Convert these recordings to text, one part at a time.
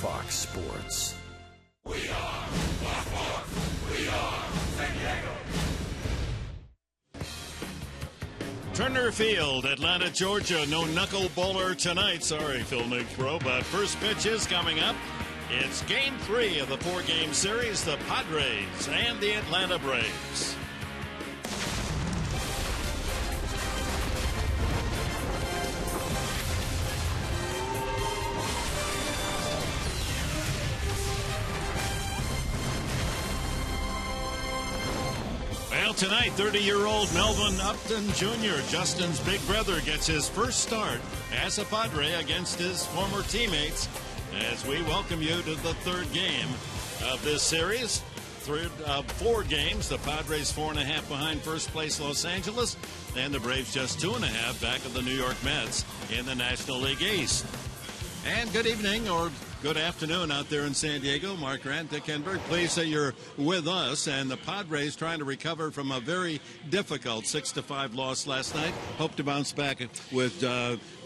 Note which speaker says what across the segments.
Speaker 1: Fox Sports.
Speaker 2: We are Fox Sports. We are San Diego.
Speaker 3: Turner Field, Atlanta, Georgia. No knuckleballer tonight. Sorry, Phil Nigbro, but first pitch is coming up. It's Game 3 of the 4-game series, the Padres and the Atlanta Braves. Well, tonight, 30-year-old Melvin Upton Jr., Justin's big brother, gets his first start as a Padre against his former teammates as we welcome you to the third game of this series. Third of 4 games. The Padres 4.5 behind first place Los Angeles, and the Braves just 2.5 back of the New York Mets in the National League East. And good evening, or good afternoon out there in San Diego. Mark Grant, Dick Enberg, pleased that you're with us. And the Padres trying to recover from a very difficult 6-5 loss last night. Hope to bounce back with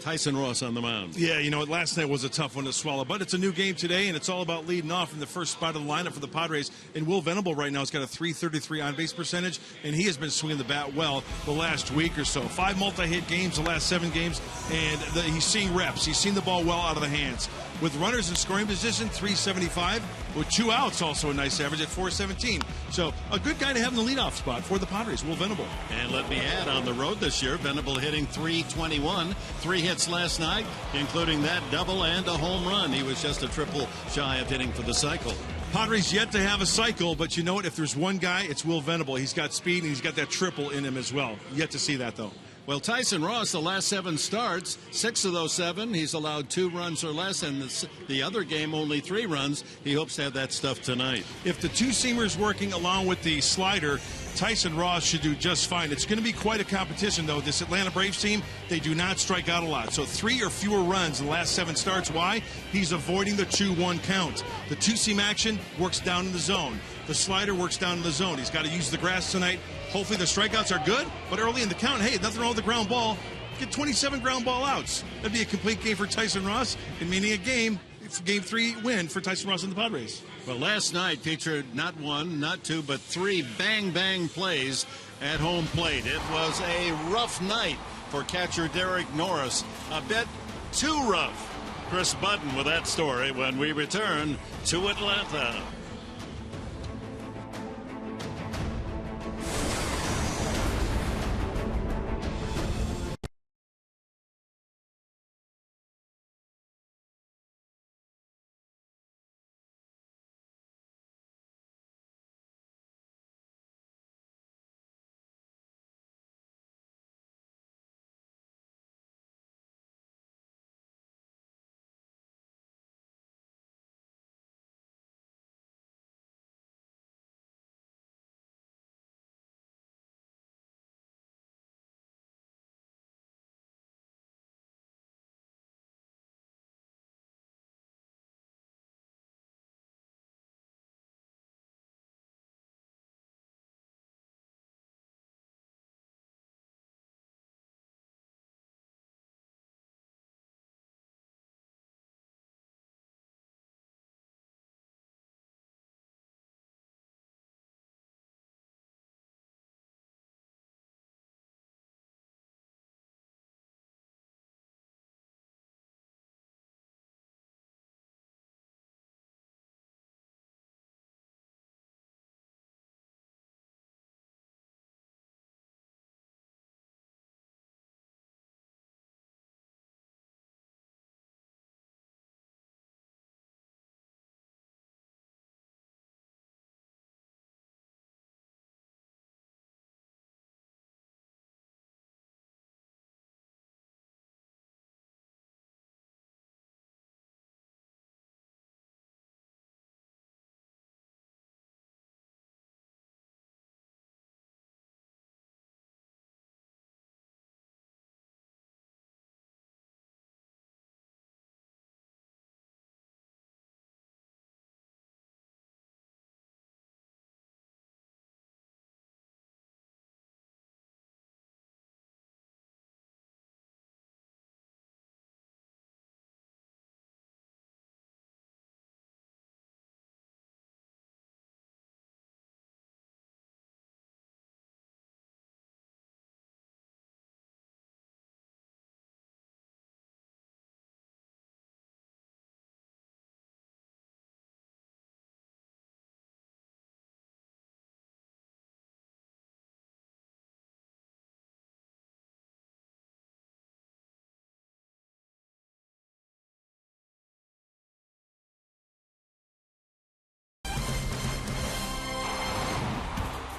Speaker 3: Tyson Ross on the mound.
Speaker 4: Yeah, you know, last night was a tough one to swallow, but it's a new game today, and it's all about leading off in the first spot of the lineup for the Padres. And Will Venable right now has got a .333 on-base percentage, and he has been swinging the bat well the last week or so. 5 multi-hit games the last 7 games, and he's seeing reps. He's seen the ball well out of the hands. With runners in scoring position, .375. With 2 outs, also a nice average at .417. So a good guy to have in the leadoff spot for the Padres, Will Venable.
Speaker 3: And let me add, on the road this year, Venable hitting .321. 3 hits last night, including that double and a home run. He was just a triple shy of hitting for the cycle.
Speaker 4: Padres yet to have a cycle, but you know what? If there's one guy, it's Will Venable. He's got speed, and he's got that triple in him as well. Yet to see that, though.
Speaker 3: Well, Tyson Ross, the last 7 starts, 6 of those 7, he's allowed 2 runs or less, and the other game only 3 runs. He hopes to have that stuff tonight.
Speaker 4: If the 2-seamer's working along with the slider, Tyson Ross should do just fine. It's going to be quite a competition, though. This Atlanta Braves team, they do not strike out a lot. So 3 or fewer runs in the last 7 starts. Why? He's avoiding the 2-1 count. The 2-seam action works down in the zone. The slider works down in the zone. He's got to use the grass tonight. Hopefully the strikeouts are good, but early in the count, hey, nothing wrong with the ground ball. Get 27 ground ball outs. That'd be a complete game for Tyson Ross, and meaning a game 3 win for Tyson Ross and the Padres.
Speaker 3: Well, last night featured not 1, not 2, but 3 bang-bang plays at home plate. It was a rough night for catcher Derek Norris. A bit too rough. Chris Budden with that story when we return to Atlanta.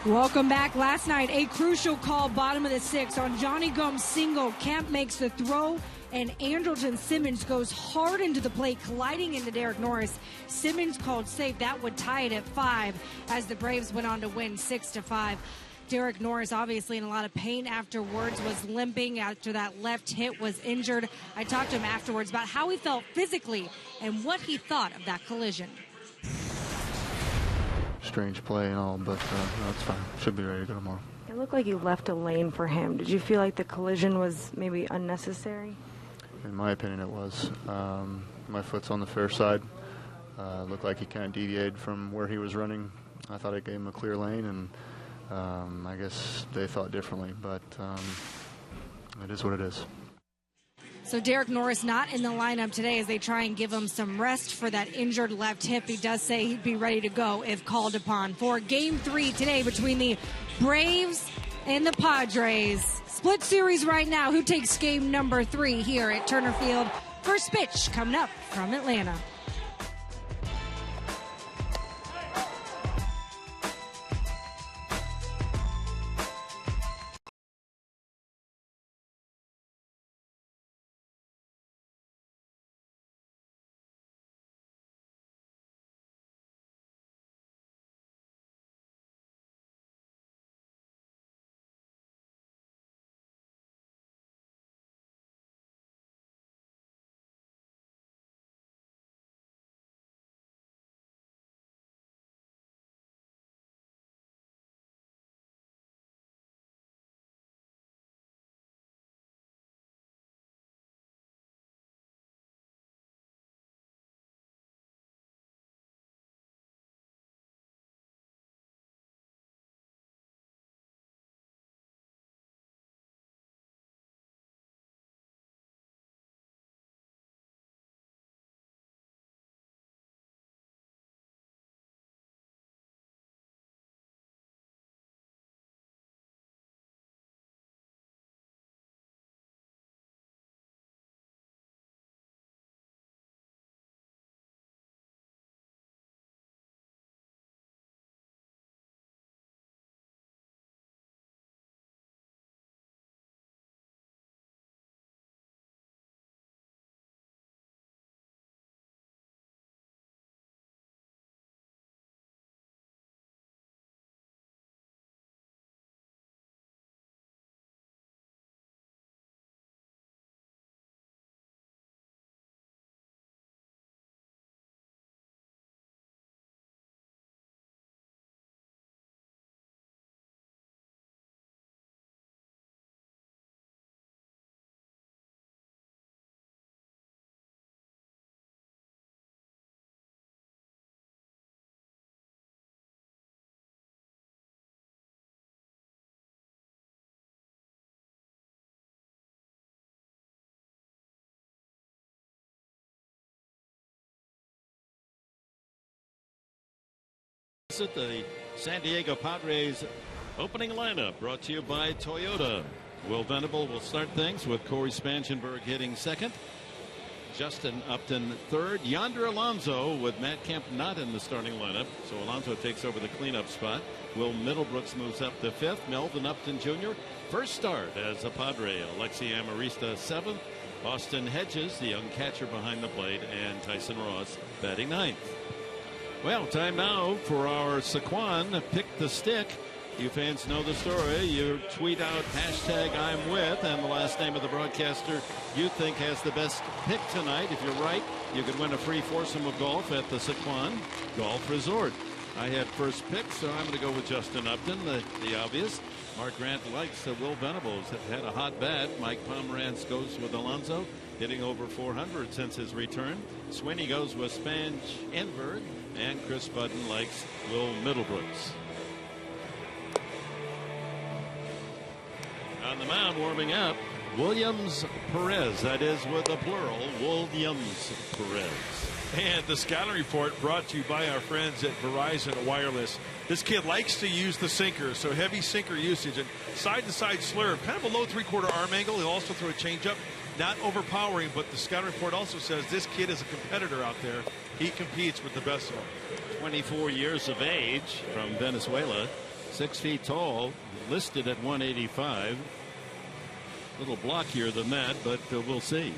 Speaker 1: Welcome back. Last night, a crucial call, bottom of the sixth, on Johnny Gomes' single. Kemp makes the throw, and Andrelton Simmons goes hard into the plate, colliding into Derek Norris. Simmons called safe. That would tie it at 5 as the Braves went on to win 6-5. Derek Norris, obviously in a lot of pain afterwards, was limping after that left hit, was injured. I talked to him afterwards about how he felt physically and what he thought of that collision.
Speaker 5: Strange play and all, but no, it's fine. Should be ready to go tomorrow.
Speaker 6: It looked like you left a lane for him. Did you feel like the collision was maybe unnecessary?
Speaker 5: In my opinion, it was. My foot's on the fair side. Looked like he kind of deviated from where he was running. I thought I gave him a clear lane, and I guess they thought differently, but it is what it is.
Speaker 1: So Derek Norris not in the lineup today as they try and give him some rest for that injured left hip. He does say he'd be ready to go if called upon for Game 3 today between the Braves and the Padres. Split series right now. Who takes game number 3 here at Turner Field? First pitch coming up from Atlanta.
Speaker 3: At the San Diego Padres opening lineup brought to you by Toyota. Will Venable will start things with Corey Spangenberg hitting second. Justin Upton third. Yonder Alonso with Matt Kemp not in the starting lineup. So Alonso takes over the cleanup spot. Will Middlebrooks moves up to fifth. Melvin Upton Jr. first start as a Padre. Alexi Amarista seventh. Austin Hedges, the young catcher behind the plate, and Tyson Ross batting ninth. Well, time now for our Saquon Pick the Stick. You fans know the story. You tweet out hashtag I'm with and the last name of the broadcaster you think has the best pick tonight. If you're right, you could win a free foursome of golf at the Saquon Golf Resort. I had first pick, so I'm going to go with Justin Upton, the obvious. Mark Grant likes Will Venables. Have had a hot bat. Mike Pomerantz goes with Alonso, hitting over 400 since his return. Sweeney goes with Spangenberg. And Chris Budden likes Will Middlebrooks. On the mound, warming up, Williams Perez. That is with a plural, Williams Perez.
Speaker 4: And the scouting report brought to you by our friends at Verizon Wireless. This kid likes to use the sinker, so heavy sinker usage and side-to-side slurve, kind of a low three-quarter arm angle. He'll also throw a changeup, not overpowering, but the scouting report also says this kid is a competitor out there. He competes with the best of them.
Speaker 3: 24 years of age from Venezuela. 6 feet tall, listed at 185. A little blockier than that, but we'll see.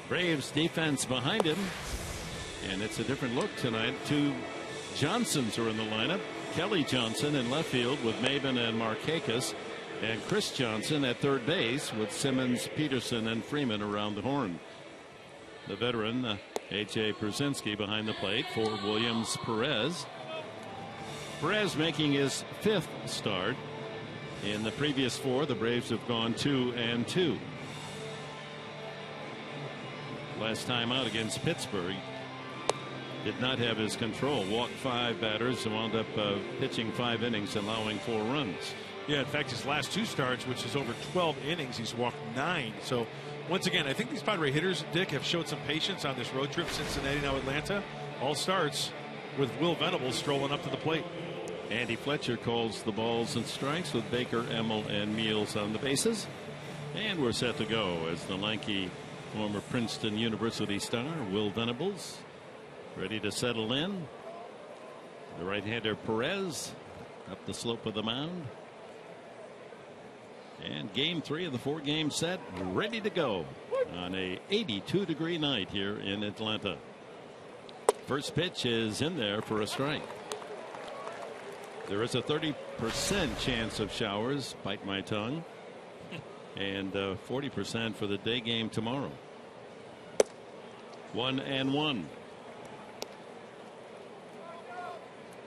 Speaker 3: Braves defense behind him, and it's a different look tonight. 2 Johnsons are in the lineup. Kelly Johnson in left field with Maven and Markakis, and Chris Johnson at third base with Simmons, Peterson, and Freeman around the horn. The veteran A.J. Przinsky behind the plate for Williams Perez. Perez making his 5th start. In the previous 4, the Braves have gone 2-2. Last time out against Pittsburgh, did not have his control. Walked 5 batters and wound up pitching 5 innings, allowing 4 runs.
Speaker 4: Yeah, in fact, his last 2 starts, which is over 12 innings, he's walked 9. So, once again, I think these Padre hitters, Dick, have showed some patience on this road trip. Cincinnati, now Atlanta. All starts with Will Venables strolling up to the plate.
Speaker 3: Andy Fletcher calls the balls and strikes with Baker, Emmel, and Meals on the bases. And we're set to go as the lanky former Princeton University star, Will Venables, ready to settle in. The right-hander Perez up the slope of the mound. And game 3 of the 4-game set ready to go on a 82-degree night here in Atlanta. First pitch is in there for a strike. There is a 30% chance of showers, bite my tongue, and 40% for the day game tomorrow. 1-1.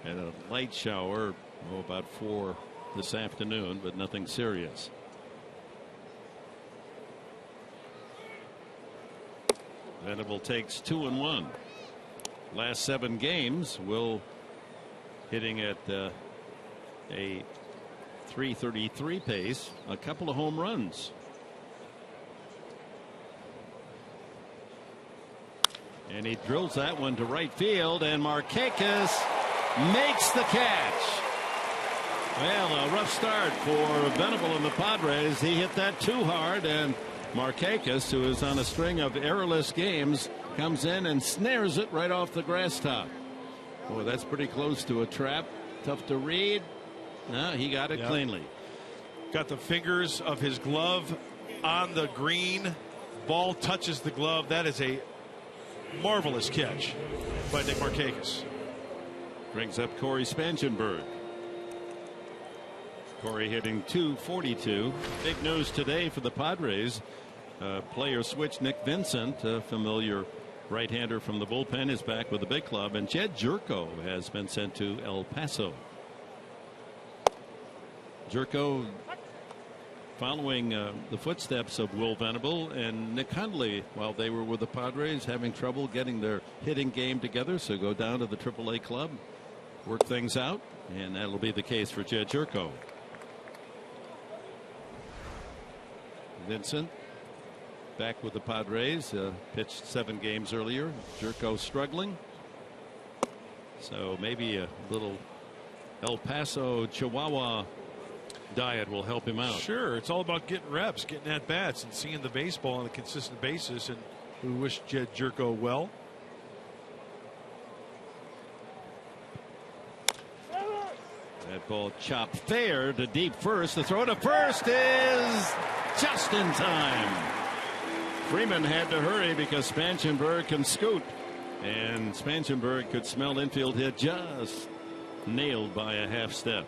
Speaker 3: And a light shower, about 4 this afternoon, but nothing serious. Venable takes 2-1. Last 7 games, Will hitting at a .333 pace, a couple of home runs. And he drills that one to right field, and Markakis makes the catch. Well, a rough start for Venable and the Padres. He hit that too hard, and Markakis, who is on a string of errorless games, comes in and snares it right off the grass top. Boy, that's pretty close to a trap. Tough to read. No, he got it cleanly.
Speaker 4: Got the fingers of his glove on the green. Ball touches the glove. That is a marvelous catch by Nick Markakis.
Speaker 3: Brings up Corey Spangenberg. Corey hitting .242. Big news today for the Padres. Player switch. Nick Vincent, a familiar right-hander from the bullpen, is back with the big club, and Jed Jerko has been sent to El Paso. Jerko following the footsteps of Will Venable and Nick Hundley while they were with the Padres, having trouble getting their hitting game together, so go down to the AAA club, work things out, and that'll be the case for Jed Jerko. Vincent back with the Padres, pitched 7 games earlier. Jerko struggling, so maybe a little El Paso Chihuahua diet will help him out.
Speaker 4: Sure, it's all about getting reps, getting at bats, and seeing the baseball on a consistent basis. And we wish Jed Jerko well.
Speaker 3: That ball chopped fair to deep first. The throw to first is just in time. Freeman had to hurry because Spangenberg can scoot, and Spangenberg could smell infield hit, just nailed by a half step.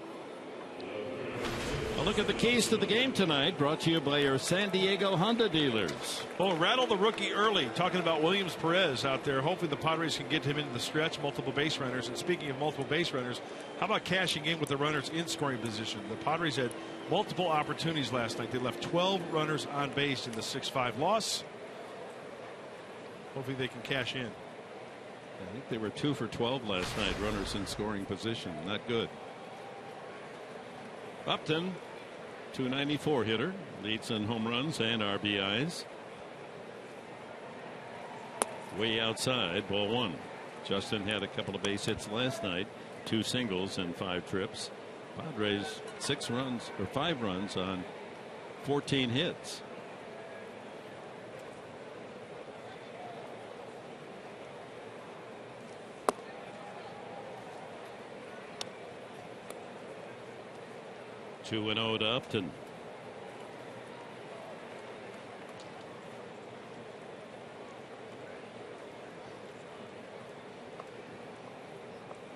Speaker 3: A look at the keys to the game tonight, brought to you by your San Diego Honda dealers.
Speaker 4: Oh, rattle the rookie early. Talking about Williams Perez out there. Hopefully the Padres can get him into the stretch, multiple base runners. And speaking of multiple base runners, how about cashing in with the runners in scoring position? The Padres had multiple opportunities last night. They left 12 runners on base in the 6-5 loss. Hopefully they can cash in.
Speaker 3: I think they were 2 for 12 last night, runners in scoring position. Not good. Upton, .294 hitter, leads in home runs and RBIs. Way outside, ball 1. Justin had a couple of base hits last night, 2 singles and 5 trips. Padres 6 runs or 5 runs on 14 hits. 2-0 to Upton.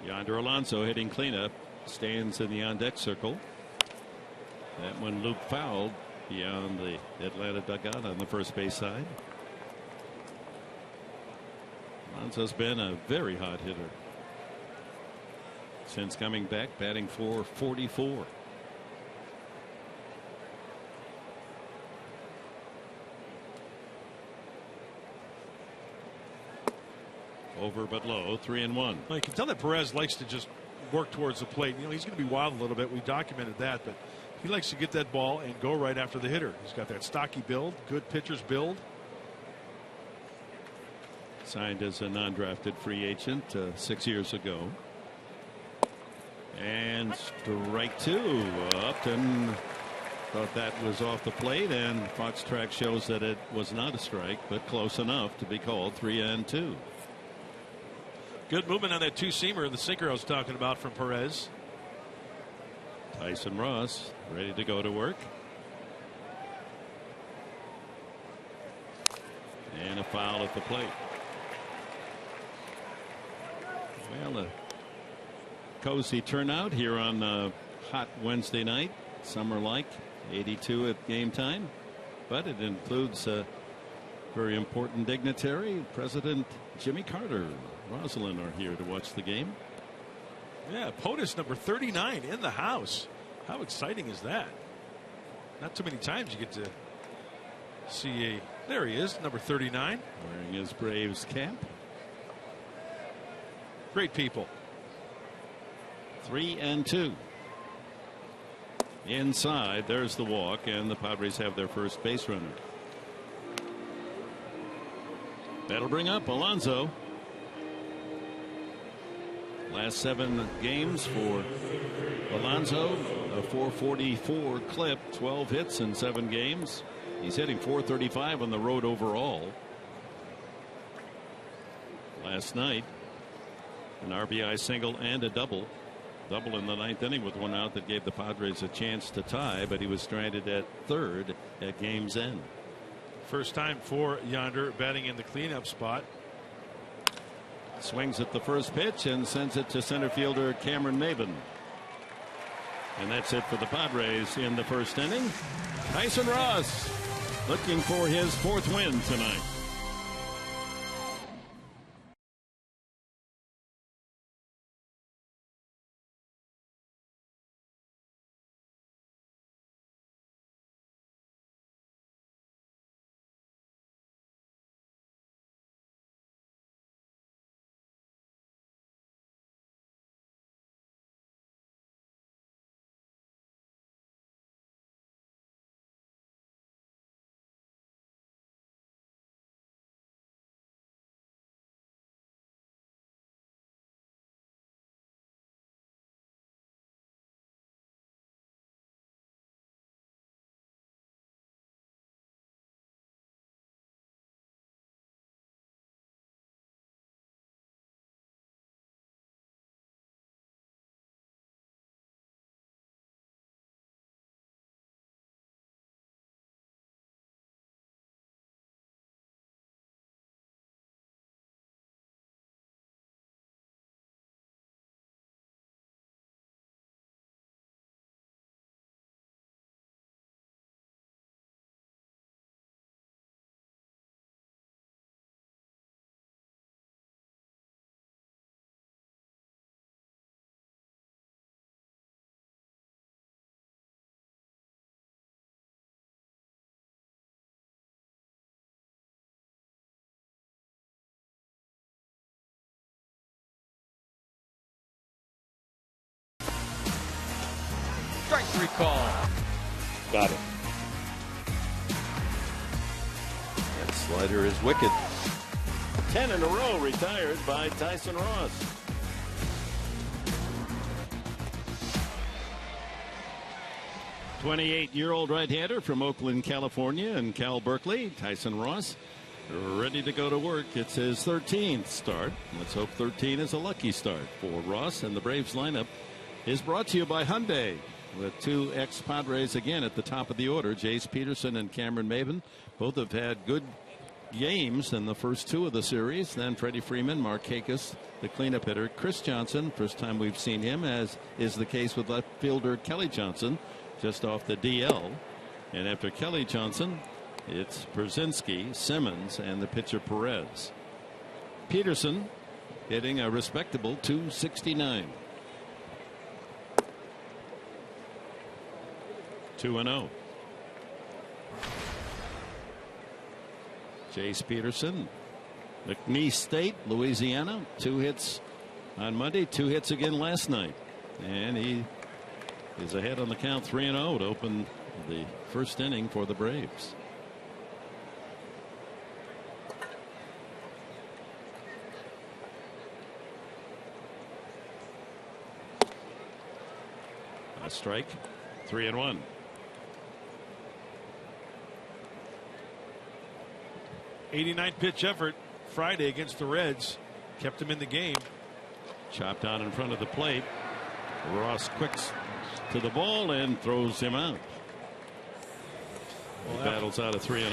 Speaker 3: Yonder Alonso hitting cleanup, stands in the on-deck circle. That one looped foul beyond the Atlanta dugout on the first base side. Alonso's been a very hot hitter since coming back, batting .444. Over but low, 3-1.
Speaker 4: Well, you can tell that Perez likes to just work towards the plate. You know, he's going to be wild a little bit. We documented that, but he likes to get that ball and go right after the hitter. He's got that stocky build, good pitcher's build.
Speaker 3: Signed as a non-drafted free agent 6 years ago. And strike two. Upton thought that was off the plate, and Fox track shows that it was not a strike, but close enough to be called 3-2.
Speaker 4: Good movement on that two-seamer, the sinker I was talking about from Perez.
Speaker 3: Tyson Ross ready to go to work. And a foul at the plate. Well, a cozy turnout here on a hot Wednesday night, summer-like, 82 at game time. But it includes a very important dignitary, President Jimmy Carter. Rosalind are here to watch the game.
Speaker 4: Yeah, POTUS number 39 in the house. How exciting is that? Not too many times you get to see a. There he is, number 39.
Speaker 3: Wearing his Braves cap.
Speaker 4: Great people.
Speaker 3: 3-2. Inside, there's the walk, and the Padres have their first base runner. That'll bring up Alonso. Last 7 games for Alonso, a .444 clip, 12 hits in 7 games. He's hitting .435 on the road overall. Last night, an RBI single and a double. Double in the 9th inning with 1 out that gave the Padres a chance to tie, but he was stranded at third at game's end.
Speaker 4: First time for Yonder batting in the cleanup spot.
Speaker 3: Swings at the first pitch and sends it to center fielder Cameron Maben. And that's it for the Padres in the first inning. Tyson Ross looking for his 4th win tonight.
Speaker 7: Strike 3 call.
Speaker 3: Got it. That slider is wicked. 10 in a row retired by Tyson Ross. '28-year-old right-hander from Oakland, California, and Cal Berkeley, Tyson Ross, ready to go to work. It's his 13th start. Let's hope 13 is a lucky start for Ross. And the Braves lineup is brought to you by Hyundai. with two ex-Padres again at the top of the order. Jace Peterson and Cameron Maybin both have had good games in the first two of the series. Then Freddie Freeman, Markakis, the cleanup hitter. Chris Johnson, first time we've seen him, as is the case with left fielder Kelly Johnson, just off the DL. And after Kelly Johnson, it's Brzezinski, Simmons, and the pitcher Perez. Peterson hitting a respectable .269. 2-0. Jace Peterson, McNeese State, Louisiana, 2 hits on Monday, 2 hits again last night, and he is ahead on the count 3-0 to open the first inning for the Braves. A strike, 3-1.
Speaker 4: '89 pitch effort Friday against the Reds kept him in the game.
Speaker 3: Chopped out in front of the plate. Ross quicks to the ball and throws him out. Well, he battles out a 3-0.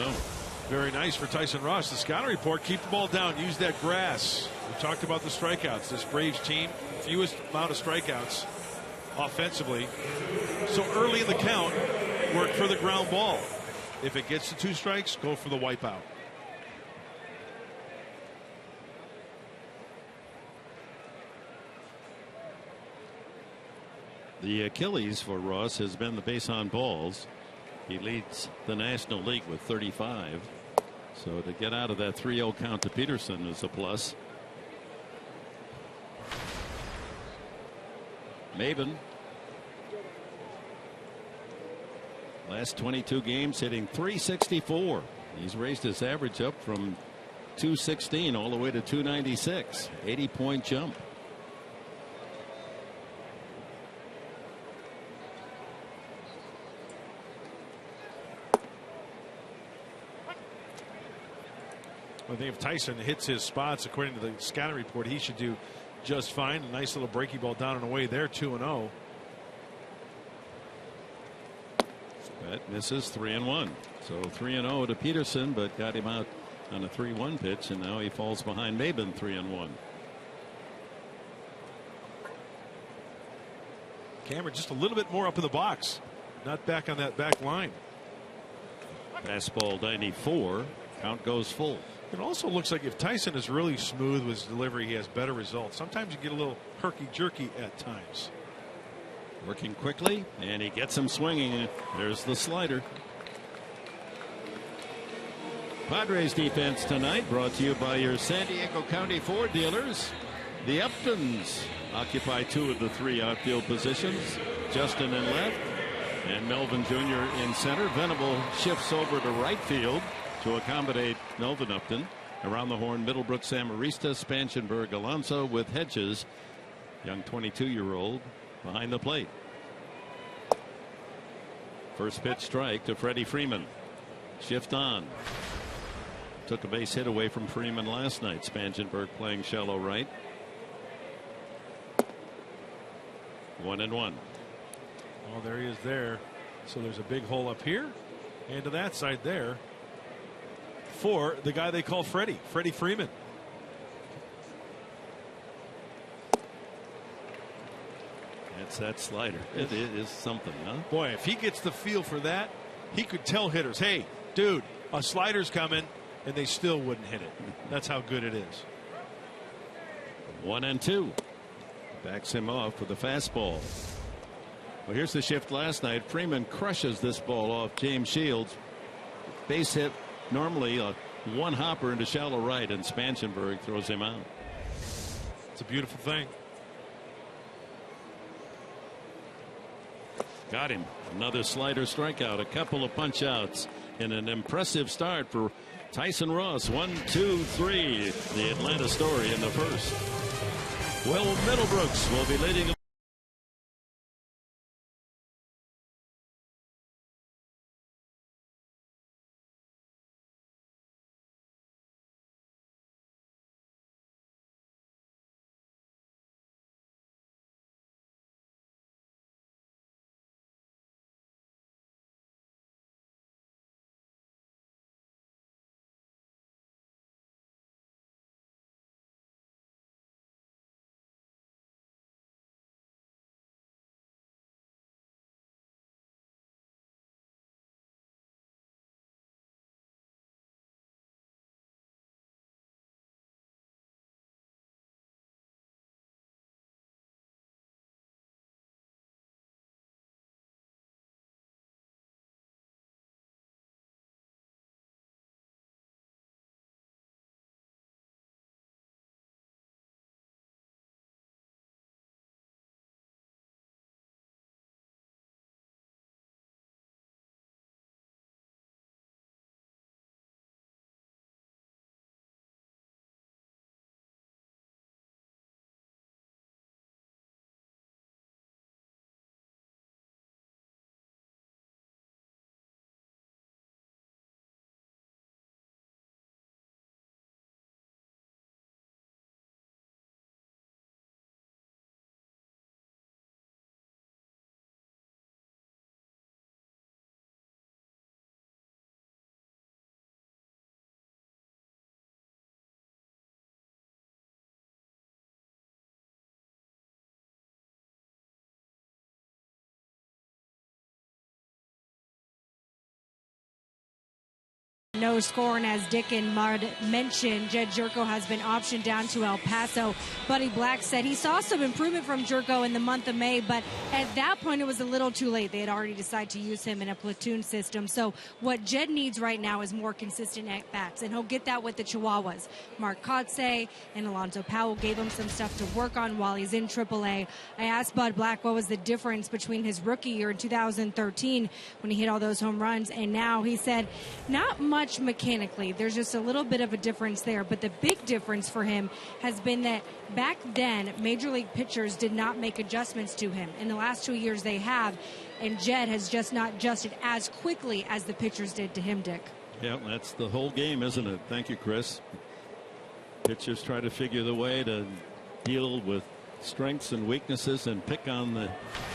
Speaker 4: Very nice for Tyson Ross. The scouting report: keep the ball down, use that grass. We talked about the strikeouts. This Braves team, fewest amount of strikeouts offensively. So early in the count, work for the ground ball. If it gets to 2 strikes, go for the wipeout.
Speaker 3: The Achilles for Ross has been the base on balls. He leads the National League with 35. So to get out of that 3-0 count to Peterson is a plus. Maybin, last 22 games hitting .364. He's raised his average up from .216 all the way to .296. 80-point jump.
Speaker 4: I think if Tyson hits his spots according to the scouting report, he should do just fine. A nice little breaky ball down and away there. 2-0.
Speaker 3: That misses. 3-1. So 3-0 to Peterson, but got him out on a 3-1 pitch, and now he falls behind Maybin 3-1.
Speaker 4: Cameron just a little bit more up in the box, not back on that back line.
Speaker 3: Fastball 94. Count goes full.
Speaker 4: It also looks like if Tyson is really smooth with his delivery, he has better results. Sometimes you get a little herky-jerky at times.
Speaker 3: Working quickly, and he gets him swinging. There's the slider. Padres defense tonight brought to you by your San Diego County Ford dealers. The Uptons occupy 2 of the 3 outfield positions. Justin in left and Melvin Jr. in center. Venable shifts over to right field to accommodate Melvin Upton. Around the horn, Middlebrook, Samarista, Spanchenberg, Alonso, with Hedges, young 22-year-old, behind the plate. First pitch strike to Freddie Freeman. Shift on. Took a base hit away from Freeman last night. Spanchenberg playing shallow right. 1-1.
Speaker 4: Oh, there he is there. So there's a big hole up here and to that side there for the guy they call Freddie Freeman.
Speaker 3: It's that slider. It is something, huh?
Speaker 4: Boy, if he gets the feel for that, he could tell hitters, hey, dude, a slider's coming, and they still wouldn't hit it. That's how good it is.
Speaker 3: 1-2. Backs him off with a fastball. Well, here's the shift last night. Freeman crushes this ball off James Shields. Base hit, normally a one hopper into shallow right, and Spanchenberg throws him out.
Speaker 4: It's a beautiful thing.
Speaker 3: Got him. Another slider strikeout, a couple of punch outs, and an impressive start for Tyson Ross. 1, 2, 3. The Atlanta story in the first. Will Middlebrooks will be leading
Speaker 1: go score. And as Dick and Mud mentioned, Jed Jerko has been optioned down to El Paso. Buddy Black said he saw some improvement from Jerko in the month of May, but at that point it was a little too late. They had already decided to use him in a platoon system. So what Jed needs right now is more consistent at-bats, and he'll get that with the Chihuahuas. Mark Kotze and Alonzo Powell gave him some stuff to work on while he's in AAA. I asked Bud Black what was the difference between his rookie year in 2013 when he hit all those home runs, and now he said not much mechanically. There's just a little bit of a difference there, but the big difference for him has been that back then major league pitchers did not make adjustments to him. In the last 2 years they have, and Jed has just not adjusted as quickly as the pitchers did to him, Dick.
Speaker 3: Yeah, that's the whole game, isn't it? Thank you, Chris. Pitchers try to figure the way to deal with strengths and weaknesses and pick on the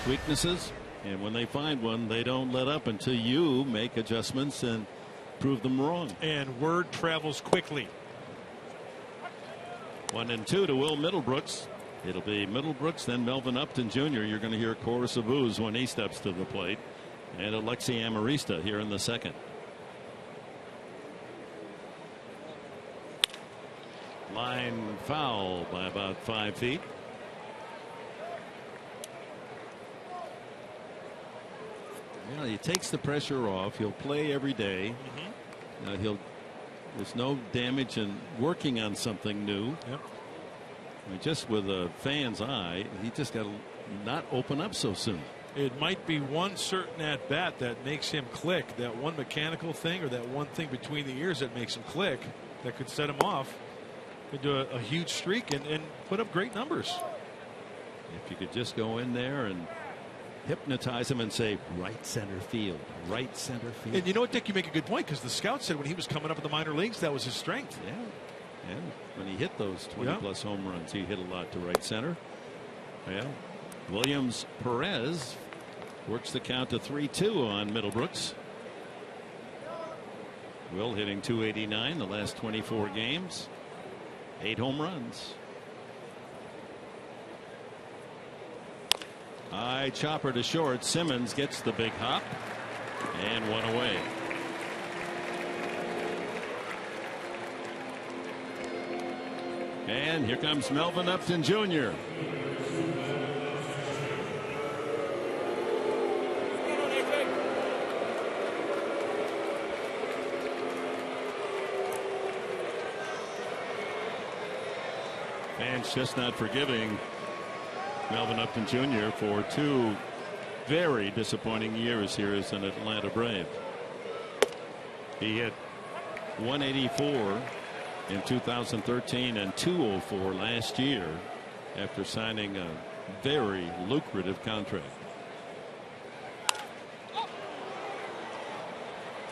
Speaker 3: weaknesses. And when they find one, they don't let up until you make adjustments and prove them wrong.
Speaker 4: And word travels quickly.
Speaker 3: 1-2 to Will Middlebrooks. It'll be Middlebrooks, then Melvin Upton Jr. You're going to hear a chorus of boos when he steps to the plate. And Alexi Amarista here in the second. Line foul by about 5 feet. You know, he takes the pressure off. He'll play every day. There's no damage in working on something new.
Speaker 4: Yep.
Speaker 3: I mean, just with a fan's eye, he just got to not open up so soon.
Speaker 4: It might be one certain at bat that makes him click. That one mechanical thing, or that one thing between the ears that makes him click, that could set him off into a huge streak and put up great numbers.
Speaker 3: If you could just go in there and hypnotize him and say right center field, right center field.
Speaker 4: And you know what, Dick, you make a good point, because the scout said when he was coming up in the minor leagues that was his strength.
Speaker 3: Yeah, and when he hit those 20-plus home runs, he hit a lot to right center. Yeah, Williams Perez works the count to 3-2 on Middlebrooks. Will hitting .289 the last 24 games, 8 home runs. High chopper to short. Simmons gets the big hop and one away. And here comes Melvin Upton Jr. Fans just not forgiving Melvin Upton Jr. for 2 very disappointing years here as an Atlanta Brave. He hit .184 in 2013 and .204 last year after signing a very lucrative contract.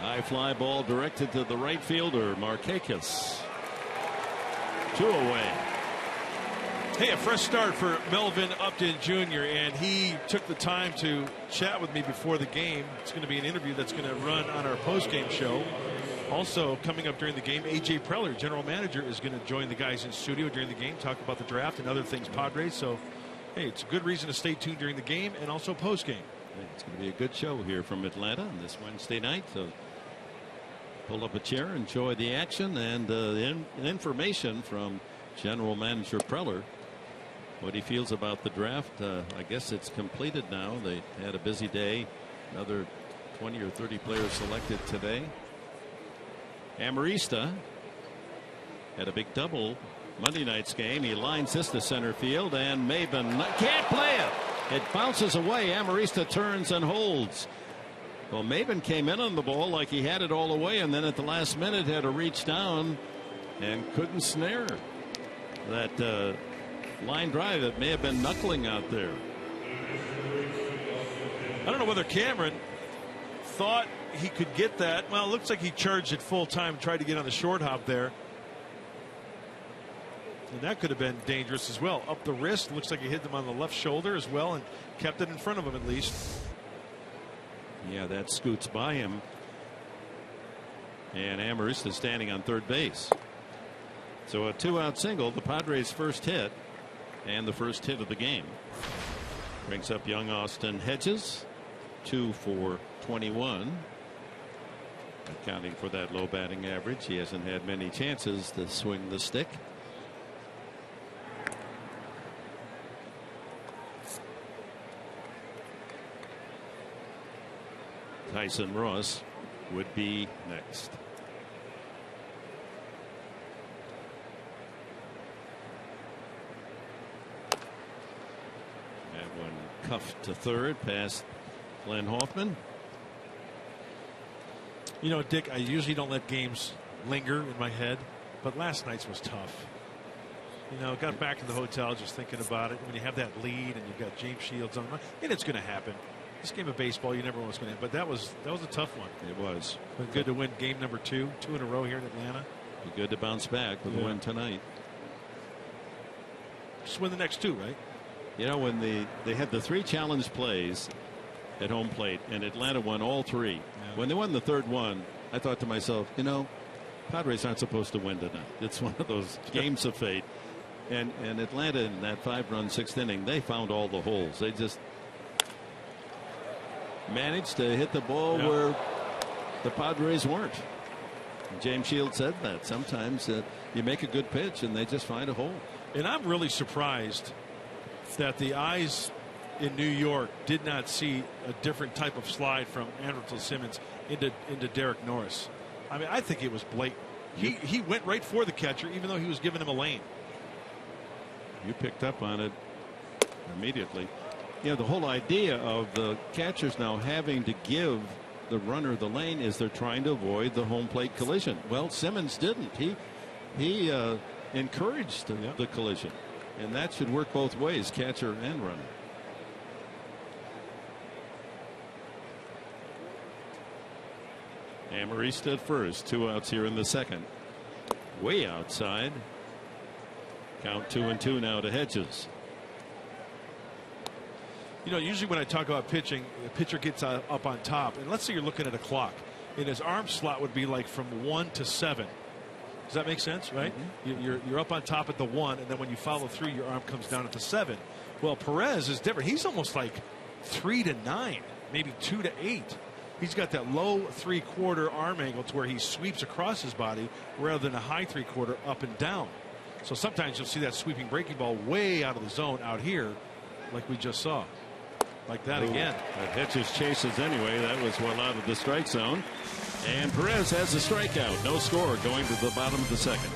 Speaker 3: High fly ball directed to the right fielder, Markakis. 2 away.
Speaker 4: Hey, a fresh start for Melvin Upton Jr., and he took the time to chat with me before the game. It's going to be an interview that's going to run on our post-game show. Also, coming up during the game, A.J. Preller, general manager, is going to join the guys in studio during the game, talk about the draft and other things Padres. So, hey, it's a good reason to stay tuned during the game and also post-game.
Speaker 3: It's going to be a good show here from Atlanta on this Wednesday night. So pull up a chair, enjoy the action, and the information from general manager Preller. What he feels about the draft. I guess it's completed now. They had a busy day. Another 20 or 30 players selected today. Amarista had a big double Monday night's game. He lines this to center field, and Maben can't play it. It bounces away. Amarista turns and holds. Well, Maben came in on the ball like he had it all the way, and then at the last minute had to reach down and couldn't snare that line drive. That may have been knuckling out there.
Speaker 4: I don't know whether Cameron thought he could get that. Well, it looks like he charged it full time, tried to get on the short hop there. And that could have been dangerous as well. Up the wrist. Looks like he hit them on the left shoulder as well and kept it in front of him at least.
Speaker 3: Yeah, that scoots by him. And Amarista standing on third base. So a 2-out single, the Padres' first hit, and the first hit of the game. Brings up young Austin Hedges, 2 for 21. Accounting for that low batting average, he hasn't had many chances to swing the stick. Tyson Ross would be next. That one cuffed to third past Glenn Hoffman.
Speaker 4: You know, Dick, I usually don't let games linger in my head, but last night's was tough. You know, got back to the hotel just thinking about it. When you have that lead and you've got James Shields on, and it's going to happen. This game of baseball, you never know what's going to happen. But that was a tough one.
Speaker 3: It was.
Speaker 4: But good to win game number 2 in a row here in Atlanta.
Speaker 3: Be good to bounce back with a win tonight.
Speaker 4: Just win the next 2, right?
Speaker 3: You know, when they had the 3 challenge plays at home plate, and Atlanta won all 3. Yeah. When they won the third one, I thought to myself, you know, Padres aren't supposed to win tonight. It's one of those games of fate. And Atlanta in that 5-run 6th inning, they found all the holes. They just managed to hit the ball where the Padres weren't. And James Shields said that sometimes you make a good pitch and they just find a hole.
Speaker 4: And I'm really surprised that the eyes in New York did not see a different type of slide from Andrelton Simmons into Derek Norris. I mean, I think it was blatant. He went right for the catcher even though he was giving him a lane.
Speaker 3: You picked up on it immediately. Yeah, the whole idea of the catchers now having to give the runner the lane is they're trying to avoid the home plate collision. Well, Simmons didn't. He encouraged the collision, and that should work both ways, catcher and runner. Amarista at first, 2 outs here in the second. Way outside. Count 2-2 now to Hedges.
Speaker 4: You know, usually when I talk about pitching, the pitcher gets up on top, and let's say you're looking at a clock, and his arm slot would be like from 1 to 7. Does that make sense, right? Mm-hmm. You're up on top at the 1, and then when you follow through, your arm comes down at the 7. Well, Perez is different. He's almost like 3 to 9, maybe 2 to 8. He's got that low 3/4 arm angle to where he sweeps across his body rather than a high 3/4 up and down. So sometimes you'll see that sweeping breaking ball way out of the zone out here, like we just saw. Like that again.
Speaker 3: That Hedges chases anyway. That was well out of the strike zone. And Perez has a strikeout. No score going to the bottom of the second.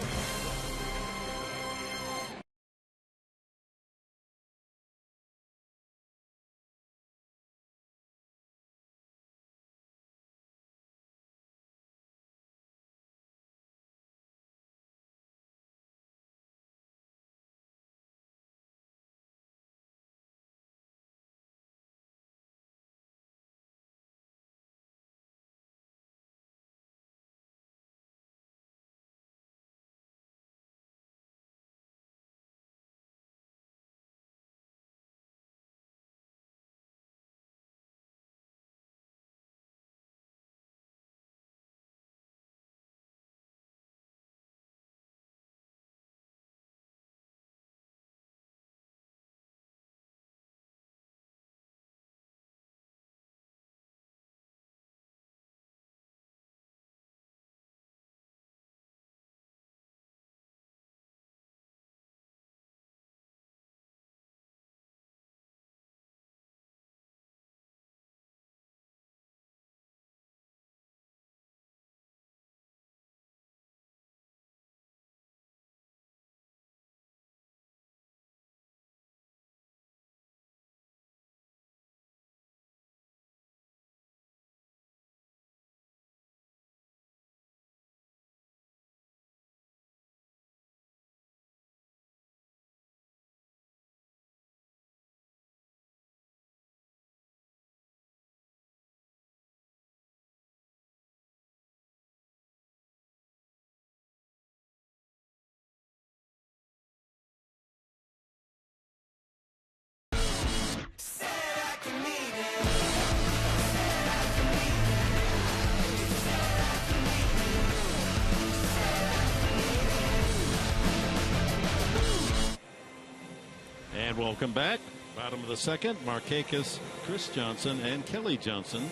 Speaker 3: And welcome back. Bottom of the second, Markakis, Chris Johnson, and Kelly Johnson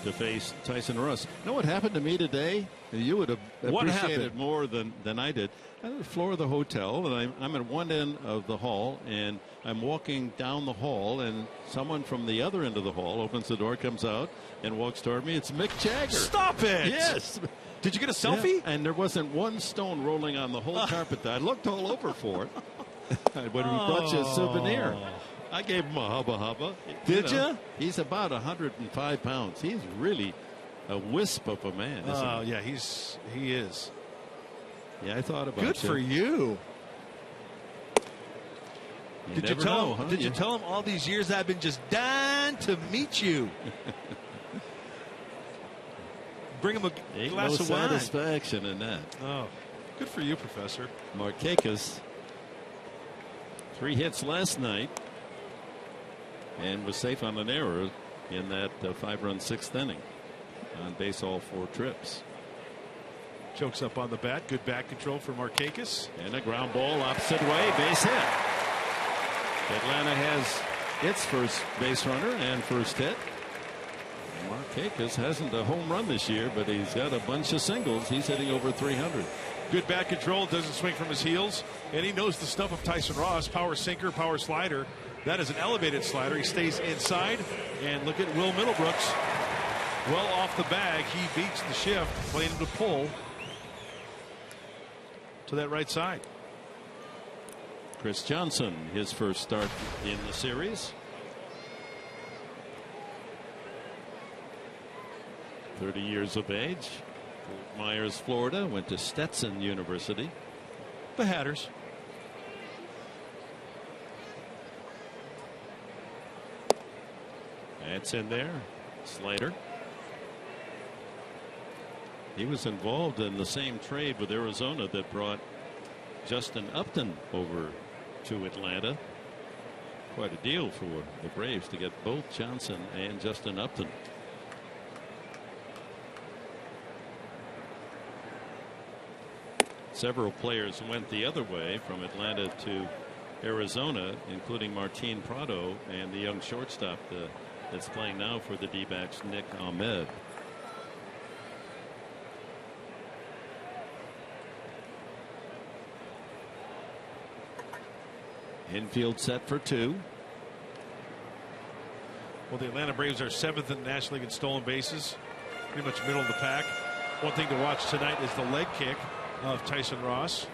Speaker 3: to face Tyson Ross. You know what happened to me today? You would have appreciated it more than I did. I'm on the floor of the hotel, and I'm at one end of the hall, and I'm walking down the hall, and someone from the other end of the hall opens the door, comes out, and walks toward me. It's Mick Jagger.
Speaker 4: Stop it!
Speaker 3: Yes.
Speaker 4: Did you get a selfie?
Speaker 3: Yeah, and there wasn't one stone rolling on the whole carpet. I looked all over for it. But we brought you a souvenir. I gave him a hubba hubba.
Speaker 4: Did you?
Speaker 3: He's about 105 pounds. He's really a wisp of a man, isn't he?
Speaker 4: Yeah, he is.
Speaker 3: Yeah, I thought about
Speaker 4: Good for you. Did you tell him? Did you tell him all these years I've been just dying to meet you? Bring him a glass of wine.
Speaker 3: Satisfaction in that.
Speaker 4: Oh, good for you, Professor.
Speaker 3: Markakis, 3 hits last night, and was safe on an error in that 5-run 6th inning. On base all 4 trips.
Speaker 4: Chokes up on the bat. Good bat control for Markakis.
Speaker 3: And a ground ball opposite way. Base hit. Atlanta has its first base runner and first hit. Markakis hasn't a home run this year, but he's got a bunch of singles. He's hitting over 300.
Speaker 4: Good bat control. Doesn't swing from his heels. And he knows the stuff of Tyson Ross. Power sinker, power slider. That is an elevated slider. He stays inside. And look at Will Middlebrooks. Well off the bag. He beats the shift, playing him to pull to that right side.
Speaker 3: Chris Johnson, his first start in the series. 30 years of age. Fort Myers, Florida. Went to Stetson University.
Speaker 4: The Hatters.
Speaker 3: That's in there. Slater. He was involved in the same trade with Arizona that brought Justin Upton over to Atlanta. Quite a deal for the Braves to get both Johnson and Justin Upton. Several players went the other way from Atlanta to Arizona, including Martin Prado and the young shortstop that's playing now for the D-backs, Nick Ahmed. Infield set for 2.
Speaker 4: Well, the Atlanta Braves are 7th in the National League in stolen bases. Pretty much middle of the pack. One thing to watch tonight is the leg kick of Tyson Ross.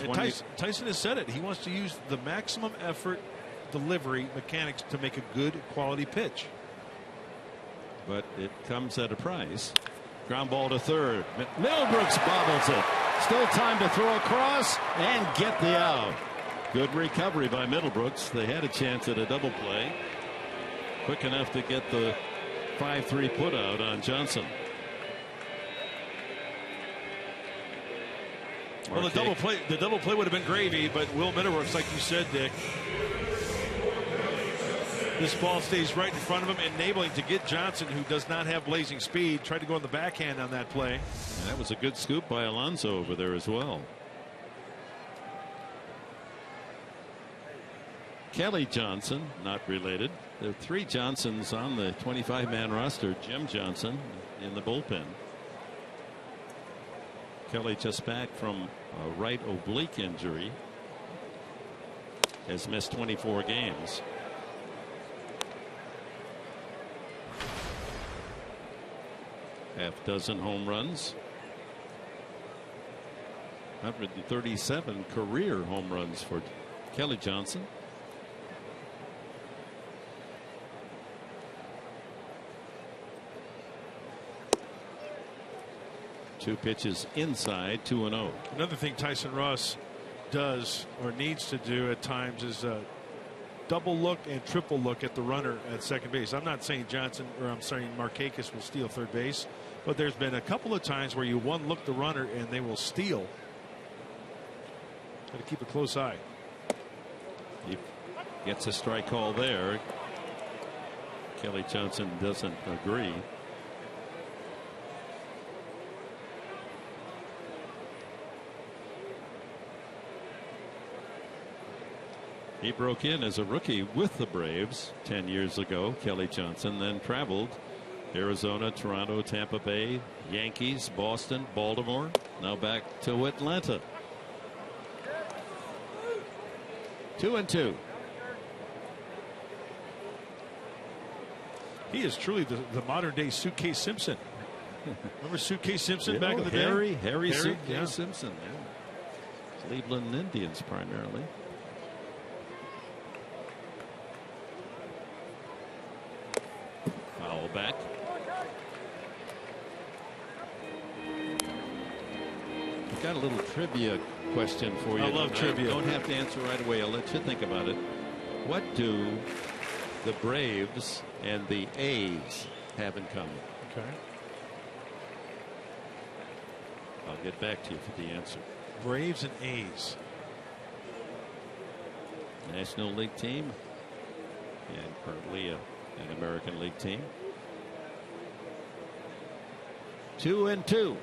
Speaker 4: And Tyson has said it. He wants to use the maximum effort delivery mechanics to make a good quality pitch.
Speaker 3: But it comes at a price. Ground ball to third. Middlebrooks bobbles it. Still time to throw across and get the out. Good recovery by Middlebrooks. They had a chance at a double play. Quick enough to get the 5-3 put out on Johnson.
Speaker 4: Well, the double play would have been gravy, but Will Middlebrooks, like you said, Dick, this ball stays right in front of him, enabling to get Johnson, who does not have blazing speed, tried to go on the backhand on that play.
Speaker 3: And that was a good scoop by Alonso over there as well. Kelly Johnson, not related. There are 3 Johnsons on the 25-man roster. Jim Johnson in the bullpen. Kelly just back from a right oblique injury. Has missed 24 games. Half dozen home runs. 137 career home runs for Kelly Johnson. Two pitches inside, 2-0.
Speaker 4: Another thing Tyson Ross does or needs to do at times is double look and triple look at the runner at second base. I'm not saying Markakis will steal third base, but there's been a couple of times where you one look the runner and they will steal. Got to keep a close eye.
Speaker 3: He gets a strike call there. Kelly Johnson doesn't agree. He broke in as a rookie with the Braves 10 years ago, Kelly Johnson, then traveled Arizona, Toronto, Tampa Bay, Yankees, Boston, Baltimore. Now back to Atlanta. 2-2.
Speaker 4: He is truly the modern day Suitcase Simpson. Remember Suitcase Simpson back in the
Speaker 3: day?
Speaker 4: Harry
Speaker 3: Suitcase Simpson. Yeah. Cleveland Indians primarily. Foul back. I've got a little trivia question for you.
Speaker 4: I love trivia.
Speaker 3: Don't have to answer right away. I'll let you think about it. What do the Braves and the A's have in common?
Speaker 4: Okay.
Speaker 3: I'll get back to you for the answer.
Speaker 4: Braves and A's.
Speaker 3: National League team and currently an American League team. 2-2.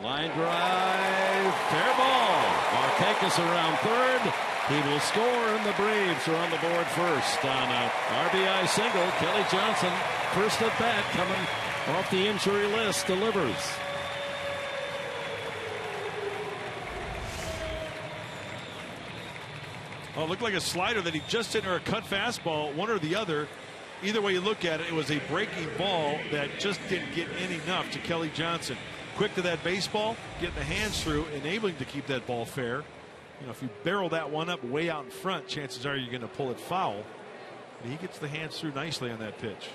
Speaker 3: Line drive. Fair ball. Markakis around third. He will score, and the Braves are on the board first on a RBI single. Kelly Johnson, first at bat, coming off the injury list, delivers.
Speaker 4: Oh, it looked like a slider that he just hit, or a cut fastball, one or the other. Either way you look at it, it was a breaking ball that just didn't get in enough to Kelly Johnson. Quick to that baseball, getting the hands through, enabling to keep that ball fair. You know, if you barrel that one up way out in front, chances are you're going to pull it foul. And he gets the hands through nicely on that pitch.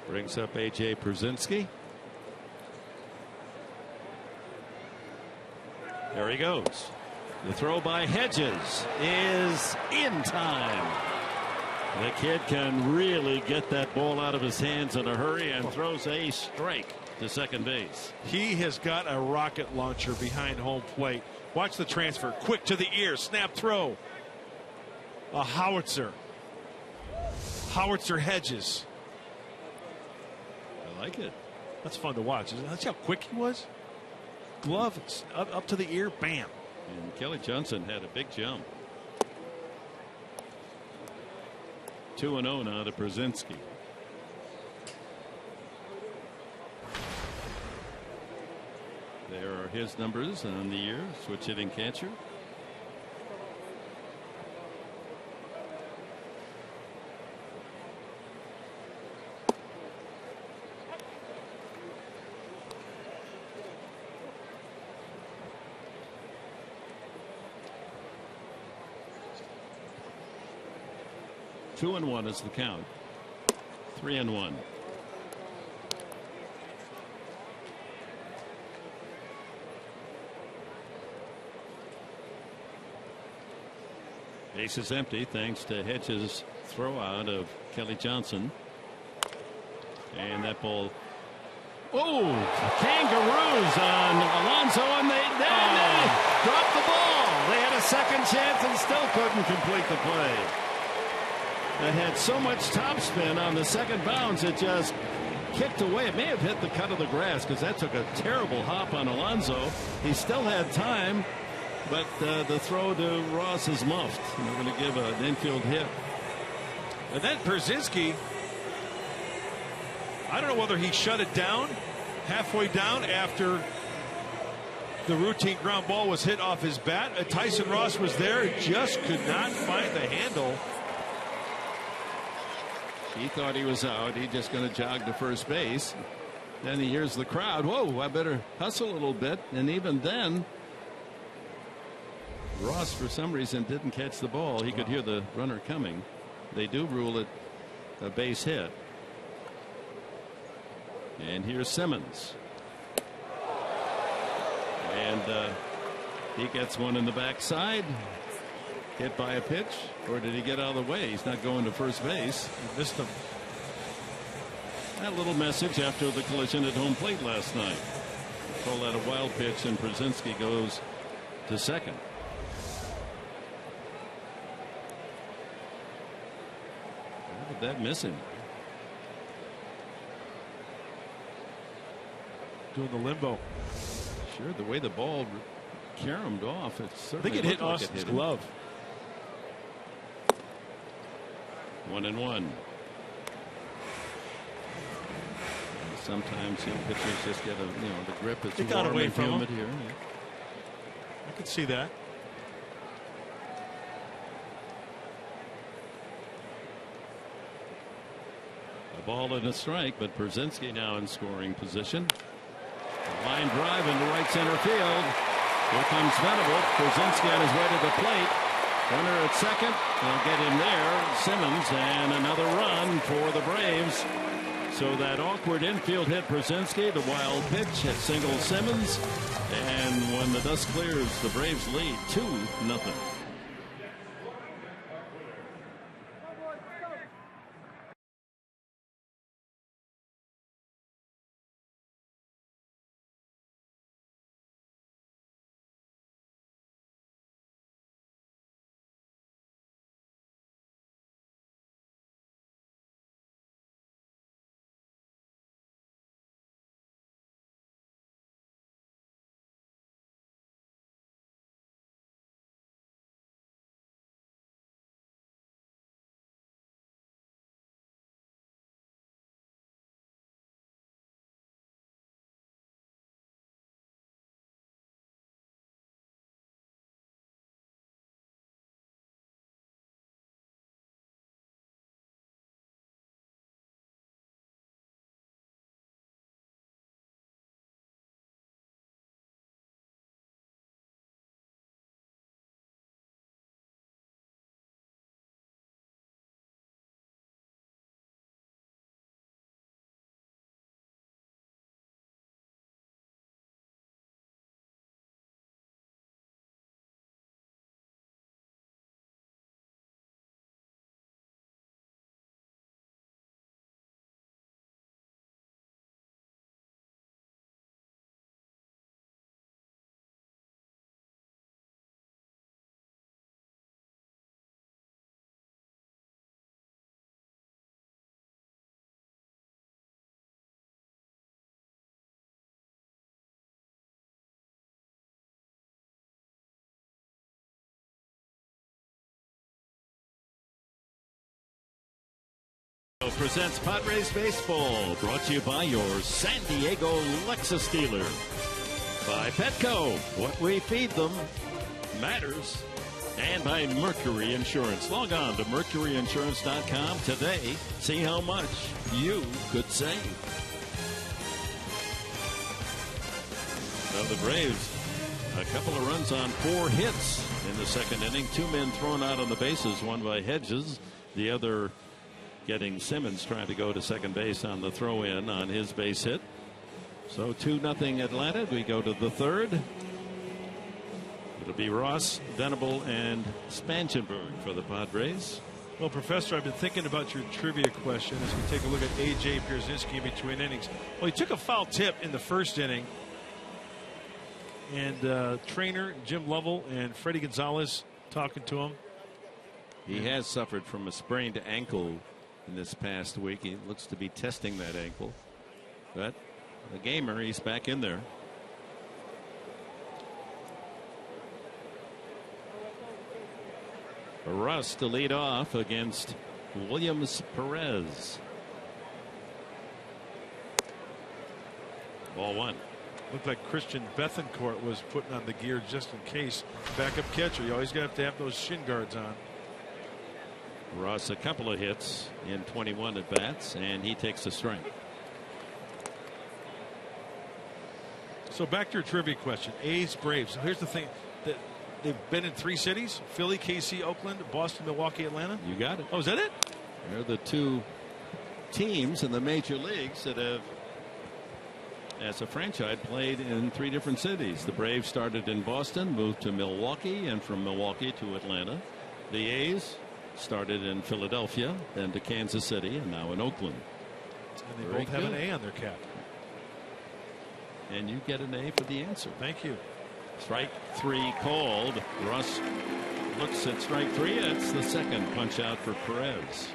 Speaker 3: Brings up A.J. Pierzynski. There he goes. The throw by Hedges is in time. The kid can really get that ball out of his hands in a hurry and throws a strike to second base.
Speaker 4: He has got a rocket launcher behind home plate. Watch the transfer. Quick to the ear. Snap throw. A howitzer. Howitzer Hedges.
Speaker 3: I like it.
Speaker 4: That's fun to watch. That's how quick he was. Glove up to the ear. Bam.
Speaker 3: And Kelly Johnson had a big jump. 2-0 now to Pierzynski. There are his numbers on the year. Switch hitting catcher. Two and 1 is the count. 3-1. Base is empty thanks to Hedges' throw out of Kelly Johnson. And that ball. Oh, kangaroos on Alonso, and they dropped the ball. They had a second chance and still couldn't complete the play. That had so much topspin on the second bounce, it just kicked away. It may have hit the cut of the grass because that took a terrible hop on Alonso. He still had time, but the throw to Ross is muffed. And they're going to give an infield hit.
Speaker 4: And then Pierzynski, I don't know whether he shut it down halfway down after the routine ground ball was hit off his bat. Tyson Ross was there, just could not find the handle.
Speaker 3: He thought he was out. He's just going to jog to first base. Then he hears the crowd. Whoa, I better hustle a little bit. And even then, Ross, for some reason, didn't catch the ball. He could hear the runner coming. They do rule it a base hit. And here's Simmons. And he gets one in the backside. Hit by a pitch, or did he get out of the way? He's not going to first base.
Speaker 4: He missed him.
Speaker 3: That little message after the collision at home plate last night. Call that a wild pitch, and Pierzynski goes to second. How did that miss him?
Speaker 4: Doing the limbo.
Speaker 3: Sure, the way the ball caromed off, it certainly
Speaker 4: I think it hit
Speaker 3: looked like
Speaker 4: Austin's
Speaker 3: it hit him.
Speaker 4: glove.
Speaker 3: 1-1. Sometimes pitchers just get the grip is
Speaker 4: warm
Speaker 3: away
Speaker 4: and
Speaker 3: from
Speaker 4: humid
Speaker 3: here.
Speaker 4: I could see that.
Speaker 3: A ball and a strike, but Brzezinski now in scoring position. A line drive into right center field. Here comes Venable. Brzezinski on his way to the plate. Runner at second. They'll get him there. Simmons, and another run for the Braves. So that awkward infield hit Brzezinski. The wild pitch hit single Simmons. And when the dust clears, the Braves lead 2-0. Presents Padres Baseball, brought to you by your San Diego Lexus dealer. By Petco, what we feed them matters. And by Mercury Insurance. Log on to mercuryinsurance.com today. See how much you could save. Now the Braves, a couple of runs on 4 hits in the second inning. 2 men thrown out on the bases, one by Hedges, the other getting Simmons trying to go to second base on the throw in on his base hit. So 2-0 Atlanta. We go to the third. It'll be Ross, Venable, and Spangenberg for the Padres.
Speaker 4: Well, Professor, I've been thinking about your trivia question as we take a look at A.J. Pierzynski in between innings. Well, he took a foul tip in the first inning. And trainer Jim Lovell and Freddie Gonzalez talking to him.
Speaker 3: He has suffered from a sprained ankle in this past week. He looks to be testing that ankle, but the gamer, he's back in there. Russ to lead off against Williams Perez. Ball 1.
Speaker 4: Looked like Christian Bethencourt was putting on the gear just in case. Backup catcher, you always got to have those shin guards on.
Speaker 3: Ross, a couple of hits in 21 at bats, and he takes a strike.
Speaker 4: So back to your trivia question. A's, Braves. Here's the thing. They've been in 3 cities: Philly, KC, Oakland, Boston, Milwaukee, Atlanta.
Speaker 3: You got it.
Speaker 4: Oh, is that it?
Speaker 3: They're the 2 teams in the major leagues that have, as a franchise, played in 3 different cities. The Braves started in Boston, moved to Milwaukee, and from Milwaukee to Atlanta. The A's started in Philadelphia, then to Kansas City, and now in Oakland.
Speaker 4: And they both have an A on their cap.
Speaker 3: And you get an A for the answer.
Speaker 4: Thank you.
Speaker 3: Strike 3 called. Russ looks at strike 3. That's the second punch out for Perez.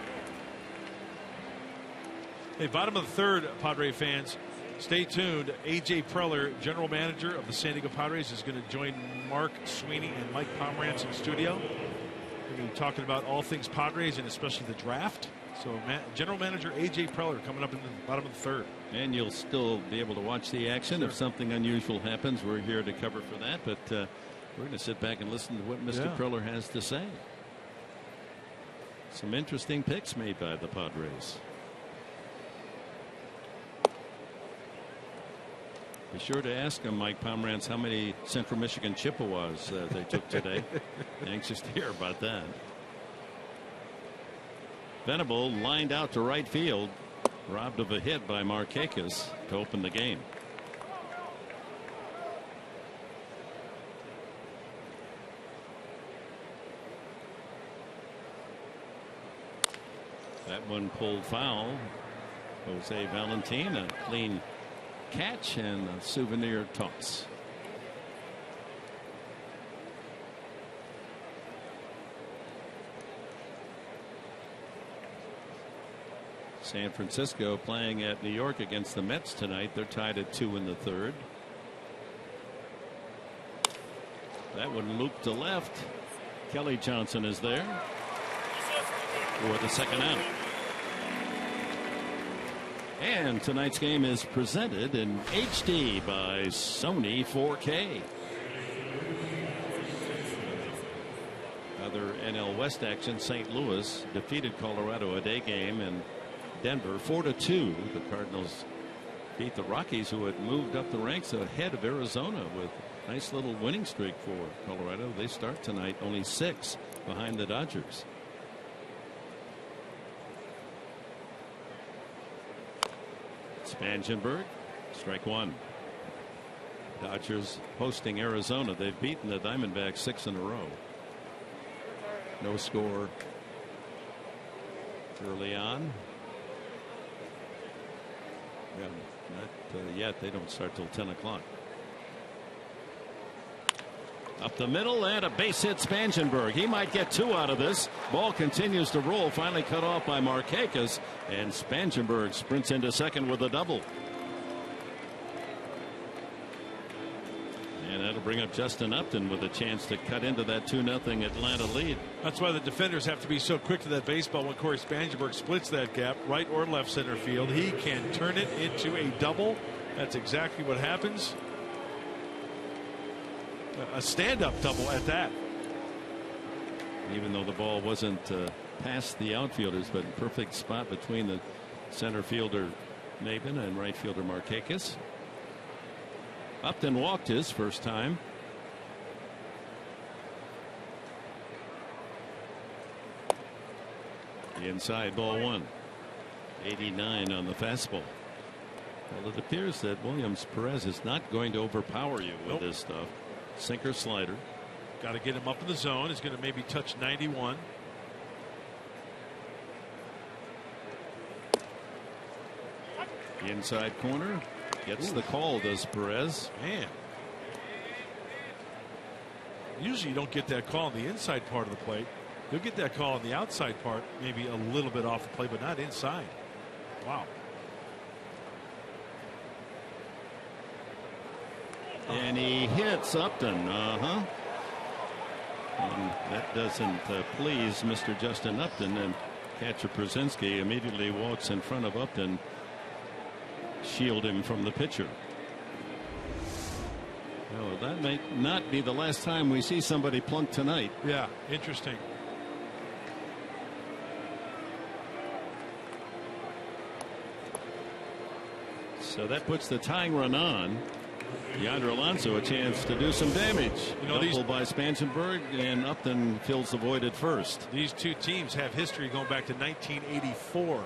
Speaker 4: Hey, bottom of the third, Padre fans. Stay tuned. A.J. Preller, general manager of the San Diego Padres, is going to join Mark Sweeney and Mike Pomerantz in studio. We're talking about all things Padres and especially the draft. So General Manager A.J. Preller coming up in the bottom of the third.
Speaker 3: And you'll still be able to watch the action. Sure. If something unusual happens, we're here to cover for that. But we're going to sit back and listen to what Mr. Preller has to say. Some interesting picks made by the Padres. Be sure to ask him, Mike Pomerantz, how many Central Michigan Chippewas they took today. Anxious to hear about that. Venable lined out to right field, robbed of a hit by Markakis to open the game. That one pulled foul. Jose Valentin, a clean catch and a souvenir toss. San Francisco playing at New York against the Mets tonight. They're tied at 2 in the third. That one looped to left. Kelly Johnson is there for the second out. And tonight's game is presented in HD by Sony 4K. Other NL West action, St. Louis defeated Colorado a day game, and Denver 4-2. The Cardinals beat the Rockies, who had moved up the ranks ahead of Arizona with a nice little winning streak for Colorado. They start tonight only 6 behind the Dodgers. Spangenberg, strike one. Dodgers hosting Arizona. They've beaten the Diamondbacks 6 in a row. No score early on. Yeah, not yet. They don't start till 10 o'clock. Up the middle and a base hit. Spangenberg. He might get 2 out of this. Ball continues to roll. Finally cut off by Markakis, and Spangenberg sprints into second with a double. And that'll bring up Justin Upton with a chance to cut into that 2-0 Atlanta lead.
Speaker 4: That's why the defenders have to be so quick to that baseball. When Corey Spangenberg splits that gap right or left center field, he can turn it into a double. That's exactly what happens. A stand-up double at that.
Speaker 3: Even though the ball wasn't past the outfielders, but in perfect spot between the center fielder Maben and right fielder Markakis. Upton walked his first time. The inside, ball 1. 89 on the fastball. Well, it appears that Williams Perez is not going to overpower you with this stuff. Sinker, slider.
Speaker 4: Got to get him up in the zone. He's going to maybe touch 91.
Speaker 3: The inside corner gets the call, does Perez.
Speaker 4: Man. Usually you don't get that call on the inside part of the plate. You'll get that call on the outside part, maybe a little bit off the plate, but not inside. Wow.
Speaker 3: And he hits Upton. And that doesn't please Mr. Justin Upton, and catcher Przinsky immediately walks in front of Upton, shield him from the pitcher. Oh, that may not be the last time we see somebody plunk tonight.
Speaker 4: Yeah, interesting.
Speaker 3: So that puts the tying run on. Yonder Alonso a chance to do some damage. Double by Spangenberg, and Upton fills the void at first.
Speaker 4: These two teams have history going back to 1984.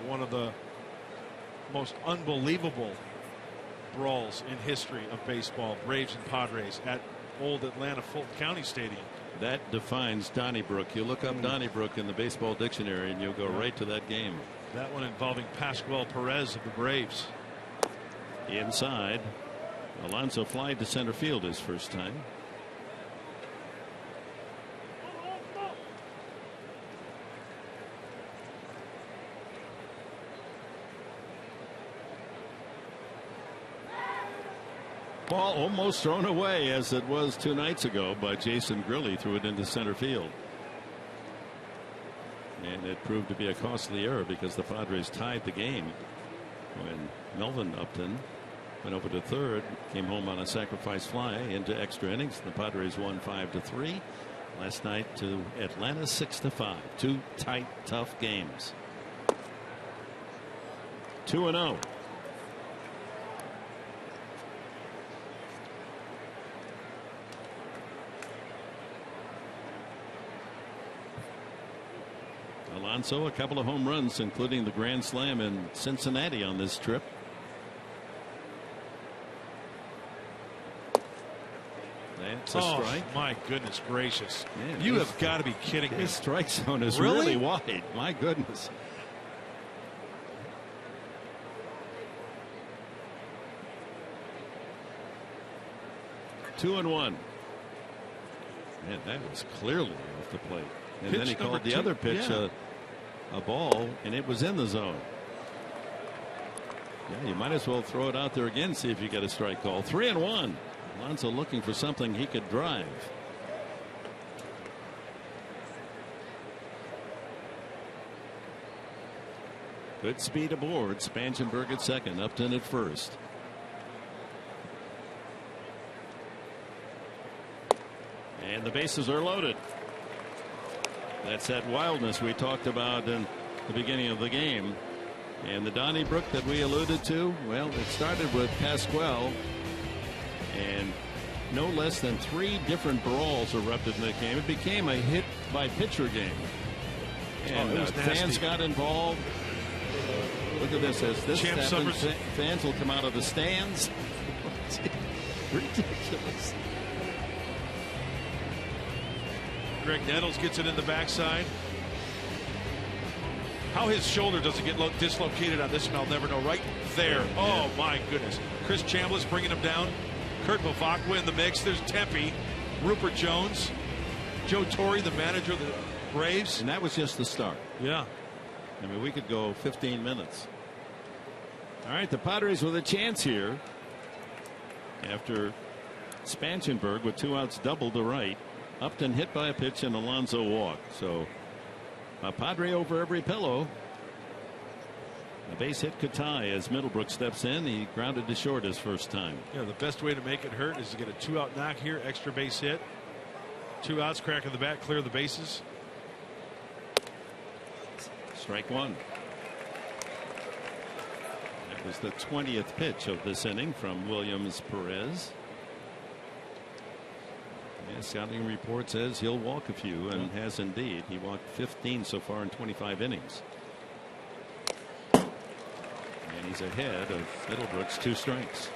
Speaker 4: One of the most unbelievable brawls in history of baseball. Braves and Padres at old Atlanta Fulton County Stadium.
Speaker 3: That defines Donnybrook. You look up Donnybrook in the baseball dictionary and you'll go right to that game.
Speaker 4: That one involving Pascual Perez of the Braves.
Speaker 3: Inside. Alonso flied to center field his first time. Ball almost thrown away, as it was 2 nights ago, by Jason Grilli. Threw it into center field. And it proved to be a costly error because the Padres tied the game when Melvin Upton went over to third, came home on a sacrifice fly into extra innings. The Padres won 5-3 last night to Atlanta 6-5. Two tight, tough games. 2-0. Alonso, a couple of home runs, including the grand slam in Cincinnati on this trip. That's a strike.
Speaker 4: My goodness gracious.
Speaker 3: Man,
Speaker 4: you have got to be kidding me.
Speaker 3: His strike zone is really wide. My goodness. Two and one. Man, that was clearly off the plate. And then he called the other pitch a ball, and it was in the zone. Yeah, you might as well throw it out there again, see if you get a strike call. 3-1. Alonso looking for something he could drive. Good speed aboard. Spangenberg at second, Upton at first. And the bases are loaded. That's that wildness we talked about in the beginning of the game. And the Donnybrook that we alluded to, well, it started with Pasquale, and no less than 3 different brawls erupted in the game. It became a hit by pitcher game. And fans got involved. Look at this. As this happens, fans will come out of the stands. Ridiculous.
Speaker 4: Greg Nettles gets it in the backside. How his shoulder doesn't get dislocated on this one, I'll never know. Right there. Oh, my goodness. Chris Chambliss bringing him down. Kurt Bavacqua in the mix. There's Tempe. Rupert Jones. Joe Torre, the manager of the Braves.
Speaker 3: And that was just the start.
Speaker 4: Yeah.
Speaker 3: I mean, we could go 15 minutes. All right, the Padres with a chance here after Spangenberg with 2 outs doubled to right. Upton hit by a pitch and Alonso walked. So a Padre over every pillow. A base hit could tie as Middlebrook steps in. He grounded to short his first time.
Speaker 4: Yeah, the best way to make it hurt is to get a 2-out knock here, extra base hit. 2 outs, crack in the bat, clear the bases.
Speaker 3: Strike one. That was the 20th pitch of this inning from Williams Perez. Yeah, scouting report says he'll walk a few, and has indeed. He walked 15 so far in 25 innings. And he's ahead of Middlebrook's 2 strikes.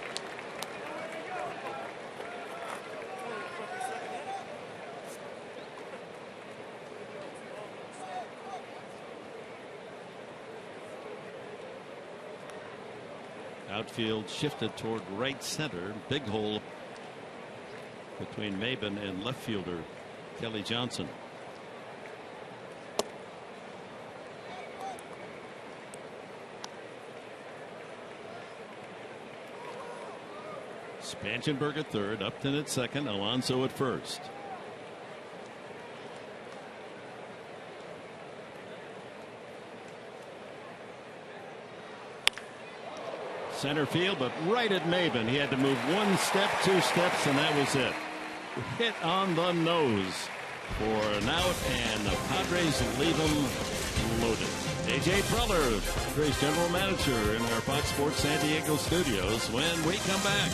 Speaker 3: Outfield shifted toward right center. Big hole between Maben and left fielder Kelly Johnson. Spangenberg at third, Upton at second, Alonso at first. Center field, but right at Maben. He had to move 1 step, 2 steps, and that was it. Hit on the nose for an out, and the Padres leave them loaded. AJ Preller, Padres general manager, in our Fox Sports San Diego studios when we come back.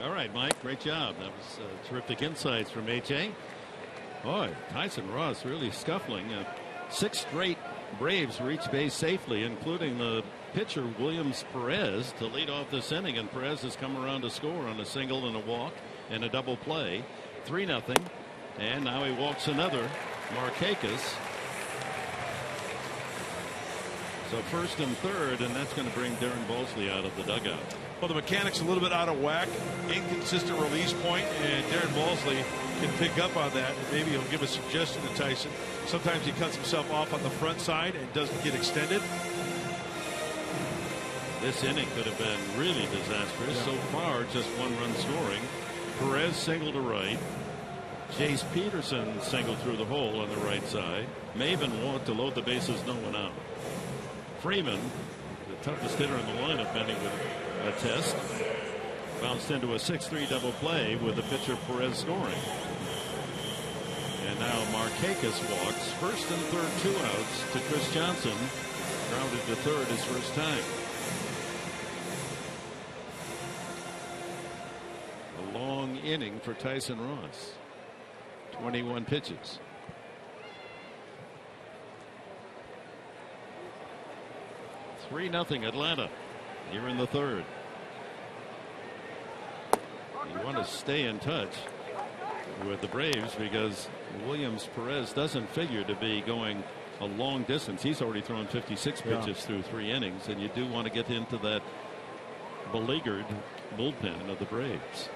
Speaker 3: All right, Mike, great job. That was terrific insights from AJ. Boy, Tyson Ross really scuffling. 6 straight Braves reach base safely, including the pitcher Williams Perez to lead off this inning, and Perez has come around to score on a single and a walk and a double play. 3-0, and now he walks another, Markakis. So first and third, and that's going to bring Darren Balsley out of the dugout.
Speaker 4: Well, the mechanic's a little bit out of whack, inconsistent release point, and Darren Balsley can pick up on that, and maybe he'll give a suggestion to Tyson. Sometimes he cuts himself off on the front side and doesn't get extended.
Speaker 3: This inning could have been really disastrous. So far, just 1 run scoring. Perez single to right. Jace Peterson single through the hole on the right side. Maven walked to load the bases, no one out. Freeman, the toughest hitter in the lineup, ending with a test, bounced into a 6-3 double play with the pitcher Perez scoring. And now Markakis walks. First and third, 2 outs to Chris Johnson. Grounded to third his first time. A long inning for Tyson Ross. 21 pitches. Three 0 Atlanta here in the third. You want to stay in touch with the Braves because Williams Perez doesn't figure to be going a long distance. He's already thrown 56 pitches through 3 innings, and you do want to get into that beleaguered bullpen of the Braves.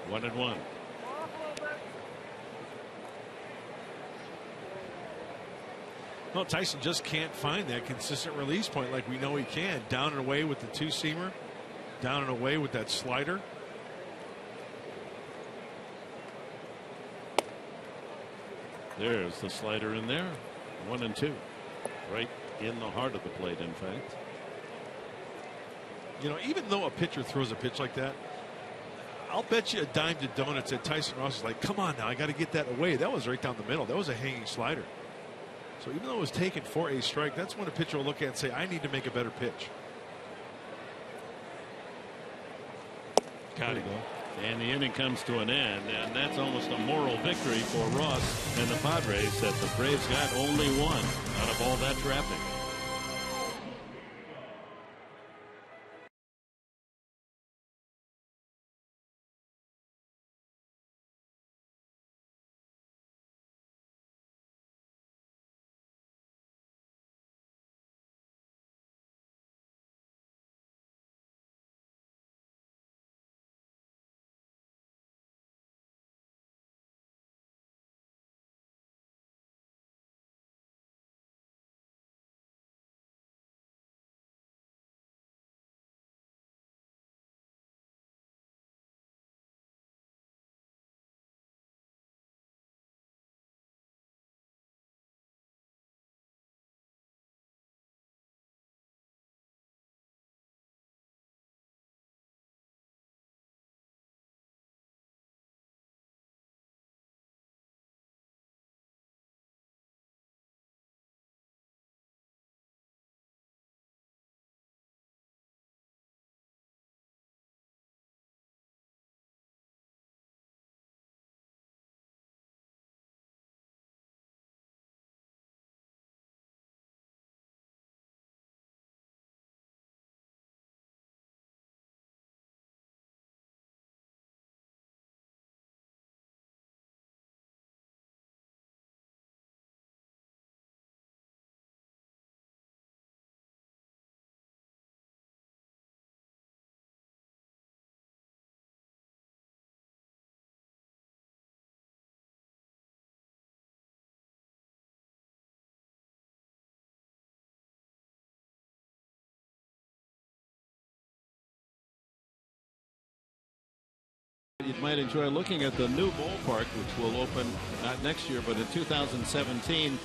Speaker 3: One and one.
Speaker 4: Well, Tyson just can't find that consistent release point like we know he can. Down and away with the 2-seamer. Down and away with that slider.
Speaker 3: There's the slider in there. 1 and 2. Right in the heart of the plate, in fact.
Speaker 4: You know, even though a pitcher throws a pitch like that, I'll bet you a dime to donuts that Tyson Ross is like, come on now, I got to get that away. That was right down the middle. That was a hanging slider. So even though it was taken for a strike, that's when a pitcher will look at and say, I need to make a better pitch.
Speaker 3: Got it. And the inning comes to an end, and that's almost a moral victory for Ross and the Padres that the Braves got only 1 out of all that traffic. You might enjoy looking at the new ballpark, which will open not next year, but in 2017,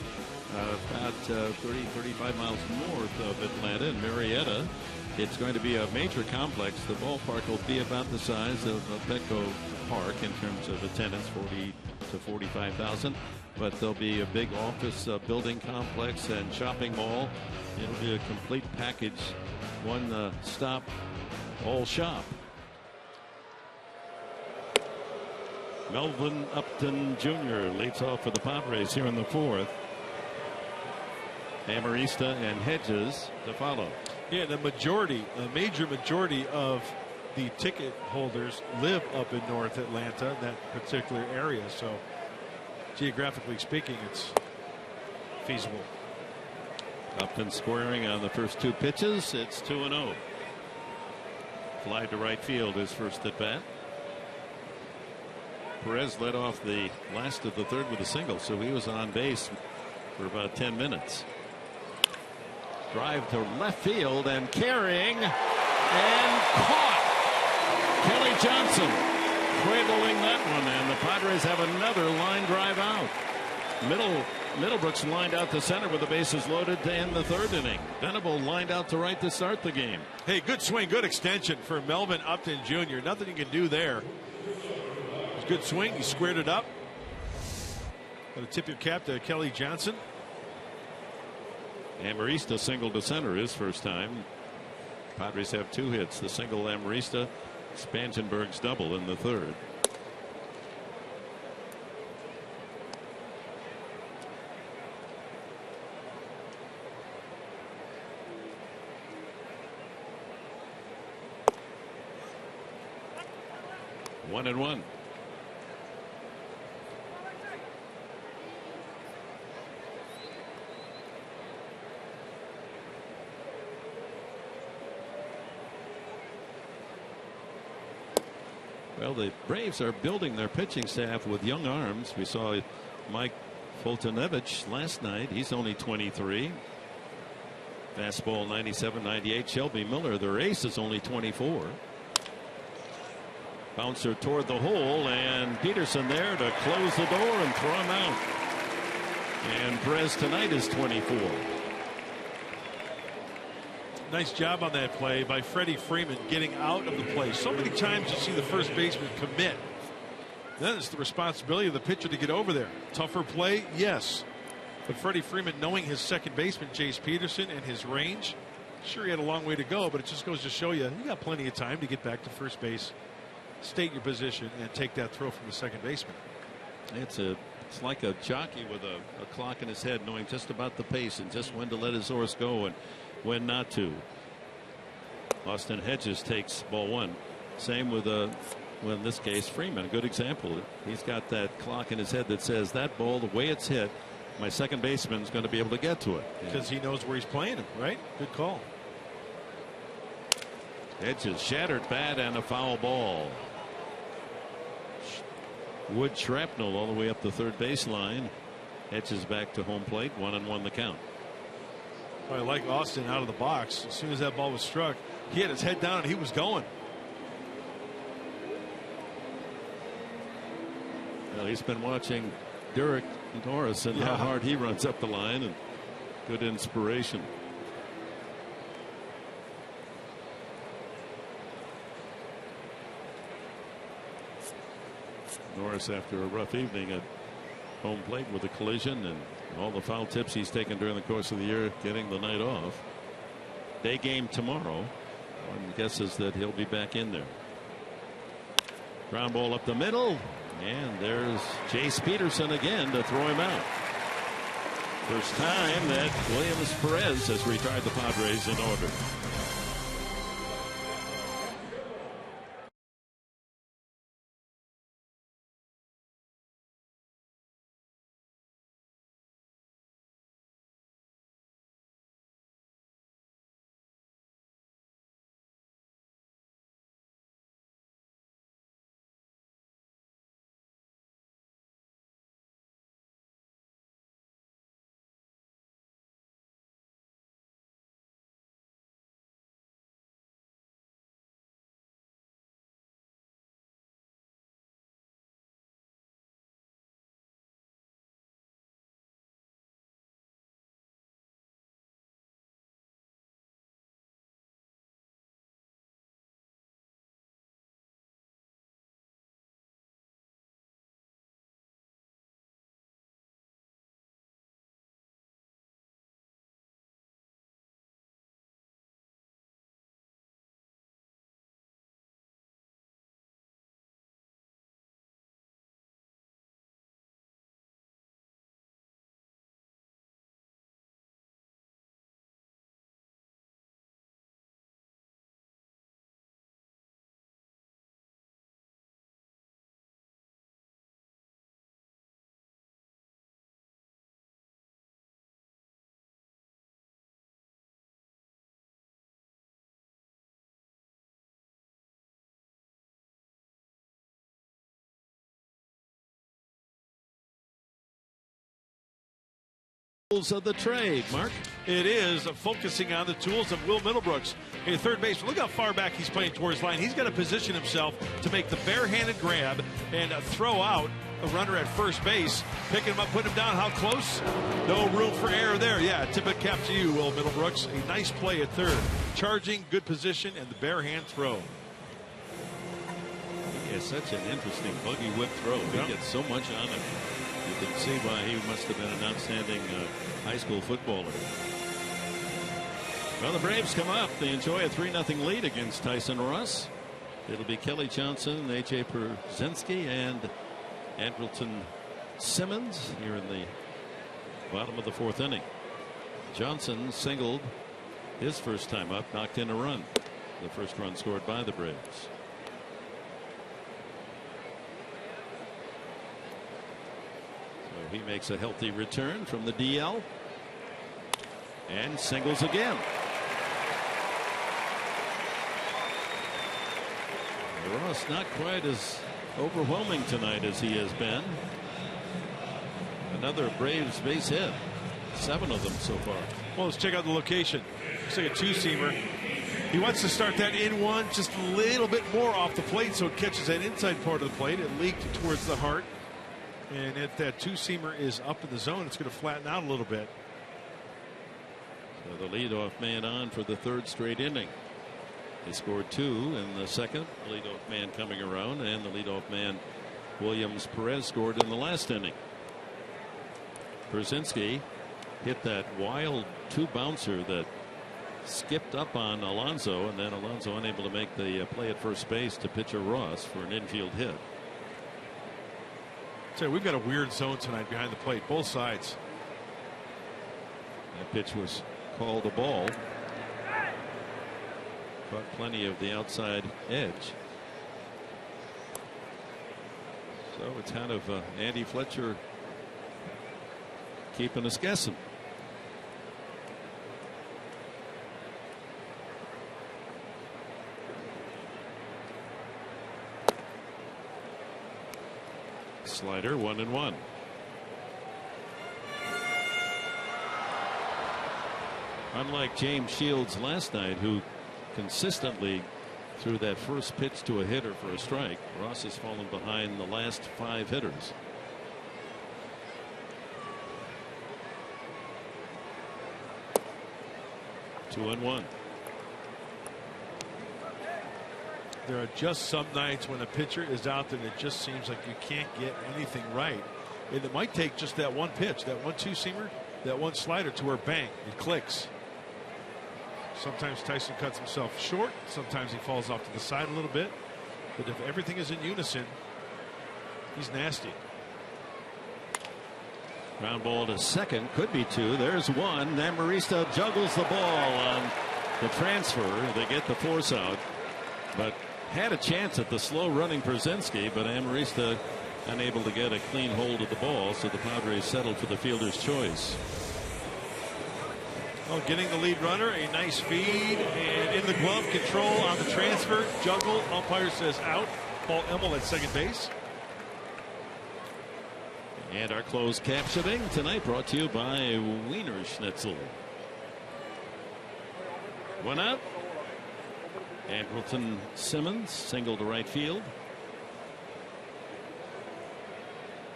Speaker 3: about 35 miles north of Atlanta in Marietta. It's going to be a major complex. The ballpark will be about the size of Petco park in terms of attendance, 40 to 45,000. But there'll be a big office building complex and shopping mall. It'll be a complete package, one stop, all shop. Melvin Upton Jr. leads off for the Padres here in the fourth. Amarista and Hedges to follow.
Speaker 4: Yeah, the major majority of the ticket holders live up in North Atlanta, that particular area. So geographically speaking, it's feasible.
Speaker 3: Upton squaring on the first two pitches. It's 2-0. Fly to right field, his first at bat. Perez led off the last of the third with a single, so he was on base for about 10 minutes. Drive to left field and carrying and caught. Kelly Johnson cradling that one, and the Padres have another line drive out. Middlebrooks lined out to center with the bases loaded to end the third inning. Venable lined out to right to start the game.
Speaker 4: Hey, good swing, good extension for Melvin Upton Jr. Nothing you can do there. Good swing. He squared it up. Got to tip your cap to Kelly Johnson.
Speaker 3: Amarista single to center his first time. Padres have two hits. The single Amarista, Spangenberg's double in the third. One and one. Well, the Braves are building their pitching staff with young arms. We saw Mike Foltynewicz last night. He's only 23. Fastball 97, 98. Shelby Miller, their ace, is only 24. Bouncer toward the hole, and Peterson there to close the door and throw him out. And Perez tonight is 24.
Speaker 4: Nice job on that play by Freddie Freeman, getting out of the play. So many times you see the first baseman commit. Then it's the responsibility of the pitcher to get over there. Tougher play, yes. But Freddie Freeman, knowing his second baseman, Jace Peterson, and his range, sure, he had a long way to go, but it just goes to show you got plenty of time to get back to first base, state your position, and take that throw from the second baseman.
Speaker 3: It's like a jockey with a clock in his head, knowing just about the pace and just when to let his horse go and when not to. Austin Hedges takes ball one. Same with well, in this case, Freeman, a good example. He's got that clock in his head that says that ball, the way it's hit, my second baseman's going to be able to get to it.
Speaker 4: Because he knows where he's playing him, right? Good call.
Speaker 3: Hedges shattered bat and a foul ball. Wood shrapnel all the way up the third baseline. Hedges back to home plate. 1-1 the count.
Speaker 4: I like Austin out of the box. As soon as that ball was struck, he had his head down and he was going.
Speaker 3: Well, he's been watching Derek Norris and how hard he runs up the line, and good inspiration. Norris, after a rough evening at home plate with a collision and all the foul tips he's taken during the course of the year, getting the night off. Day game tomorrow. One guesses that he'll be back in there. Ground ball up the middle, and there's Jace Peterson again to throw him out. First time that Williams Perez has retired the Padres in order. Of the trade, Mark.
Speaker 4: It is focusing on the tools of Will Middlebrooks, a third baseman. Look how far back he's playing towards line. He's got to position himself to make the barehanded grab and throw out a runner at first base. Picking him up, putting him down. How close? No room for error there. Yeah, tip it cap to you, Will Middlebrooks. A nice play at third. Charging, good position, and the bare hand throw.
Speaker 3: He has such an interesting buggy whip throw. He gets so much on it. You can see why he must have been an outstanding high school footballer. Well, the Braves come up. They enjoy a 3-0 lead against Tyson Ross. It'll be Kelly Johnson, A.J. Pierzynski, and Andrelton Simmons here in the bottom of the 4th inning. Johnson singled his first time up, knocked in a run. The first run scored by the Braves. He makes a healthy return from the DL and singles again. Ross not quite as overwhelming tonight as he has been. Another Braves base hit. 7 of them so far.
Speaker 4: Well, let's check out the location. Looks like a two-seamer. He wants to start that in one just a little bit more off the plate so it catches that inside part of the plate. It leaked towards the heart. And if that two-seamer is up in the zone, it's going to flatten out a little bit.
Speaker 3: So the leadoff man on for the 3rd straight inning. They scored 2 in the second. Leadoff man coming around, and the leadoff man Williams Perez scored in the last inning. Pierzynski hit that wild 2-bouncer that skipped up on Alonso, and then Alonso unable to make the play at first base to pitcher Ross for an infield hit.
Speaker 4: So we've got a weird zone tonight behind the plate, both sides.
Speaker 3: That pitch was called a ball. Caught plenty of the outside edge. So it's kind of Andy Fletcher keeping us guessing. Slider 1-1. Unlike James Shields last night, who consistently threw that first pitch to a hitter for a strike, Ross has fallen behind the last 5 hitters. Two and one.
Speaker 4: There are just some nights when a pitcher is out there and it just seems like you can't get anything right. And it might take just that one pitch, that one two-seamer, that one slider to where bang, it clicks. Sometimes Tyson cuts himself short. Sometimes he falls off to the side a little bit. But if everything is in unison, he's nasty.
Speaker 3: Ground ball to second, could be 2. There's 1. Amarista juggles the ball on the transfer. They get the force out, but had a chance at the slow running Pierzynski, but Amarista unable to get a clean hold of the ball, so the Padres settled for the fielder's choice.
Speaker 4: Well, getting the lead runner, a nice feed, and in the glove, control on the transfer, juggle, umpire says out. Paul Emmel at second base.
Speaker 3: And our closed captioning tonight brought to you by Wiener Schnitzel. 1 out. Andrelton Simmons single to right field.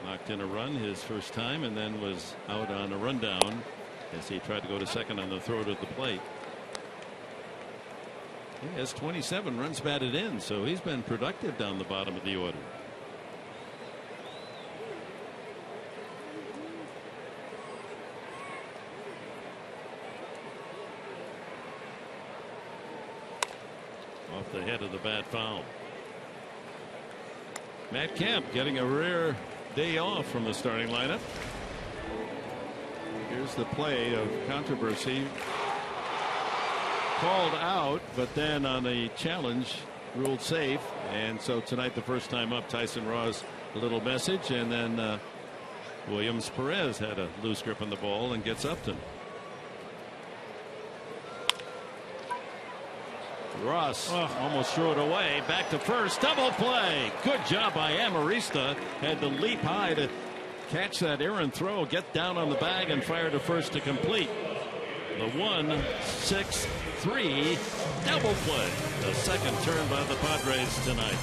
Speaker 3: Knocked in a run his first time and then was out on a rundown as he tried to go to second on the throw to the plate. He has 27 runs batted in, so he's been productive down the bottom of the order. Off the head of the bat foul. Matt Kemp getting a rare day off from the starting lineup. Here's the play of controversy. Called out, but then on a challenge ruled safe. And so tonight, the first time up, Tyson Ross a little message, and then Williams Perez had a loose grip on the ball and gets Upton. Ross almost threw it away. Back to first. Double play. Good job by Amarista. Had to leap high to catch that errant throw, get down on the bag, and fire to first to complete. The 1-6-3 double play. The second turn by the Padres tonight.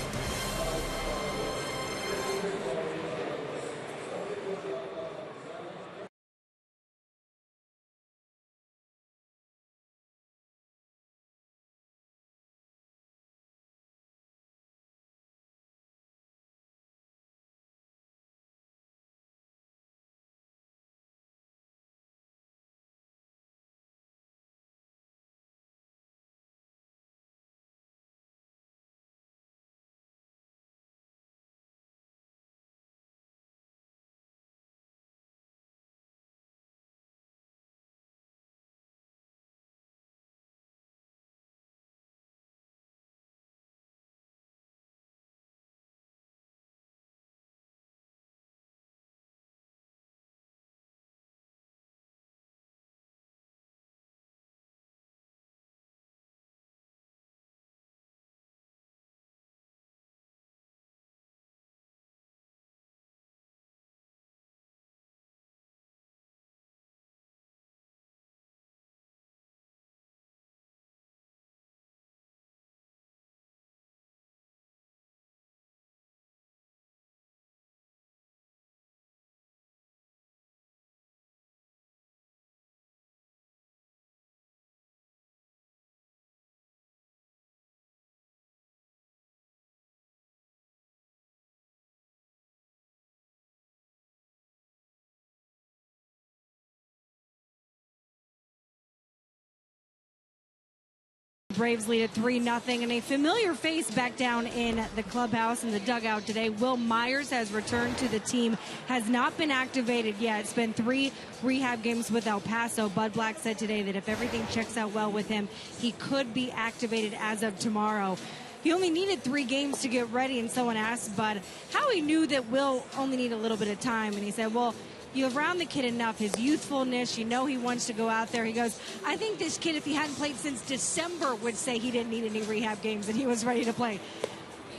Speaker 1: Braves lead at 3-0, and a familiar face back down in the clubhouse in the dugout today. Will Myers has returned to the team, has not been activated yet. It's been 3 rehab games with El Paso. Bud Black said today that if everything checks out well with him, he could be activated as of tomorrow. He only needed 3 games to get ready, and someone asked Bud how he knew that Will only need a little bit of time, and he said, well, you around the kid enough, his youthfulness, you know he wants to go out there. He goes, I think this kid, if he hadn't played since December, would say he didn't need any rehab games and he was ready to play.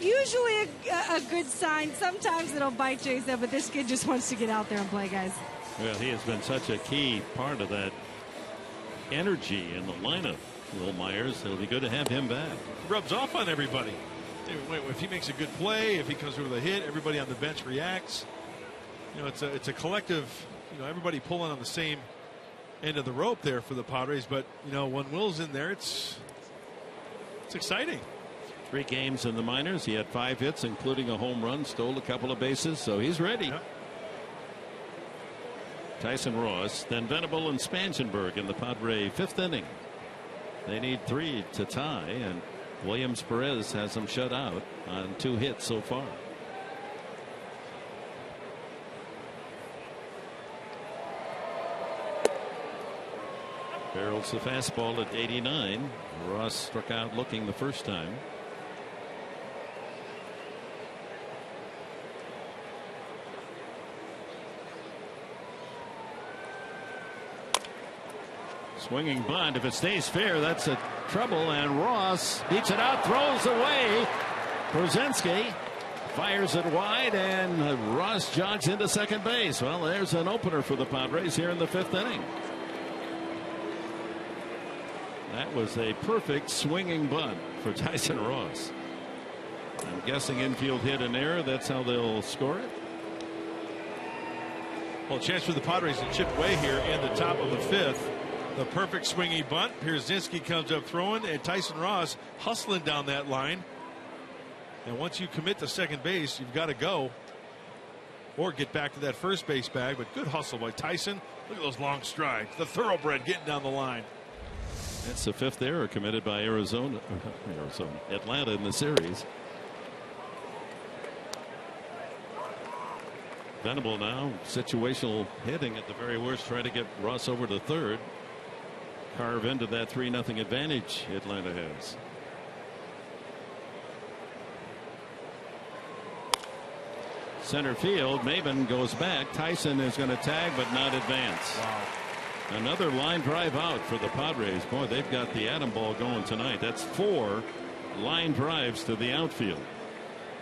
Speaker 1: Usually a good sign. Sometimes it'll bite you, he said, but this kid just wants to get out there and play, guys.
Speaker 3: Well, he has been such a key part of that energy in the lineup. Will Myers, it'll be good to have him back.
Speaker 4: Rubs off on everybody. If he makes a good play, if he comes through with a hit, everybody on the bench reacts. You know, it's a collective, you know, everybody pulling on the same end of the rope there for the Padres. But, you know, when Will's in there, it's exciting.
Speaker 3: 3 games in the minors. He had 5 hits, including a home run, stole a couple of bases, so he's ready. Yep. Tyson Ross, then Venable and Spangenberg in the Padre 5th inning. They need 3 to tie, and Williams Perez has them shut out on 2 hits so far. Barrels the fastball at 89. Ross struck out looking the first time. Swinging bunt. If it stays fair, that's a trouble. And Ross beats it out, throws away. Brzezinski fires it wide, and Ross jogs into second base. Well, there's an opener for the Padres here in the 5th inning. That was a perfect swinging bunt for Tyson Ross. I'm guessing infield hit an error. That's how they'll score it.
Speaker 4: Well, chance for the Padres to chip away here in the top of the 5th. The perfect swinging bunt. Pierzynski comes up throwing, and Tyson Ross hustling down that line. And once you commit to second base, you've got to go or get back to that first base bag. But good hustle by Tyson. Look at those long strides. The thoroughbred getting down the line.
Speaker 3: That's the 5th error committed by Atlanta in the series. Venable now, situational hitting at the very worst, trying to get Ross over to third. Carve into that 3-0 advantage Atlanta has. Center field, Maben goes back. Tyson is going to tag but not advance.
Speaker 4: Wow.
Speaker 3: Another line drive out for the Padres. Boy, they've got the atom ball going tonight. That's 4 line drives to the outfield.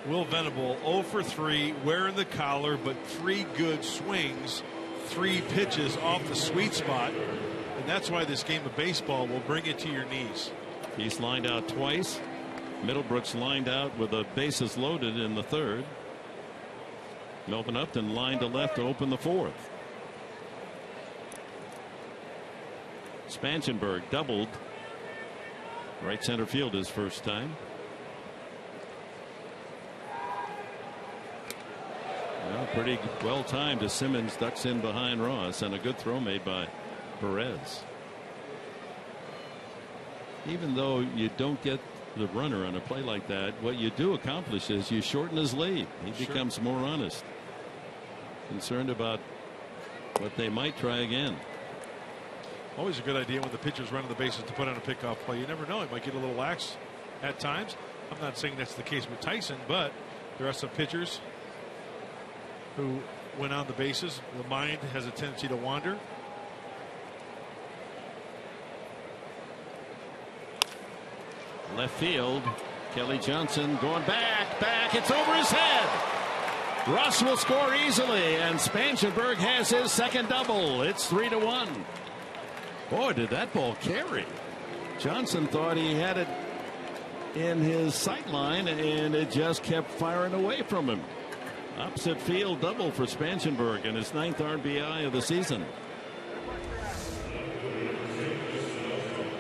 Speaker 4: Will Venable 0 for 3, wearing the collar, but 3 good swings, 3 pitches off the sweet spot. And that's why this game of baseball will bring it to your knees.
Speaker 3: He's lined out twice. Middlebrooks lined out with the bases loaded in the 3rd. Melvin Upton lined to left to open the 4th. Spanchenberg doubled right center field his first time. Well, pretty well timed as Simmons ducks in behind Ross, and a good throw made by Perez. Even though you don't get the runner on a play like that, what you do accomplish is you shorten his lead. He becomes more honest, concerned about what they might try again.
Speaker 4: Always a good idea when the pitcher's running the bases to put on a pickoff play. You never know, he might get a little lax at times. I'm not saying that's the case with Tyson, but there are some pitchers who, when on the bases, the mind has a tendency to wander.
Speaker 3: Left field, Kelly Johnson going back, it's over his head. Ross will score easily, and Spanchenberg has his second double. It's 3-1. Boy, did that ball carry. Johnson thought he had it in his sight line, and it just kept firing away from him. Opposite field double for Spanchenberg and his 9th RBI of the season.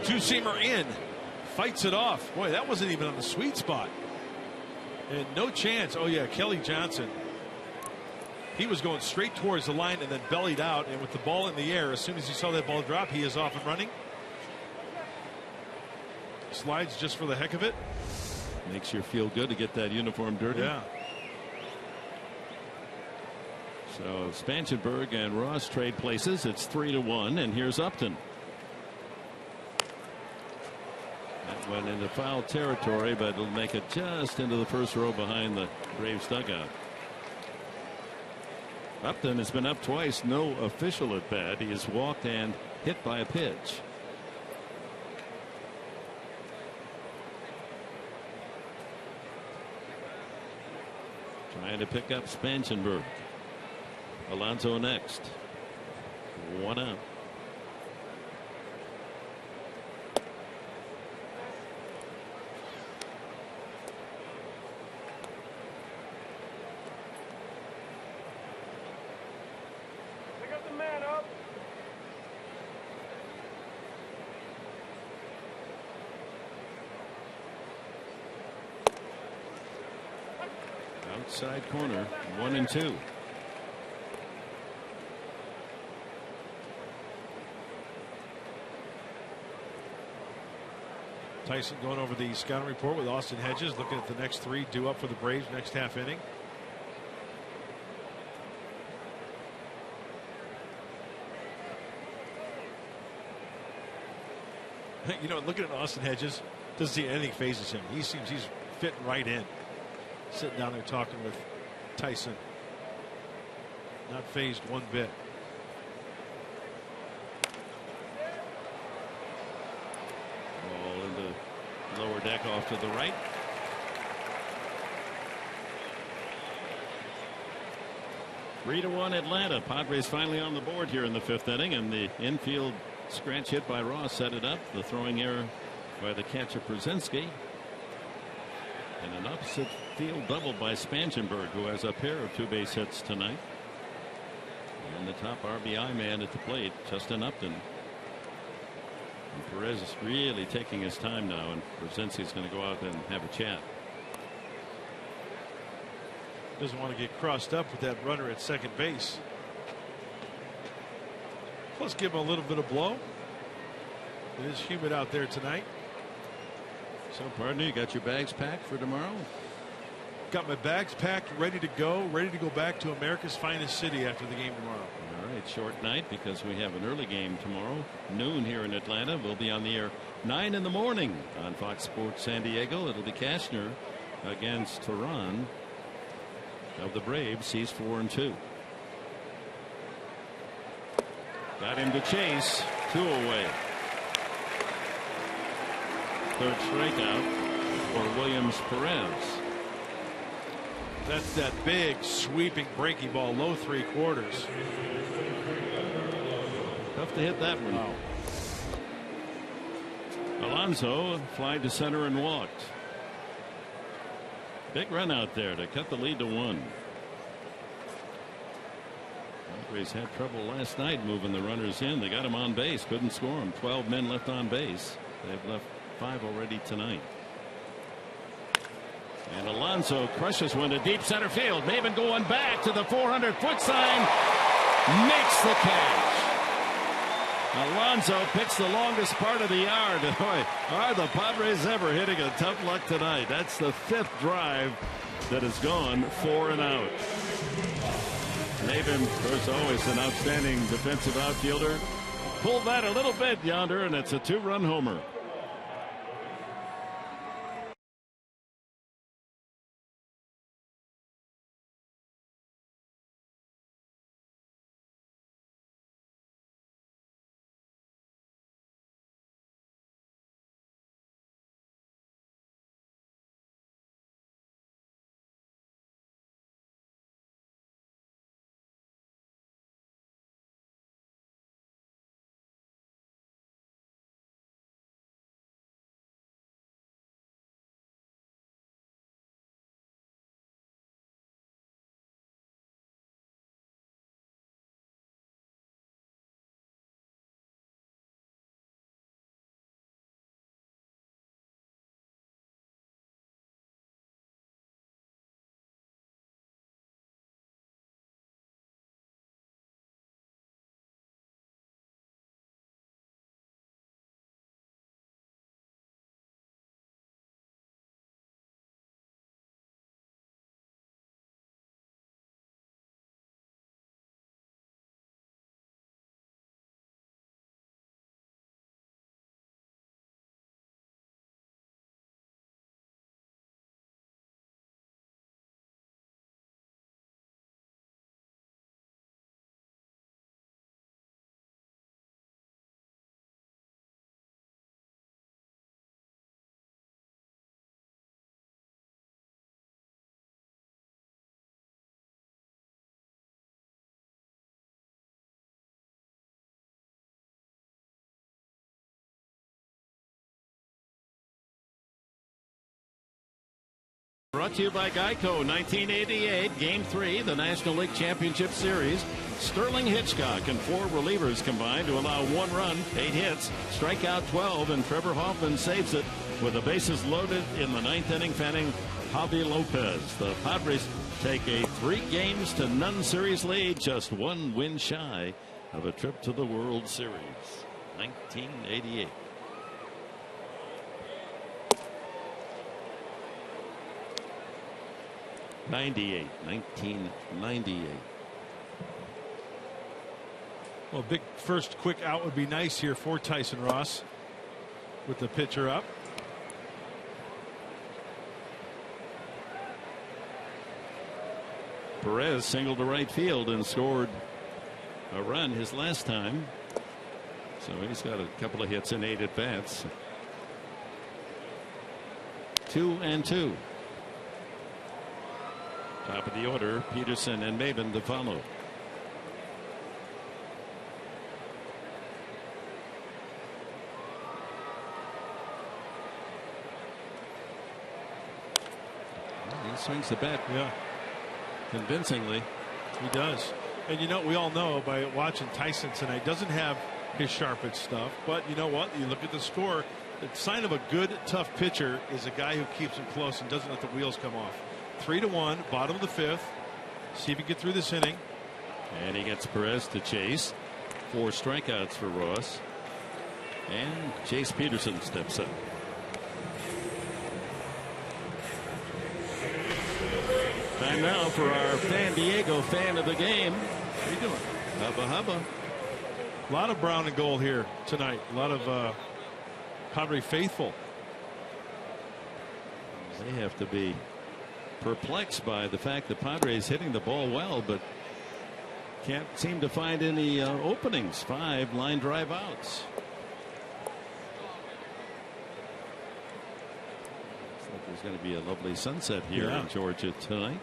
Speaker 4: Two-seamer in. Fights it off. Boy, that wasn't even on the sweet spot. And no chance. Oh, yeah, Kelly Johnson. He was going straight towards the line and then bellied out. And with the ball in the air, as soon as he saw that ball drop, he is off and running. Slides just for the heck of it.
Speaker 3: Makes you feel good to get that uniform dirty.
Speaker 4: Yeah.
Speaker 3: So Spanchenberg and Ross trade places. It's 3-1, and here's Upton. That went into foul territory, but it'll make it just into the first row behind the Braves dugout. Upton has been up twice, no official at bat. He has walked and hit by a pitch. Trying to pick up Spanchenberg. Alonso next. 1 out.
Speaker 2: Pick up the man up.
Speaker 3: Outside corner, 1-2.
Speaker 4: Tyson going over the scouting report with Austin Hedges, looking at the next 3 due up for the Braves next half inning. You know, looking at Austin Hedges, doesn't see anything phases him. He seems he's fitting right in. Sitting down there talking with Tyson. Not phased one bit.
Speaker 3: Ball into lower deck off to the right. Three to 1 Atlanta. Padres finally on the board here in the 5th inning, and the infield scratch hit by Ross set it up. The throwing error by the catcher Przinsky. And an opposite field double by Spanchenberg, who has a pair of 2 base hits tonight. And the top RBI man at the plate, Justin Upton. And Perez is really taking his time now, and Przinsky's going to go out and have a chat.
Speaker 4: Doesn't want to get crossed up with that runner at second base. Plus give him a little bit of blow. It is humid out there tonight.
Speaker 3: So, partner, you got your bags packed for tomorrow?
Speaker 4: Got my bags packed, ready to go back to America's finest city after the game tomorrow.
Speaker 3: All right, short night because we have an early game tomorrow, noon here in Atlanta. We'll be on the air 9 in the morning on Fox Sports San Diego. It'll be Cashner against Tehran of the Braves. He's 4-2. Got him to chase. 2 away. Third strikeout for Williams Perez.
Speaker 4: That's that big sweeping breaking ball, low 3/4.
Speaker 3: Tough to hit that one.
Speaker 4: Wow.
Speaker 3: Alonso fly to center and walked. Big run out there to cut the lead to 1. Padres had trouble last night moving the runners in. They got him on base, couldn't score him. 12 men left on base. They've left 5 already tonight. And Alonso crushes one to deep center field. Maven going back to the 400-foot sign. Makes the catch. Alonso picks the longest part of the yard. Boy, are the Padres ever hitting a tough luck tonight. That's the 5th drive that has gone 4 and out. Maven, of course, always an outstanding defensive outfielder. Pulled that a little bit yonder, and it's a 2-run homer. Brought to you by Geico. 1988, Game 3, the National League Championship Series. Sterling Hitchcock and 4 relievers combined to allow 1 run, 8 hits, strike out 12, and Trevor Hoffman saves it with the bases loaded in the 9th inning, fanning Javi Lopez. The Padres take a 3-games-to-none series lead, just 1 win shy of a trip to the World Series. 1988. '98, 1998.
Speaker 4: Well, big first quick out would be nice here for Tyson Ross with the pitcher up.
Speaker 3: Perez singled to right field and scored a run his last time. So he's got a couple of hits in 8 at bats. 2-2. Top of the order, Peterson and Maven to follow. He swings the bat convincingly.
Speaker 4: He does. And you know, we all know by watching Tyson tonight, doesn't have his sharpest stuff. But you know what? You look at the score, the sign of a good, tough pitcher is a guy who keeps him close and doesn't let the wheels come off. 3-1, bottom of the 5th. See if he can get through this inning.
Speaker 3: And he gets Perez to chase. 4 strikeouts for Ross. And Chase Peterson steps up. Time now for our San Diego fan of the game. How you doing? Hubba hubba.
Speaker 4: A lot of brown and gold here tonight. A lot of Padre faithful.
Speaker 3: They have to be perplexed by the fact that Padres hitting the ball well, but can't seem to find any openings. 5 line drive outs. Looks like there's going to be a lovely sunset here in Georgia tonight.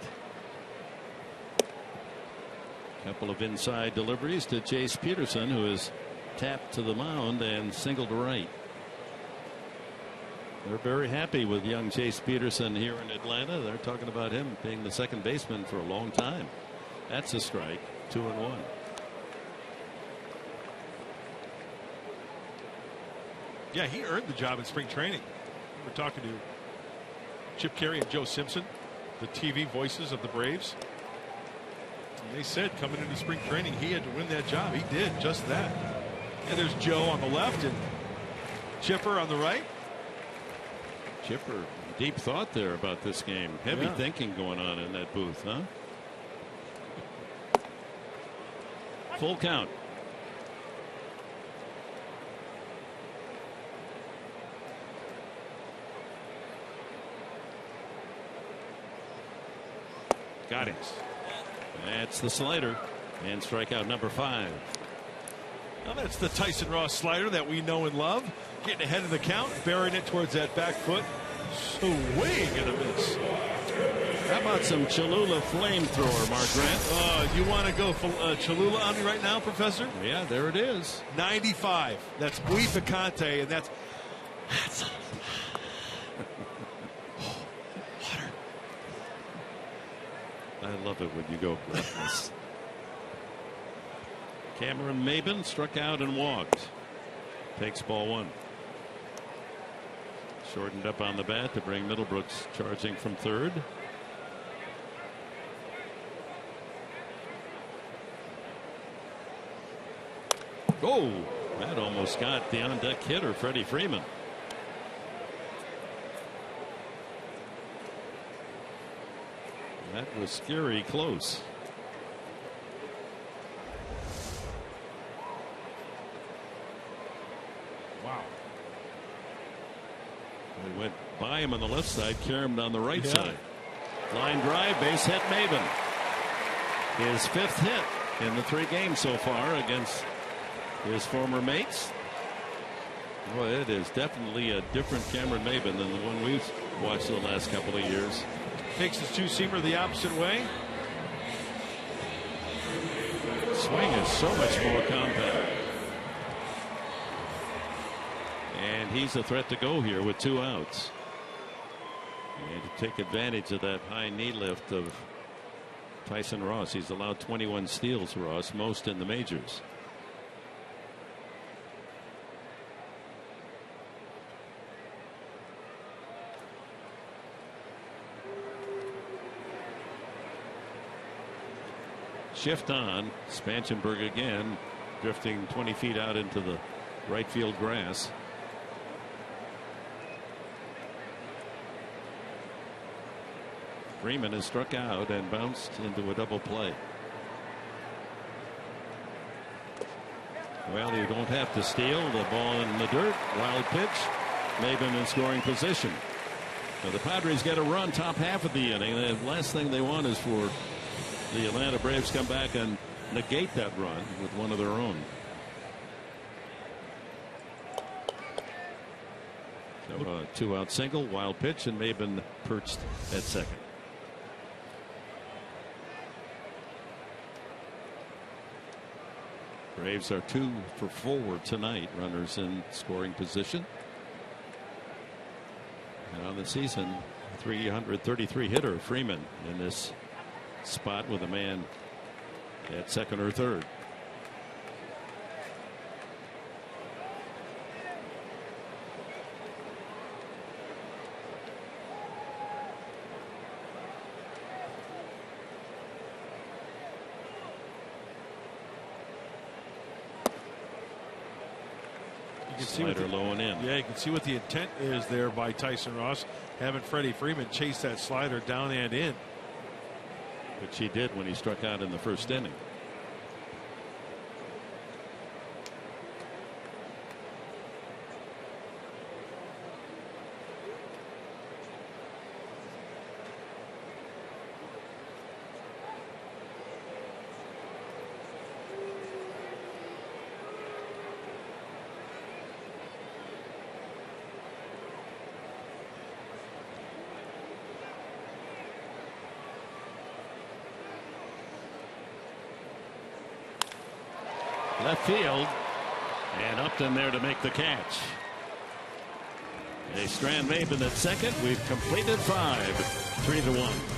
Speaker 3: Couple of inside deliveries to Chase Peterson, who is tapped to the mound and singled to right. They're very happy with young Chase Peterson here in Atlanta. They're talking about him being the second baseman for a long time. That's a strike. 2-1.
Speaker 4: Yeah, he earned the job in spring training. We're talking to Chip Carey and Joe Simpson, the TV voices of the Braves. And they said coming into spring training he had to win that job. He did just that. And there's Joe on the left and Chipper on the right.
Speaker 3: Chipper, deep thought there about this game. Heavy thinking going on in that booth, huh? Full count. Got it. That's the slider. And strikeout number 5.
Speaker 4: Now that's the Tyson Ross slider that we know and love. Getting ahead of the count, burying it towards that back foot. Swing and a miss.
Speaker 3: How about some Cholula flamethrower, Mark Grant?
Speaker 4: You want to go Cholula on me right now, Professor?
Speaker 3: Yeah, there it is.
Speaker 4: 95. That's Bui Picante, and that's water.
Speaker 3: I love it when you go breathless. Cameron Maben struck out and walked. Takes ball 1. Shortened up on the bat to bring Middlebrooks charging from third. Oh, that almost got the on deck hitter, Freddie Freeman. That was scary close.
Speaker 4: Wow.
Speaker 3: They went by him on the left side, caromed on the right side. Line drive, base hit Maben. His 5th hit in the 3 games so far against his former mates. Boy, it is definitely a different Cameron Maben than the one we've watched the last couple of years.
Speaker 4: Takes his 2-seamer the opposite way.
Speaker 3: Swing is so much more compact. And he's a threat to go here with 2 outs. And to take advantage of that high knee lift of Tyson Ross. He's allowed 21 steals, Ross, most in the majors. Shift on. Spanchenberg again, drifting 20 feet out into the right field grass. Freeman is struck out and bounced into a double play. Well, you don't have to steal. The ball in the dirt. Wild pitch. Maben in scoring position. Now the Padres get a run top half of the inning. The last thing they want is for the Atlanta Braves come back and negate that run with one of their own. So a 2-out single, wild pitch, and Maben perched at second. Braves are 2 for 4 tonight. Runners in scoring position. And on the season, 333 hitter Freeman in this spot with a man at second or third. Slider low and in.
Speaker 4: Yeah, you can see what the intent is there by Tyson Ross, having Freddie Freeman chase that slider down and in.
Speaker 3: Which he did when he struck out in the first inning. left field, and Upton there to make the catch. A Strand Maven at second. We've completed 5, 3-1.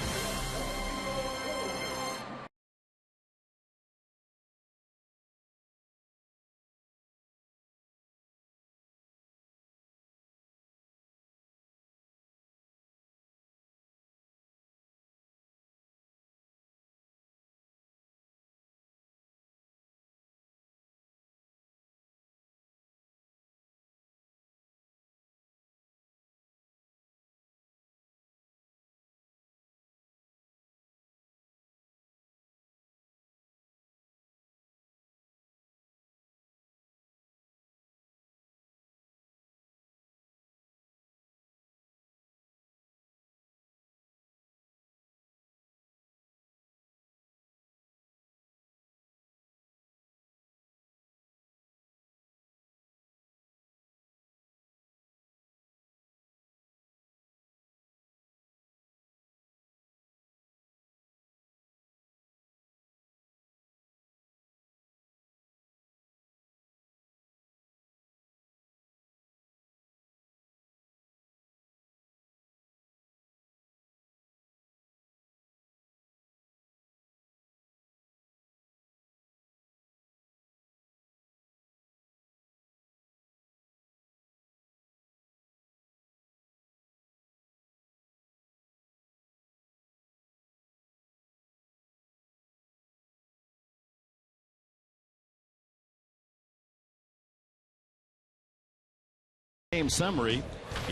Speaker 3: Game summary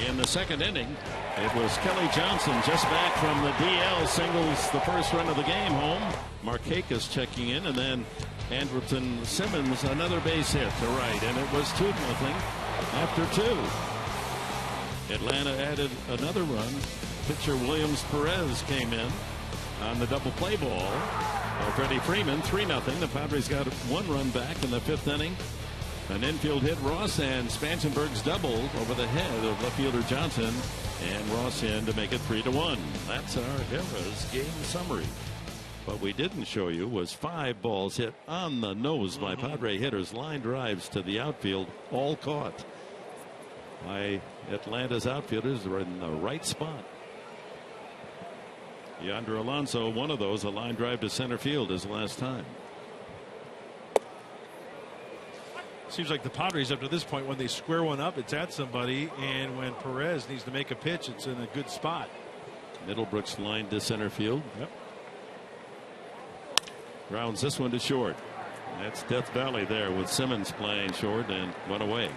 Speaker 3: in the second inning. It was Kelly Johnson just back from the DL, singles the first run of the game home. Markakis checking in, and then Andrelton Simmons another base hit to right, and it was 2-0 after 2. Atlanta added another run. Pitcher Williams Perez came in on the double play ball. Freddie Freeman 3-0. The Padres got 1 run back in the 5th inning. An infield hit Ross, and Spangenberg's double over the head of left fielder Johnson, and Ross in to make it 3-1. That's our Harrah's game summary. What we didn't show you was 5 balls hit on the nose by Padre hitters, line drives to the outfield, all caught by Atlanta's outfielders. They're in the right spot. Yonder Alonso, one of those, a line drive to center field his last time.
Speaker 4: Seems like the Padres, up to this point, when they square one up, it's at somebody, and when Perez needs to make a pitch, it's in a good spot.
Speaker 3: Middlebrooks line to center field.
Speaker 4: Yep.
Speaker 3: Rounds this one to short. That's Death Valley there with Simmons playing short, and went away.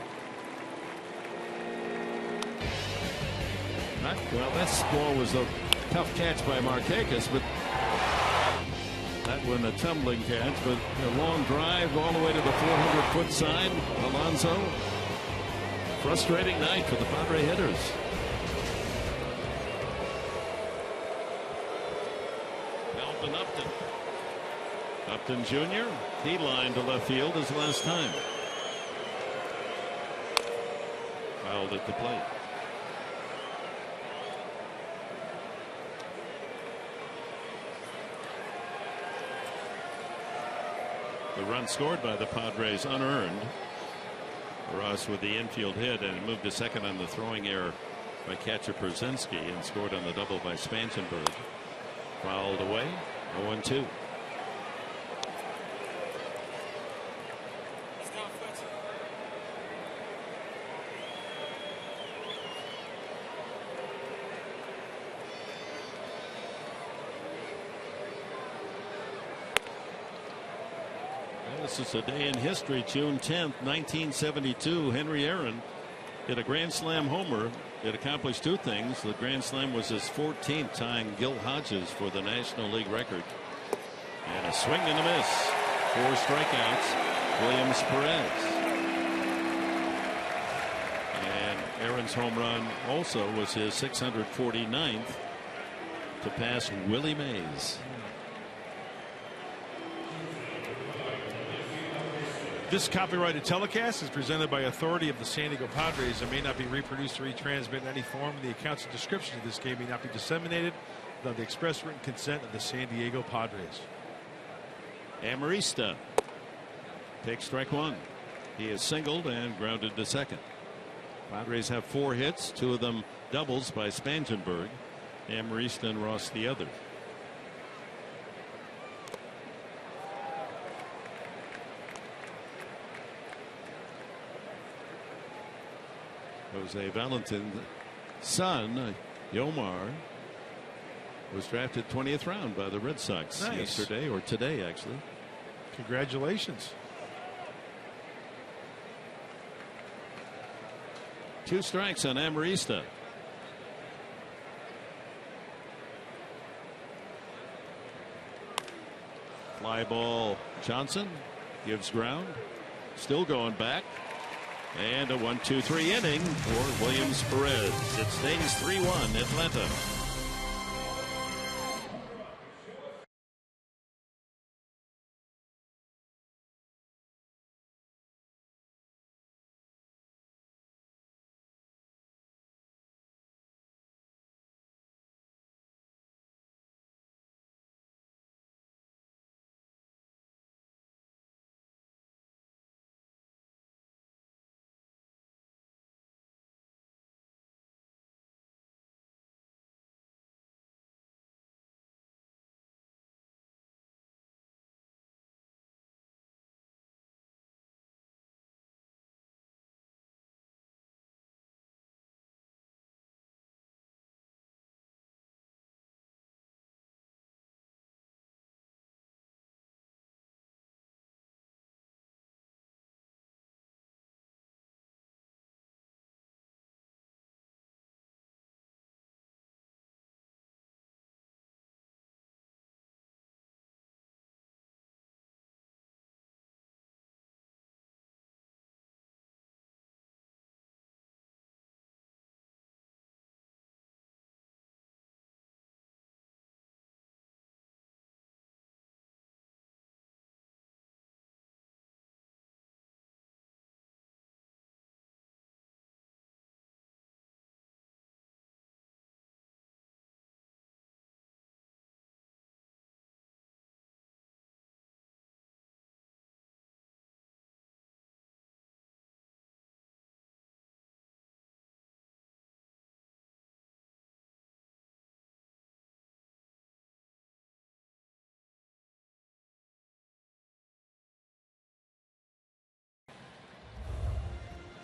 Speaker 3: Well, that ball was a tough catch by Markakis, but that one a tumbling catch, but a long drive all the way to the 400-foot side. Alonso, frustrating night for the Padre hitters. Melvin Upton. Upton Jr., he lined to left field his last time. Fouled at the plate. The run scored by the Padres unearned. Ross with the infield hit, and moved to second on the throwing error by catcher Przynski, and scored on the double by Spangenberg. Fouled away, 0-2. This is a day in history. June 10th, 1972. Henry Aaron hit a grand slam homer. It accomplished 2 things. The grand slam was his 14th, tying Gil Hodges for the National League record. And a swing and a miss. 4 strikeouts. Williams Perez. And Aaron's home run also was his 649th to pass Willie Mays.
Speaker 4: This copyrighted telecast is presented by authority of the San Diego Padres and may not be reproduced or retransmitted in any form. The accounts and description of this game may not be disseminated without the express written consent of the San Diego Padres.
Speaker 3: Amarista Take strike one. He is singled and grounded to second. Padres have 4 hits, 2 of them doubles by Spangenberg. Amarista and Ross the other. Jose Valentin's son, Yomar, was drafted 20th round by the Red Sox yesterday, or today actually.
Speaker 4: Congratulations.
Speaker 3: 2 strikes on Amarista. Fly ball. Johnson gives ground. Still going back. And a 1-2-3 inning for Williams Perez. It stays 3-1 Atlanta.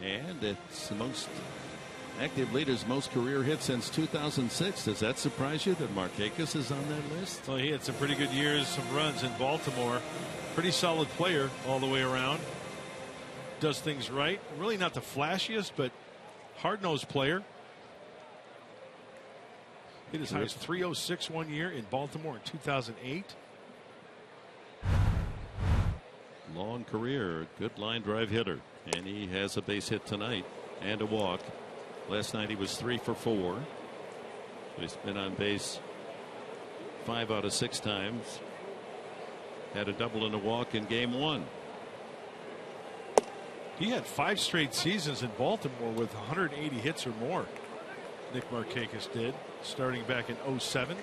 Speaker 3: And it's amongst active leaders, most career hits since 2006. Does that surprise you that Markakis is on that list?
Speaker 4: Well, he had some pretty good years, some runs in Baltimore. Pretty solid player all the way around. Does things right. Really not the flashiest, but hard-nosed player. Hit as high as 306 one year in Baltimore in 2008.
Speaker 3: Long career, good line drive hitter, and he has a base hit tonight and a walk. Last night he was 3 for 4. He's been on base 5 out of 6 times. Had a double and a walk in game 1.
Speaker 4: He had 5 straight seasons in Baltimore with 180 hits or more. Nick Markakis did, starting back in 07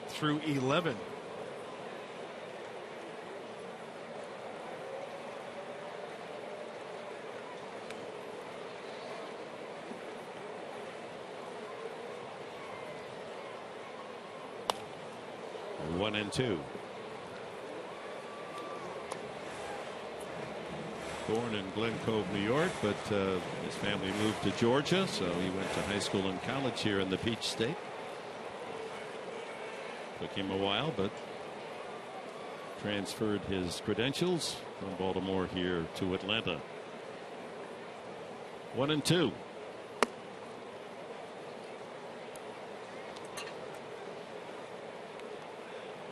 Speaker 4: through 11.
Speaker 3: One and two. Born in Glen Cove, New York, but his family moved to Georgia, so he went to high school and college here in the Peach State. Took him a while, but transferred his credentials from Baltimore here to Atlanta. 1 and 2.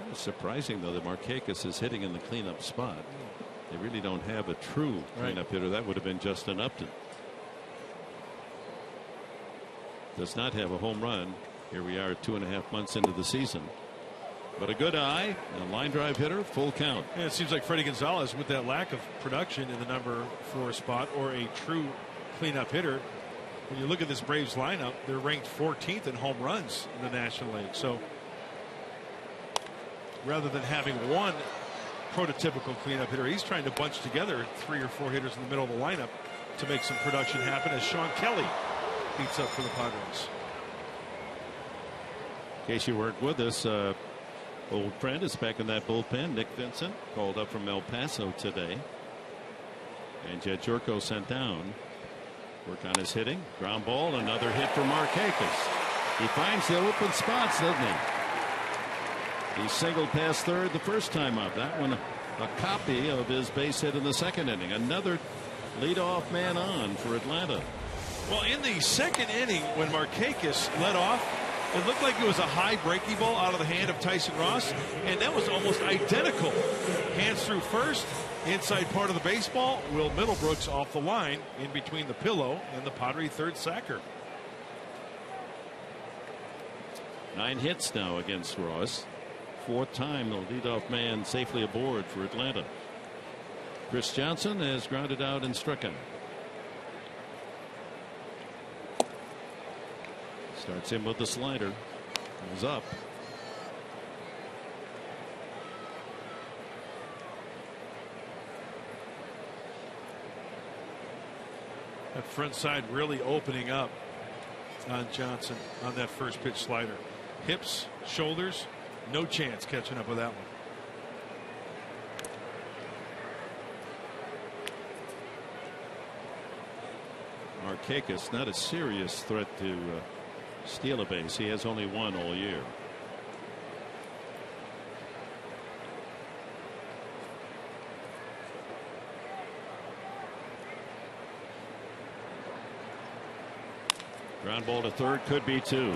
Speaker 3: It's surprising, though, that Markakis is hitting in the cleanup spot. They really don't have a true cleanup hitter. That would have been Justin Upton. Does not have a home run. Here we are 2.5 months into the season. But a good eye, a line drive hitter, full count.
Speaker 4: Yeah, it seems like Freddie Gonzalez, with that lack of production in the number 4 spot or a true cleanup hitter, when you look at this Braves lineup, they're ranked 14th in home runs in the National League. So rather than having one prototypical cleanup hitter. He's trying to bunch together 3 or 4 hitters in the middle of the lineup to make some production happen as Sean Kelly beats up for the Padres.
Speaker 3: In case you weren't with us, old friend is back in that bullpen. Nick Vincent called up from El Paso today. And Jed Jurko sent down. Work on his hitting. Ground ball. Another hit for Markakis. He finds the open spots, doesn't he? He singled past third the first time up. That one a copy of his base hit in the second inning. Another leadoff man on for Atlanta.
Speaker 4: Well, in the second inning, when Markakis led off, it looked like it was a high breaking ball out of the hand of Tyson Ross, and that was almost identical. Hands through first, inside part of the baseball. Will Middlebrooks off the line in between the pillow and the Padre third sacker.
Speaker 3: 9 hits now against Ross. 4th time the leadoff man safely aboard for Atlanta. Chris Johnson has grounded out and struck out. Starts in with the slider. Goes up.
Speaker 4: That front side really opening up on Johnson on that first pitch slider. Hips, shoulders, no chance catching up with that one.
Speaker 3: Markakis not a serious threat to steal a base. He has only 1 all year. Ground ball to third, could be 2.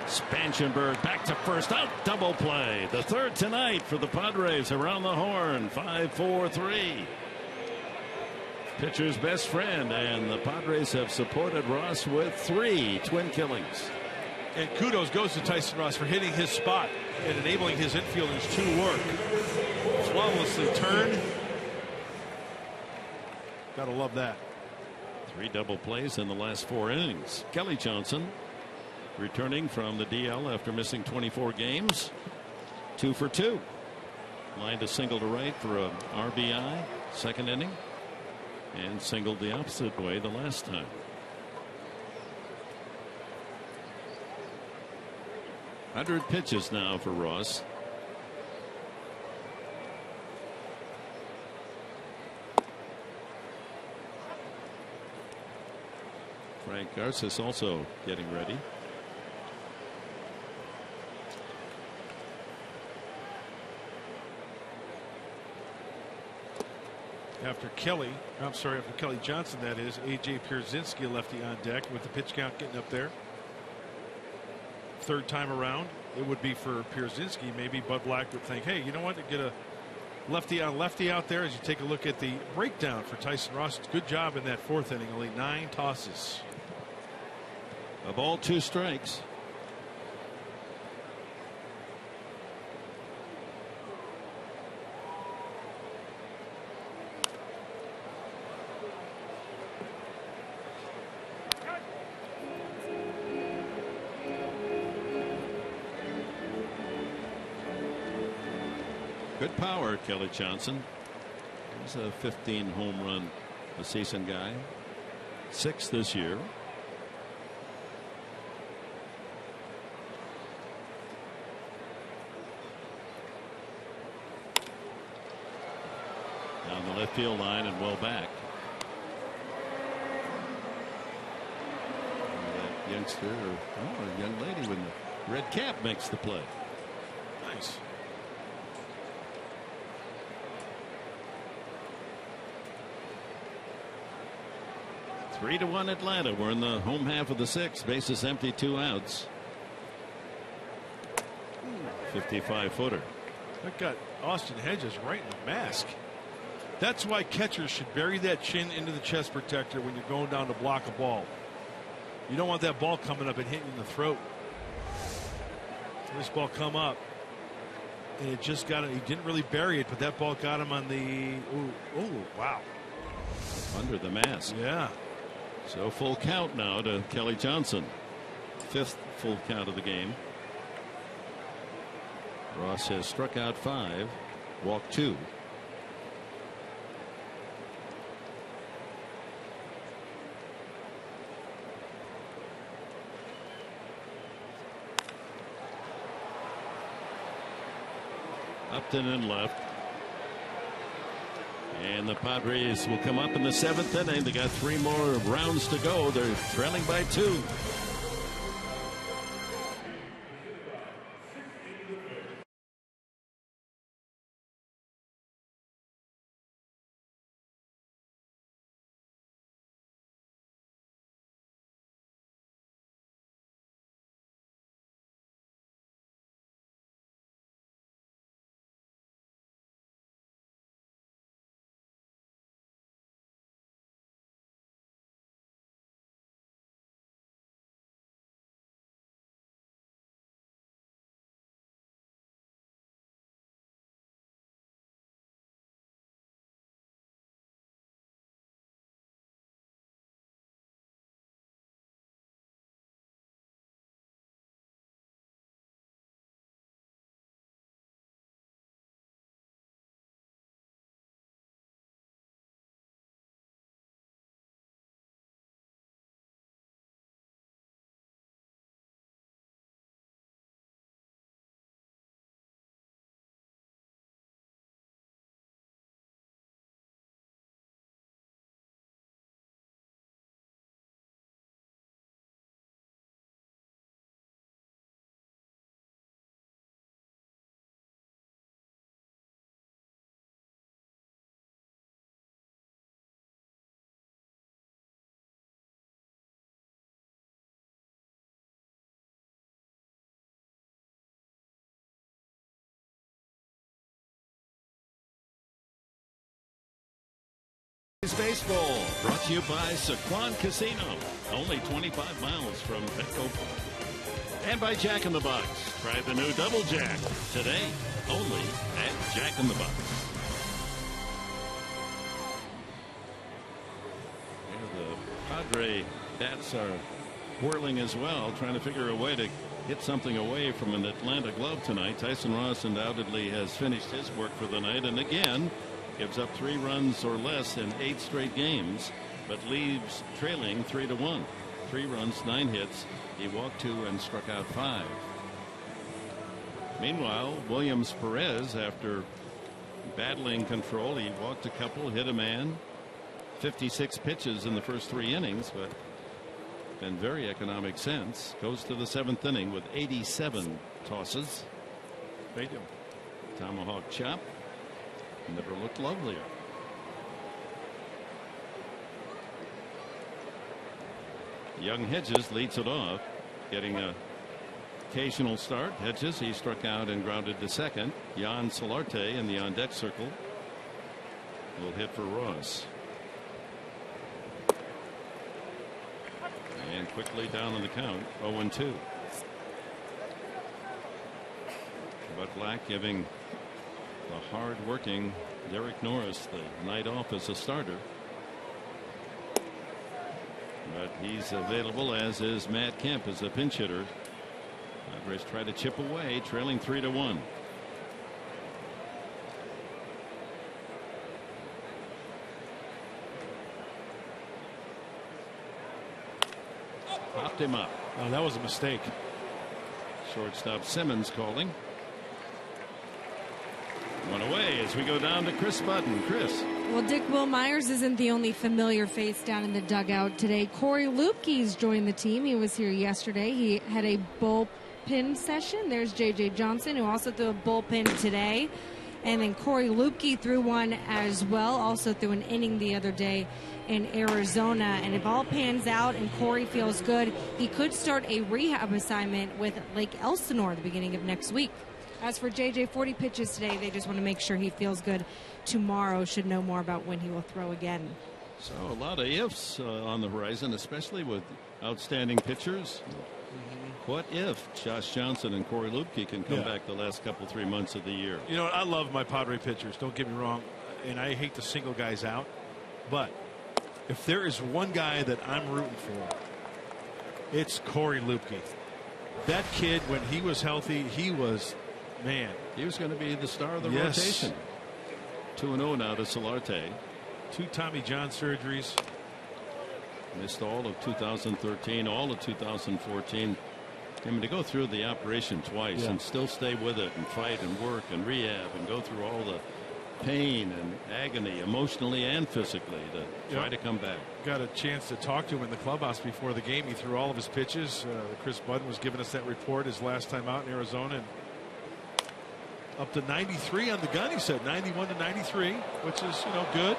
Speaker 3: Spanchenberg back to first, out, double play. The third tonight for the Padres around the horn. 5-4-3. Pitcher's best friend, and the Padres have supported Ross with 3 twin killings.
Speaker 4: And kudos goes to Tyson Ross for hitting his spot and enabling his infielders to work. Flawlessly turned. Gotta love that.
Speaker 3: 3 double plays in the last 4 innings. Kelly Johnson returning from the DL after missing 24 games. 2 for 2. Lined a single to right for a RBI second inning, and singled the opposite way the last time. Hundred pitches now for Ross. Frank Garces also getting ready.
Speaker 4: After Kelly Johnson, that is, A.J. Pierzynski, lefty on deck with the pitch count getting up there. 3rd time around, it would be for Pierzynski. Maybe Bud Black would think, hey, you know what, to get a lefty on lefty out there. As you take a look at the breakdown for Tyson Ross, good job in that 4th inning. Only 9 tosses.
Speaker 3: A ball, 2 strikes. Good power, Kelly Johnson. He's a 15 home run a season guy. 6 this year. Down the left field line and well back. And that youngster, or a young lady with the red cap, makes the play.
Speaker 4: Nice.
Speaker 3: Three to 1 Atlanta. We're in the home half of the 6th. Bases empty, 2 outs. 55-footer.
Speaker 4: That got Austin Hedges right in the mask. That's why catchers should bury that chin into the chest protector when you're going down to block a ball. You don't want that ball coming up and hitting you in the throat. This ball come up, and it just got it. He didn't really bury it, but that ball got him on the. Oh, wow.
Speaker 3: Under the mask.
Speaker 4: Yeah.
Speaker 3: So full count now to Kelly Johnson. 5th full count of the game. Ross has struck out 5 walked 2. Upton and left. And the Padres will come up in the 7th inning. They got 3 more rounds to go. They're trailing by 2. Baseball brought to you by Saquon Casino, only 25 miles from Petco. And by Jack in the Box. Try the new Double Jack today, only at Jack in the Box. And the Padre bats are whirling as well, trying to figure a way to hit something away from an Atlanta glove tonight. Tyson Ross undoubtedly has finished his work for the night, and again gives up 3 runs or less in 8 straight games, but leaves trailing 3-1. 3 runs, 9 hits. He walked 2 and struck out 5. Meanwhile, Williams Perez, after battling control, he walked a couple, hit a man. 56 pitches in the first 3 innings, but been very economic since. Goes to the 7th inning with 87 tosses. Tomahawk chop. Never looked lovelier. Young Hedges leads it off, getting a occasional start. Hedges, he struck out and grounded to second. Jan Solarte in the on-deck circle will hit for Ross. And quickly down on the count, 0-2. But Black giving the hard-working Derek Norris the night off as a starter. But he's available, as is Matt Kemp as a pinch hitter. Padres try to chip away, trailing 3-1. Popped him up.
Speaker 4: Oh, that was a mistake.
Speaker 3: Shortstop Simmons calling. 1 away as we go down to Chris Button. Chris.
Speaker 1: Well, Dick Will Myers isn't the only familiar face down in the dugout today. Corey Lupke's joined the team. He was here yesterday. He had a bullpen session. There's J.J. Johnson, who also threw a bullpen today. And then Corey Lupke threw one as well, also threw an inning the other day in Arizona. And if all pans out and Corey feels good, he could start a rehab assignment with Lake Elsinore at the beginning of next week. As for JJ, 40 pitches today. They just want to make sure he feels good tomorrow. Should know more about when he will throw again.
Speaker 3: So a lot of ifs on the horizon, especially with outstanding pitchers. What if Josh Johnson and Corey Lupke can come back the last couple, 3 months of the year?
Speaker 4: You know, I love my Padre pitchers. Don't get me wrong. And I hate to single guys out. But if there is one guy that I'm rooting for, it's Corey Lupke. That kid, when he was healthy, he was, man.
Speaker 3: He was going to be the star of the rotation. 2-0 now to Solarte.
Speaker 4: 2 Tommy John surgeries.
Speaker 3: Missed all of 2013, all of 2014. I mean, to go through the operation twice and still stay with it and fight and work and rehab and go through all the pain and agony emotionally and physically to try to come back.
Speaker 4: Got a chance to talk to him in the clubhouse before the game. He threw all of his pitches. Chris Budden was giving us that report his last time out in Arizona, and up to 93 on the gun. He said 91 to 93, which is, you know, good.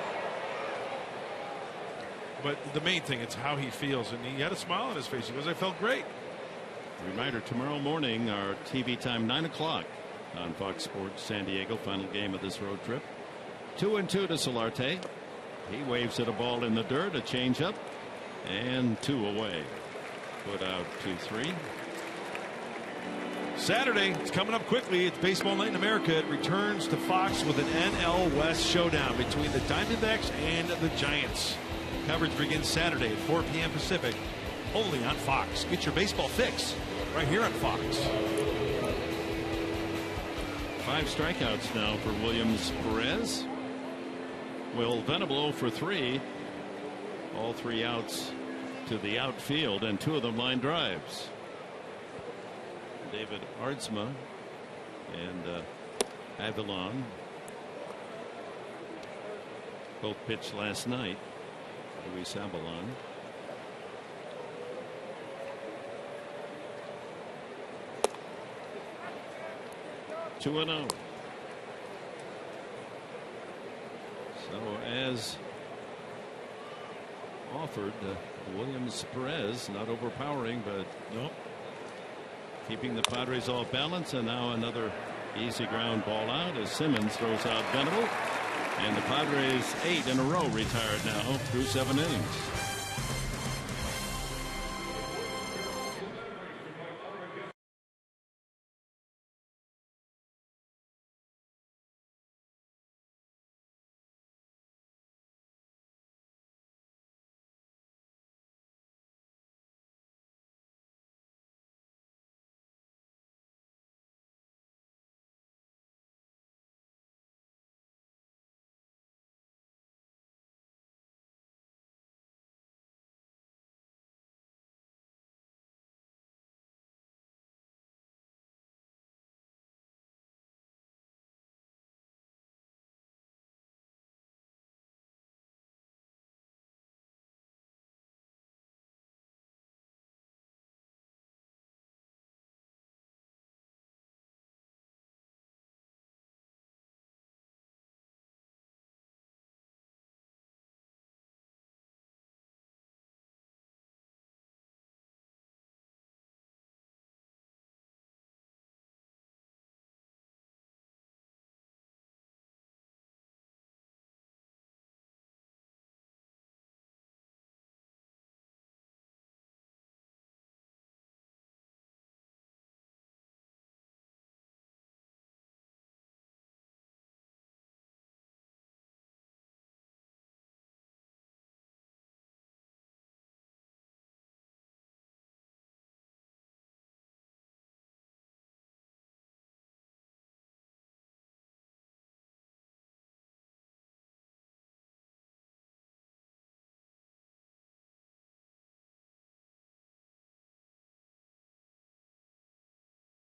Speaker 4: But the main thing, it's how he feels, and he had a smile on his face. He goes, I felt great.
Speaker 3: Reminder, tomorrow morning, our TV time, 9 o'clock on Fox Sports San Diego. Final game of this road trip. 2-2 to Solarte. He waves at a ball in the dirt, a changeup, and 2 away. Put out 2-3.
Speaker 4: Saturday, it's coming up quickly. It's Baseball Night in America. It returns to Fox with an NL West showdown between the Diamondbacks and the Giants. Coverage begins Saturday at 4 p.m. Pacific, only on Fox. Get your baseball fix right here on Fox.
Speaker 3: 5 strikeouts now for Williams Perez. Will Venable for 3. All 3 outs to the outfield, and 2 of them line drives. David Aardsma and Avalon both pitched last night. Luis Avalon. Two and 0. So as offered, Williams Perez, not overpowering, but
Speaker 4: nope,
Speaker 3: keeping the Padres off balance. And now another easy ground ball out as Simmons throws out Venable. And the Padres 8 in a row retired now through 7 innings.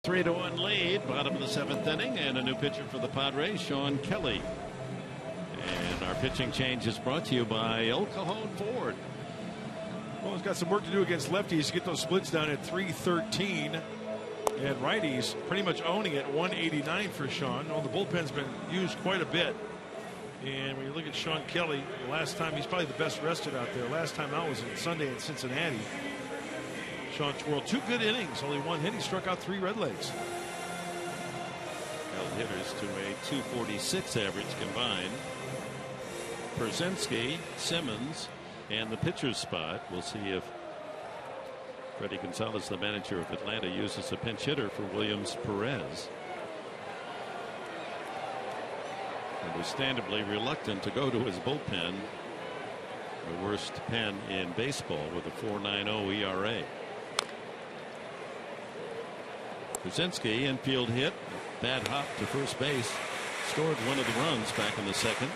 Speaker 3: A 3-1 lead, bottom of the 7th inning, and a new pitcher for the Padres, Sean Kelly. And our pitching change is brought to you by El Cajon Ford.
Speaker 4: Well, he's got some work to do against lefties to get those splits down at 313. And righties pretty much owning it, 189 for Sean. Well, the bullpen's been used quite a bit. And when you look at Sean Kelly, the last time, he's probably the best rested out there. Last time out was on Sunday in Cincinnati. Sean twirled 2 good innings, only 1 hit. He struck out 3 Redlegs.
Speaker 3: Held hitters to a 246 average combined. Przinsky, Simmons, and the pitcher's spot. We'll see if Freddie Gonzalez, the manager of Atlanta, uses a pinch hitter for Williams Perez. Understandably reluctant to go to his bullpen. The worst pen in baseball with a 4.90 ERA. Przinsky, infield hit, bad hop to first base. Scored one of the runs back in the second.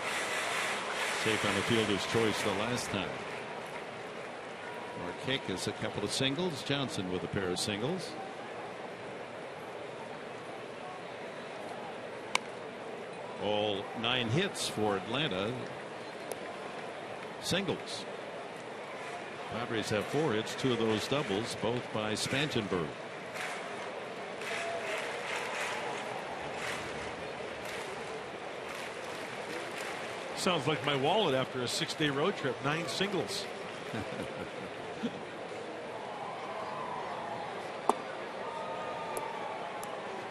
Speaker 3: Safe on the fielder's choice the last time. Markakis a couple of singles. Johnson with a pair of singles. All 9 hits for Atlanta. Singles. Padres have 4 hits, 2 of those doubles, both by Spangenberg.
Speaker 4: Sounds like my wallet after a 6-day road trip. 9 singles.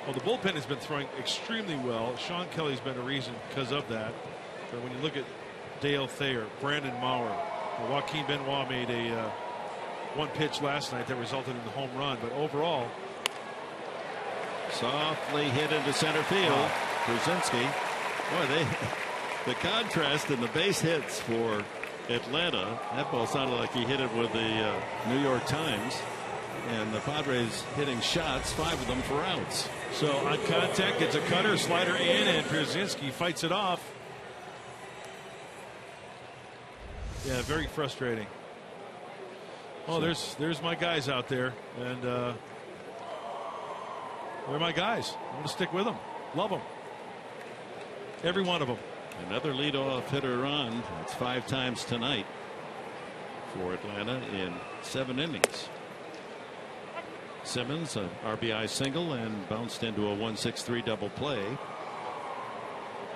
Speaker 4: Well, the bullpen has been throwing extremely well. Sean Kelly's been a reason because of that. But when you look at Dale Thayer, Brandon Maurer, Joaquin Benoit made a one pitch last night that resulted in the home run. But overall,
Speaker 3: softly hit into center field. Brzezinski. Boy, the contrast in the base hits for Atlanta. That ball sounded like he hit it with the New York Times. And the Padres hitting shots, 5 of them for outs.
Speaker 4: So on contact, gets a cutter, slider in, and Brzezinski fights it off. Yeah, very frustrating. Oh, there's my guys out there, and they're my guys. I'm going to stick with them. Love them. Every one of them.
Speaker 3: Another leadoff hitter on. It's 5 times tonight for Atlanta in 7 innings. Simmons, an RBI single and bounced into a 1-6-3 double play.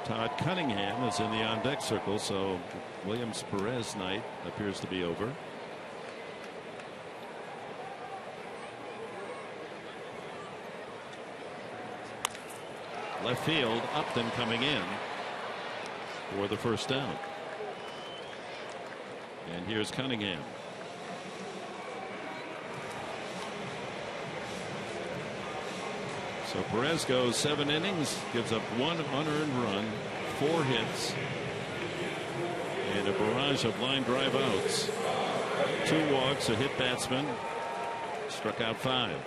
Speaker 3: Todd Cunningham is in the on deck circle, so Williams Perez night appears to be over. Left field, Upton coming in for the first down. And here's Cunningham. So Perez goes 7 innings, gives up 1 unearned run, 4 hits, and a barrage of line drive outs. 2 walks, a hit batsman, struck out 5.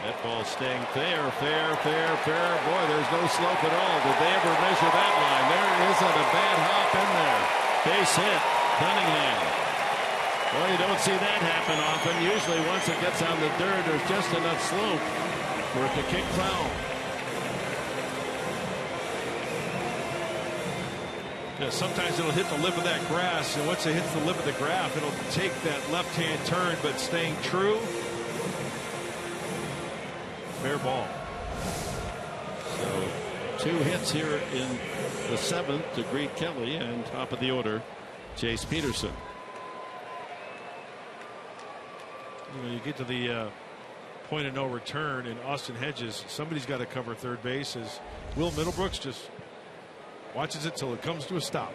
Speaker 3: That ball staying fair. Boy, there's no slope at all. Did they ever measure that line? There isn't a bad hop in there. Base hit. Cunningham. Well, you don't see that happen often. Usually once it gets on the dirt, there's just enough slope for it to kick foul.
Speaker 4: Yeah, sometimes it'll hit the lip of that grass, and once it hits the lip of the grass, it'll take that left-hand turn, but staying true. Fair ball.
Speaker 3: So 2 hits here in the 7th to greet Kelly, and top of the order, Chase Peterson.
Speaker 4: You know, you get to the point of no return, and Austin Hedges, somebody's got to cover third base, as Will Middlebrooks just watches it till it comes to a stop.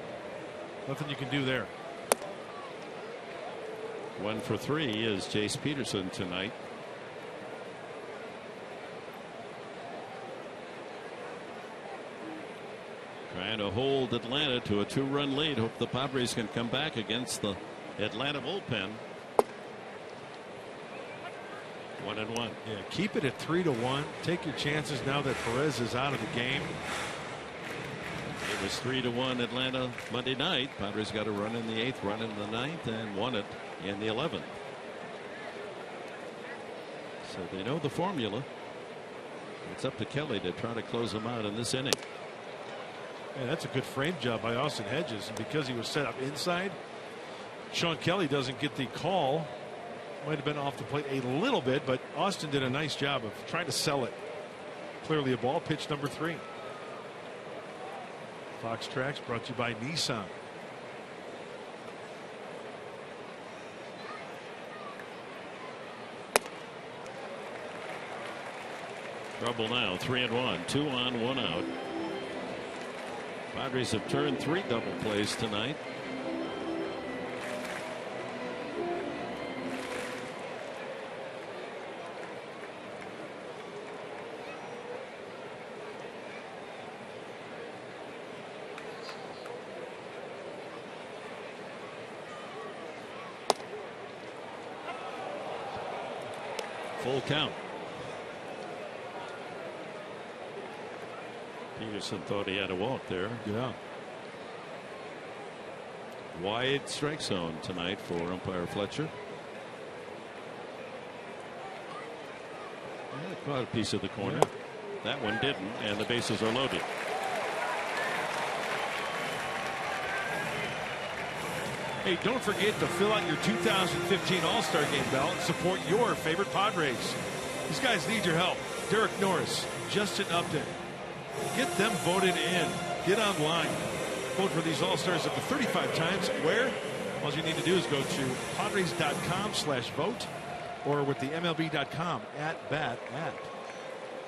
Speaker 4: Nothing you can do there.
Speaker 3: 1 for 3 is Chase Peterson tonight. Trying to hold Atlanta to a 2-run lead. Hope the Padres can come back against the Atlanta bullpen. 1-1.
Speaker 4: Yeah, keep it at 3-1. Take your chances now that Perez is out of the game.
Speaker 3: It was 3-1 Atlanta Monday night. Padres got a run in the 8th, run in the 9th, and won it in the 11th. So they know the formula. It's up to Kelly to try to close them out in this inning.
Speaker 4: Yeah, that's a good frame job by Austin Hedges, and because he was set up inside, Sean Kelly doesn't get the call. Might have been off the plate a little bit, but Austin did a nice job of trying to sell it. Clearly a ball. Pitch number 3. Fox Tracks brought to you by Nissan.
Speaker 3: Trouble now. 3-1. 2 on, 1 out. Padres have turned 3 double plays tonight. Full count. Peterson thought he had a walk there.
Speaker 4: Yeah.
Speaker 3: Wide strike zone tonight for umpire Fletcher. Yeah, caught a piece of the corner.
Speaker 4: Yeah.
Speaker 3: That one didn't, and the bases are loaded.
Speaker 4: Hey, don't forget to fill out your 2015 All-Star Game ballot and support your favorite Padres. These guys need your help. Derek Norris, Justin Upton. Get them voted in. Get online. Vote for these All-Stars up to 35 times. Where? All you need to do is go to Padres.com/vote or with the MLB.com @bat@.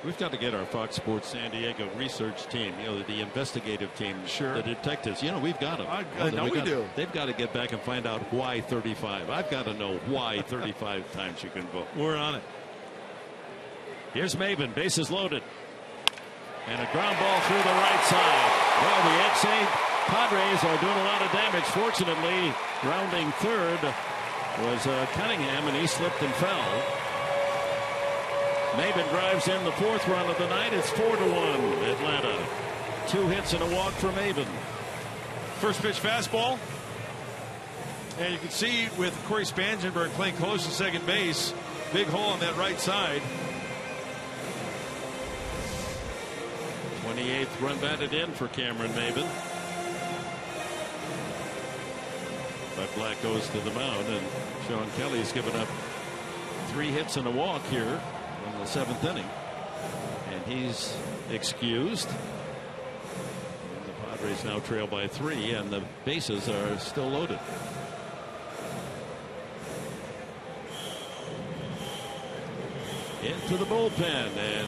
Speaker 3: We've got to get our Fox Sports San Diego research team, the investigative team,
Speaker 4: sure,
Speaker 3: the detectives. We've got them.
Speaker 4: We do.
Speaker 3: They've got to get back and find out why 35. I've got to know why 35 times you can vote.
Speaker 4: We're on it.
Speaker 3: Here's Maven, bases loaded, and a ground ball through the right side. Well, the ex-Saint Padres are doing a lot of damage. Fortunately, rounding third was Cunningham, and he slipped and fell. Maven drives in the fourth run of the night. It's 4-1 Atlanta. 2 hits and a walk for Maven.
Speaker 4: First pitch fastball. And you can see with Corey Spangenberg playing close to second base. Big hole on that right side.
Speaker 3: 28th run batted in for Cameron Maven. But Black goes to the mound, and Sean Kelly's given up 3 hits and a walk here in the 7th inning, and he's excused. And the Padres now trail by 3, and the bases are still loaded. Into the bullpen, and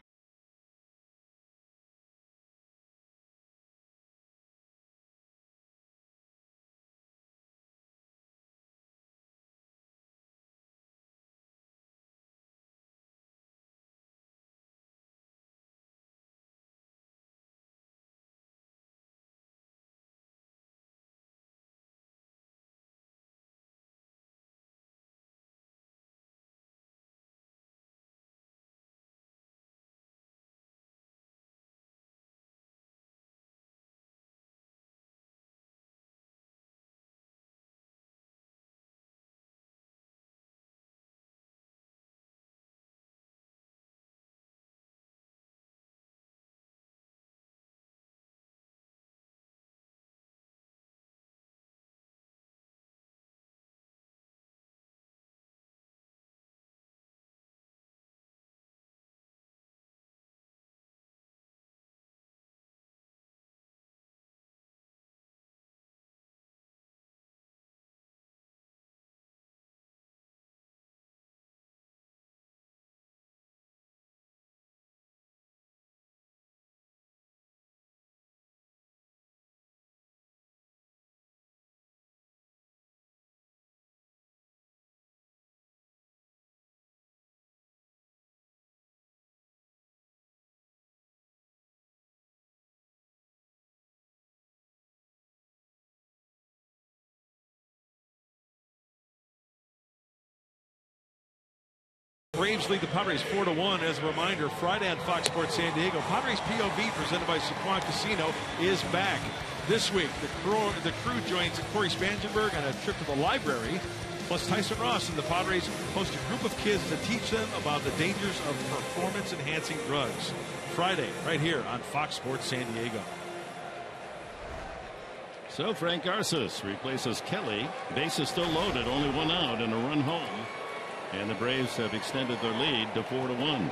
Speaker 4: Braves lead the Padres 4-1. As a reminder, Friday on Fox Sports San Diego, Padres POV presented by Sequan Casino is back. This week, the crew joins Corey Spangenberg on a trip to the library. Plus, Tyson Ross and the Padres host a group of kids to teach them about the dangers of performance-enhancing drugs. Friday, right here on Fox Sports San Diego.
Speaker 3: so Frank Garces replaces Kelly. Bases still loaded, only 1 out and a run home. And the Braves have extended their lead to 4-1.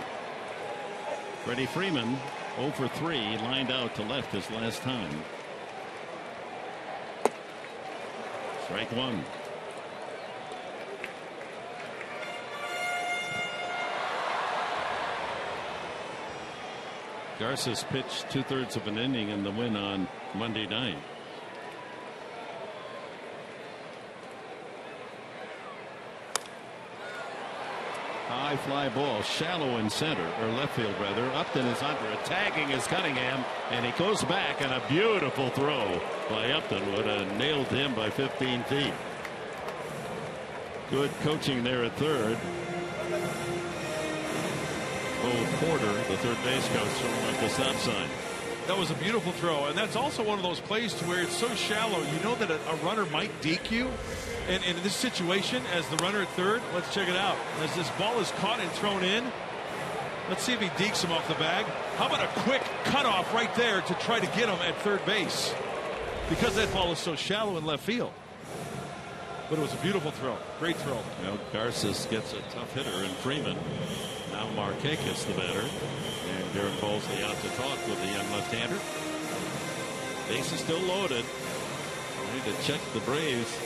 Speaker 3: Freddie Freeman 0 for 3, lined out to left his last time. Strike 1. Garces pitched 2/3 of an inning in the win on Monday night. High fly ball, shallow in center, or left field rather. Upton is under it, tagging is Cunningham, and he goes back, and a beautiful throw by Upton would have nailed him by 15 feet. Good coaching there at third. Porter, the third base coach, from the stop sign.
Speaker 4: That was a beautiful throw, and that's also one of those plays to where it's so shallow, you know that a runner might deke you. And in this situation, as the runner at third, let's check it out. As this ball is caught and thrown in, let's see if he dekes him off the bag. How about a quick cutoff right there to try to get him at third base? Because that ball is so shallow in left field. But it was a beautiful throw. Great throw.
Speaker 3: Well, Garces gets a tough hitter in Freeman. Now Markakis the batter. And Darren Bolsley out to talk with the young left-hander. Base is still loaded. We need to check the Braves.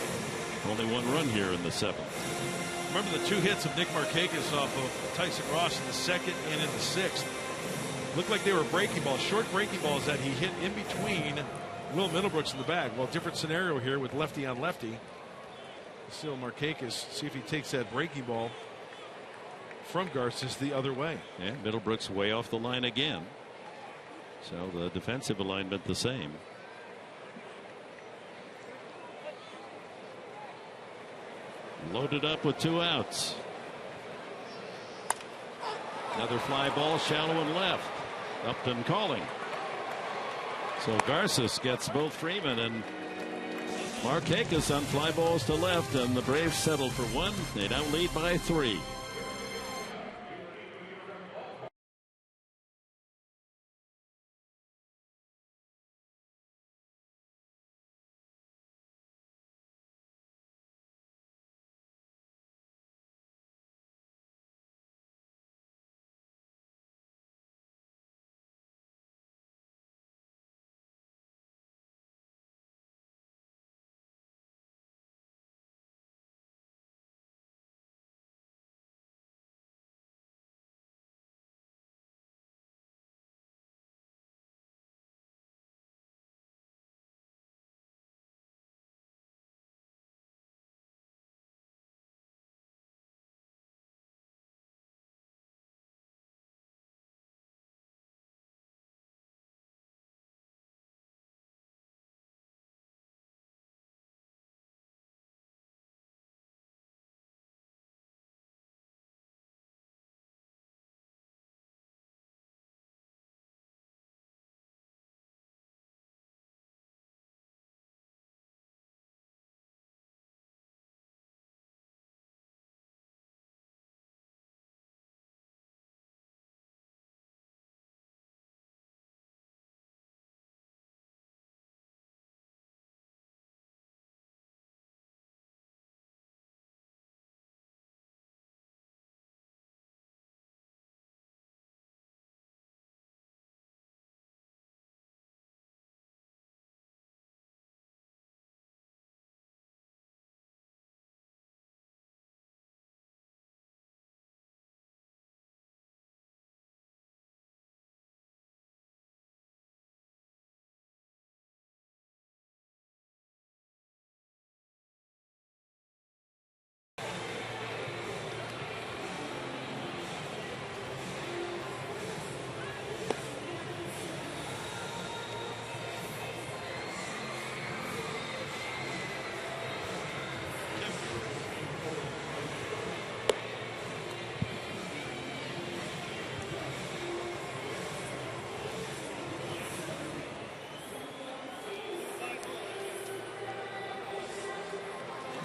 Speaker 3: Only one run here in the seventh.
Speaker 4: Remember the 2 hits of Nick Markakis off of Tyson Ross in the second and in the sixth. Looked like they were breaking balls, short breaking balls that he hit in between Will Middlebrooks in the bag. Well, different scenario here with lefty on lefty. Still Markakis, see if he takes that breaking ball from Garces the other way.
Speaker 3: And Middlebrooks way off the line again. So the defensive alignment the same. Loaded up with 2 outs. Another fly ball, shallow and left. Upton calling. So Garces gets both Freeman and Markakis on fly balls to left, and the Braves settle for 1. They now lead by 3.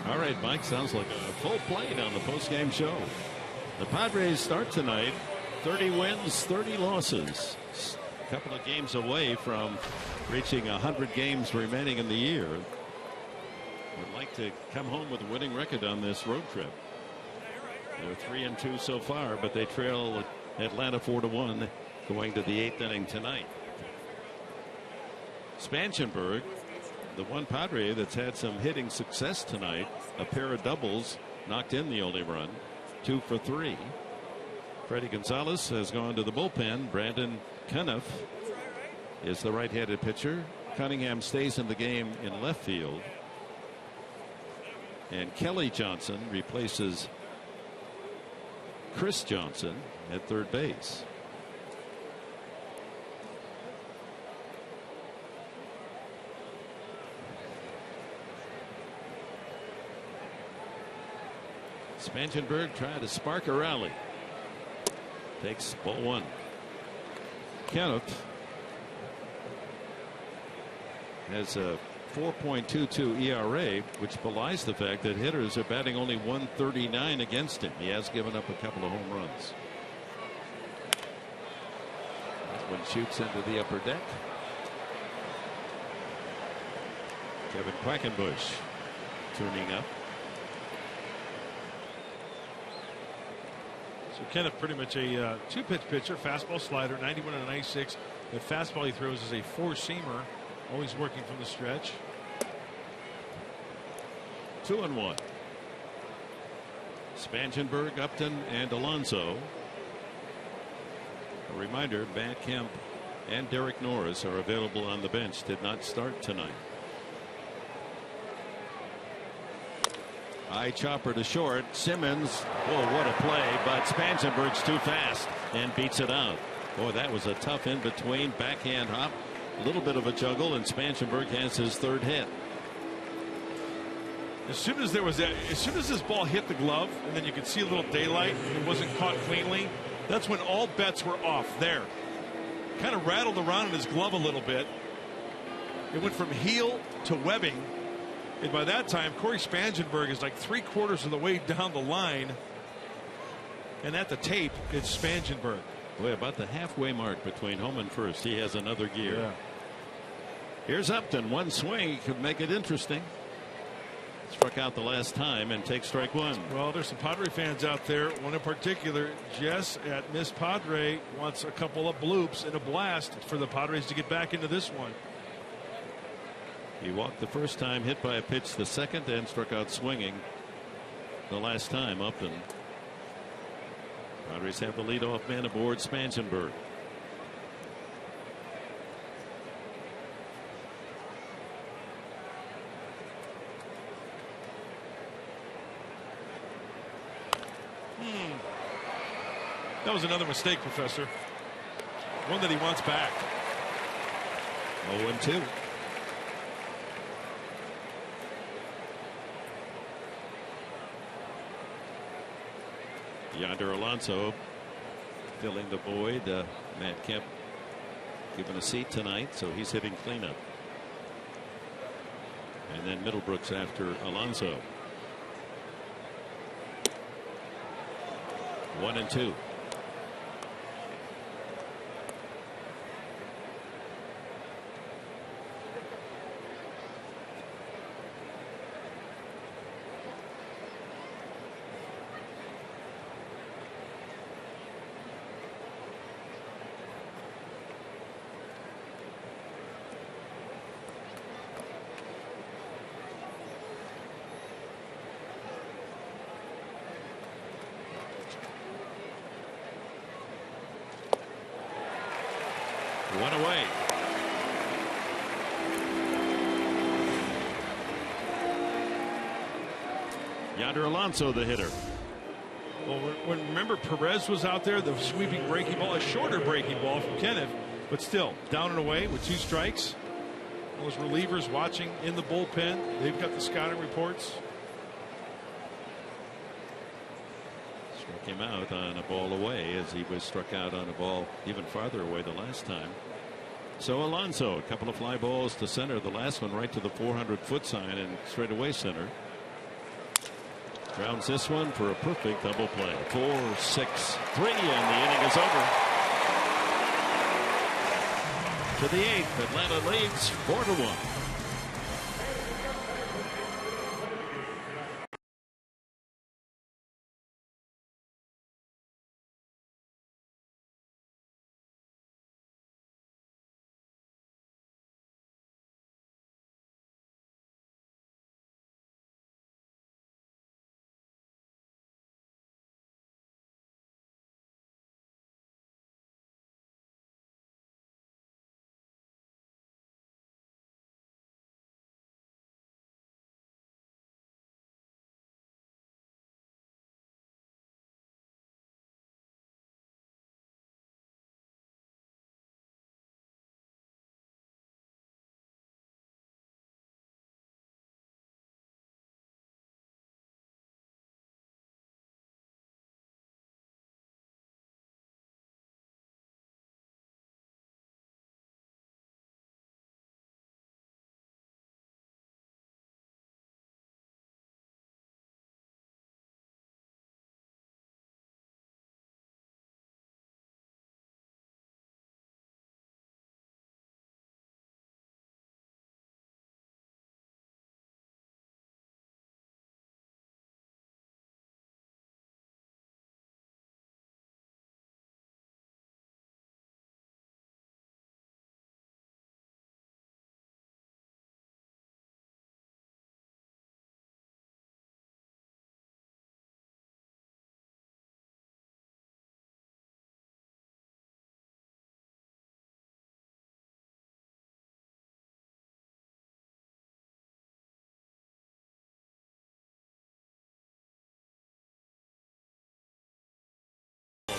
Speaker 3: All right, Mike, sounds like a full plate on the postgame show. The Padres start tonight 30 wins, 30 losses. A couple of games away from reaching 100 games remaining in the year. Would like to come home with a winning record on this road trip. They're 3-2 so far, but they trail Atlanta 4-1 going to the 8th inning tonight. Spanshenberg, the one Padre that's had some hitting success tonight, a pair of doubles, knocked in the only run, 2 for 3. Freddie Gonzalez has gone to the bullpen. Brandon Cuniff is the right-handed pitcher. Cunningham stays in the game in left field. And Kelly Johnson replaces Chris Johnson at third base. Spanshenberg tried to spark a rally. Takes ball one. Kenneth has a 4.22 ERA, which belies the fact that hitters are batting only 139 against him. He has given up a couple of home runs. This one shoots into the upper deck. Kevin Quackenbush tuning up.
Speaker 4: So Kenneth pretty much a two-pitch pitcher, fastball, slider, 91 and a 96. The fastball he throws is a four-seamer, always working from the stretch.
Speaker 3: 2-1. Spangenberg, Upton, and Alonso. A reminder: Matt Kemp and Derek Norris are available on the bench. Did not start tonight. High chopper to short. Simmons. Oh, what a play! But Spangenberg's too fast and beats it out. Boy, that was a tough in between. Backhand hop. A little bit of a juggle, and Spangenberg has his third hit.
Speaker 4: As soon as this ball hit the glove, and then you could see a little daylight, it wasn't caught cleanly. That's when all bets were off. There, kind of rattled around in his glove a little bit. It went from heel to webbing, and by that time, Corey Spangenberg is like 3/4 of the way down the line. And at the tape, it's Spangenberg.
Speaker 3: Boy, about the halfway mark between home and first. He has another gear.
Speaker 4: Yeah.
Speaker 3: Here's Upton. One swing could make it interesting. Struck out the last time and takes strike one.
Speaker 4: Well, there's some Padre fans out there. One in particular, Jess at Miss Padre, wants a couple of bloops and a blast for the Padres to get back into this one.
Speaker 3: He walked the first time, hit by a pitch the second, and struck out swinging the last time. Upton. Padres have the leadoff man aboard, Spangenberg.
Speaker 4: That was another mistake, Professor. One that he wants back.
Speaker 3: 0-2. Yonder Alonso filling the void. Matt Kemp given a seat tonight, so he's hitting cleanup. And then Middlebrooks after Alonso. 1-2. One away. Yonder Alonso, the hitter.
Speaker 4: Well, remember Perez was out there, the sweeping breaking ball, a shorter breaking ball from Kenneth, but still down and away with 2 strikes. Those relievers watching in the bullpen, they've got the scouting reports.
Speaker 3: Struck him out on a ball away, as he was struck out on a ball even farther away the last time. So Alonso, a couple of fly balls to center. The last one right to the 400-foot sign and straightaway center. Grounds this one for a perfect double play. 4-6-3, and the inning is over. To the 8th, Atlanta leads 4-1.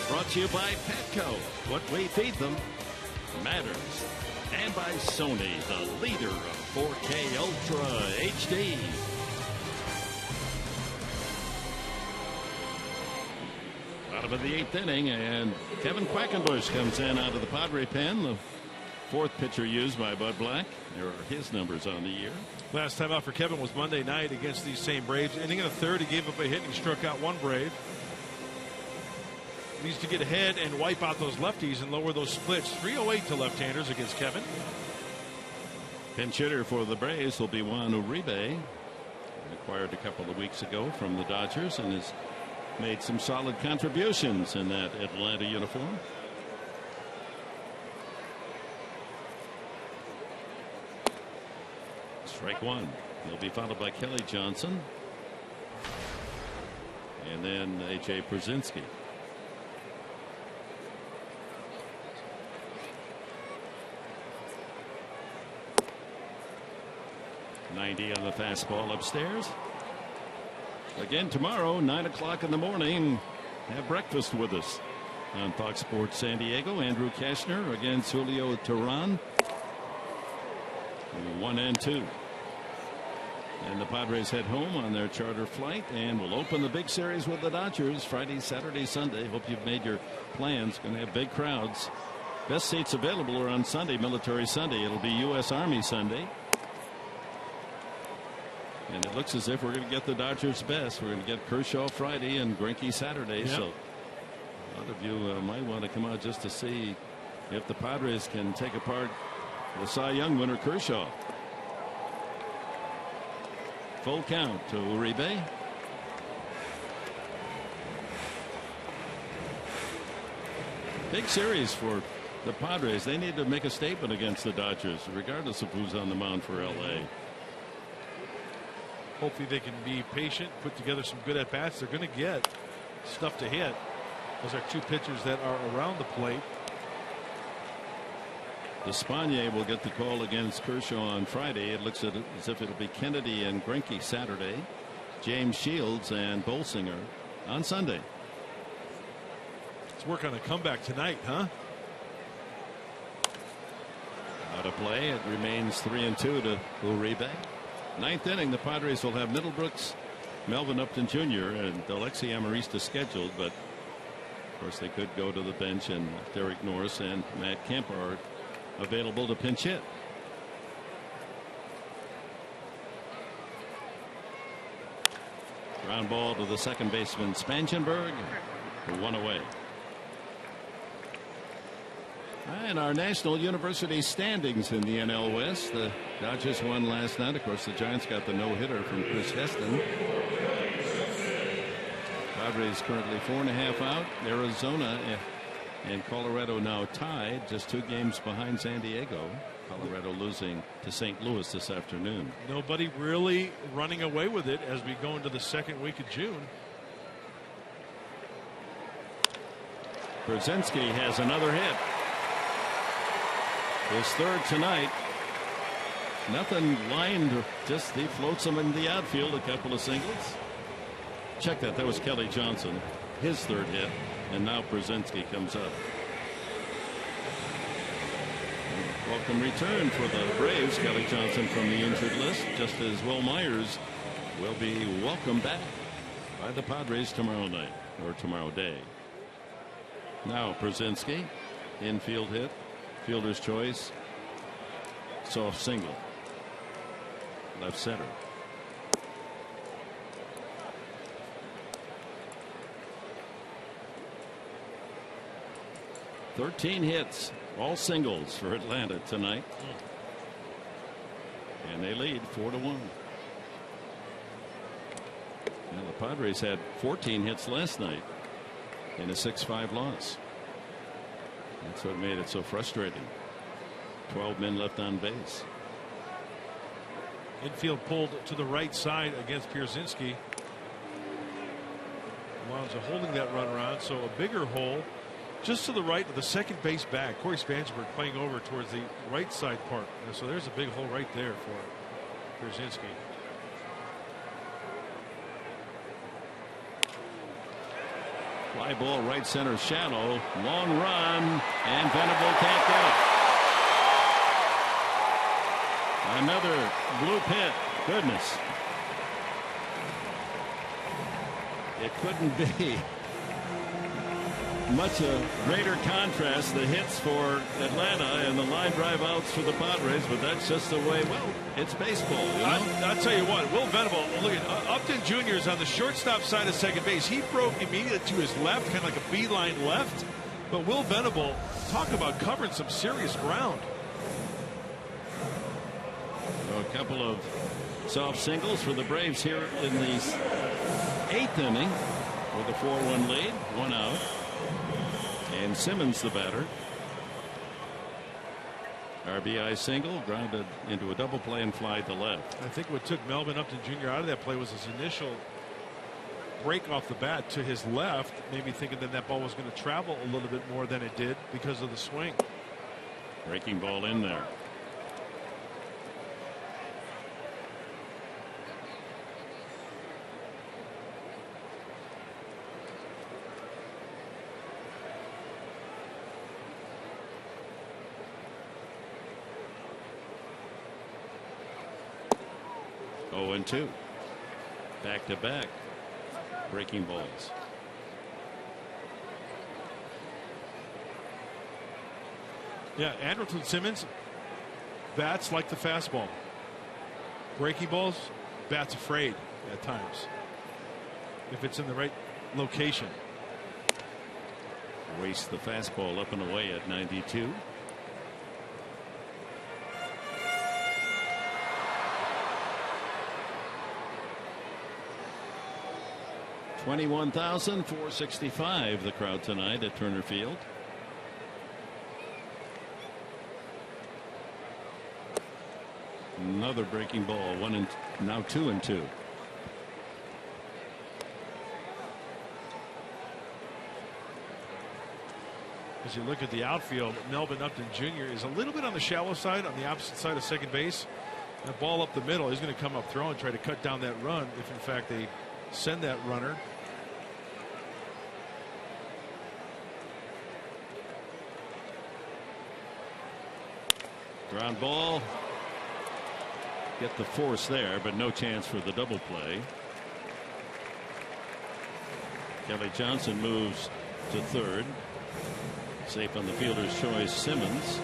Speaker 3: Brought to you by Petco. What we feed them matters. And by Sony, the leader of 4K Ultra HD. Bottom of the 8th inning, and Kevin Quackenbush comes in out of the Padre pen. The 4th pitcher used by Bud Black. There are his numbers on the year.
Speaker 4: Last time out for Kevin was Monday night against these same Braves. Inning in the 3rd, he gave up a hit and he struck out one Brave. Needs to get ahead and wipe out those lefties and lower those splits. 308 to left-handers against Kevin.
Speaker 3: Pinch hitter for the Braves will be Juan Uribe, acquired a couple of weeks ago from the Dodgers and has made some solid contributions in that Atlanta uniform. Strike one. He'll be followed by Kelly Johnson and then A.J. Przinsky. 90 on the fastball upstairs. Again tomorrow, 9 o'clock in the morning. Have breakfast with us on Fox Sports San Diego. Andrew Kashner against Julio Teheran. 1 and 2. And the Padres head home on their charter flight and will open the big series with the Dodgers Friday, Saturday, Sunday. Hope you've made your plans. Going to have big crowds. Best seats available are on Sunday, Military Sunday. It'll be U.S. Army Sunday. And it looks as if we're going to get the Dodgers best. We're going to get Kershaw Friday and Greinke Saturday. Yep. So a lot of you might want to come out just to see if the Padres can take apart the Cy Young winner Kershaw. Full count to Uribe. Big series for the Padres. They need to make a statement against the Dodgers, regardless of who's on the mound for L.A.
Speaker 4: Hopefully they can be patient, put together some good at-bats. They're going to get stuff to hit. Those are two pitchers that are around the plate.
Speaker 3: Despaigne will get the call against Kershaw on Friday. It looks as if it'll be Kennedy and Greinke Saturday. James Shields and Bolsinger on Sunday.
Speaker 4: Let's work on a comeback tonight, huh?
Speaker 3: Out of play. It remains 3-2 to Uribe. 9th inning, the Padres will have Middlebrooks, Melvin Upton Jr. and Alexi Amarista scheduled, but of course they could go to the bench, and Derek Norris and Matt Kemp are available to pinch hit. Ground ball to the second baseman Spangenberg. 1 away. And our National University standings in the NL West. The Dodgers won last night. Of course, the Giants got the no-hitter from Chris Heston. Padres currently 4.5 out. Arizona and Colorado now tied, just 2 games behind San Diego. Colorado losing to St. Louis this afternoon.
Speaker 4: Nobody really running away with it as we go into the second week of June.
Speaker 3: Brzezinski has another hit. His 3rd tonight. Nothing lined, just he floats them in the outfield, a couple of singles. Check that. That was Kelly Johnson, his 3rd hit, and now Brzezinski comes up. Welcome return for the Braves. Kelly Johnson from the injured list, just as Will Myers will be welcomed back by the Padres tomorrow night, or tomorrow day. Now Brzezinski, infield hit. Fielder's choice. Soft single. Left center. "13 hits, all singles for Atlanta tonight. And they lead 4-1. Now the Padres had 14 hits last night in a 6-5 loss. That's what made it so frustrating. 12 men left on base.
Speaker 4: Infield pulled to the right side against Pierzynski. Alonso holding that run around, so a bigger hole just to the right of the second base back. Corey Spangenberg playing over towards the right side part. So there's a big hole right there for Pierzynski.
Speaker 3: Fly ball right center shallow. Long run, and Venable can't get it. Another blue pit. Goodness. It couldn't be much a greater contrast, the hits for Atlanta and the line drive outs for the Padres, but that's just the way, well, it's baseball. You know?
Speaker 4: I'll tell you what, Will Venable, look at Upton Jr. is on the shortstop side of second base. He broke immediately to his left, kind of like a beeline left. But Will Venable, talk about covering some serious ground.
Speaker 3: So a couple of soft singles for the Braves here in the 8th inning with a 4-1 lead, 1 out. And Simmons the batter. RBI single, grounded into a double play and fly to left.
Speaker 4: I think what took Melvin Upton Jr. out of that play was his initial break off the bat to his left, maybe thinking that that ball was going to travel a little bit more than it did because of the swing.
Speaker 3: Breaking ball in there. Oh, and 2 back-to-back breaking balls.
Speaker 4: Yeah, Andrelton Simmons bats like the fastball. Breaking balls, bats afraid at times if it's in the right location.
Speaker 3: Wastes the fastball up and away at 92. $21,465 the crowd tonight at Turner Field. Another breaking ball, now 2-2.
Speaker 4: As you look at the outfield, Melvin Upton Jr. is a little bit on the shallow side, on the opposite side of second base. And a ball up the middle, he's going to come up throwing, try to cut down that run if in fact they send that runner.
Speaker 3: Ground ball. Get the force there, but no chance for the double play. Kelly Johnson moves to third. Safe on the fielder's choice, Simmons.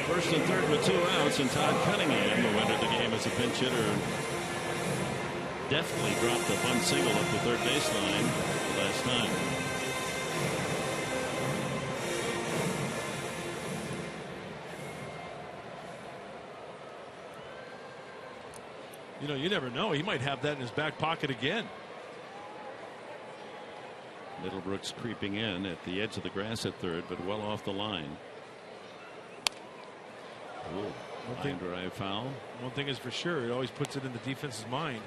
Speaker 3: First and third with 2 outs, and Todd Cunningham, who entered the game as a pinch hitter, deftly dropped a bunt single up the third baseline last time.
Speaker 4: You know, you never know. He might have that in his back pocket again.
Speaker 3: Middlebrooks creeping in at the edge of the grass at third, but well off the line. Line drive foul.
Speaker 4: One thing is for sure, it always puts it in the defense's mind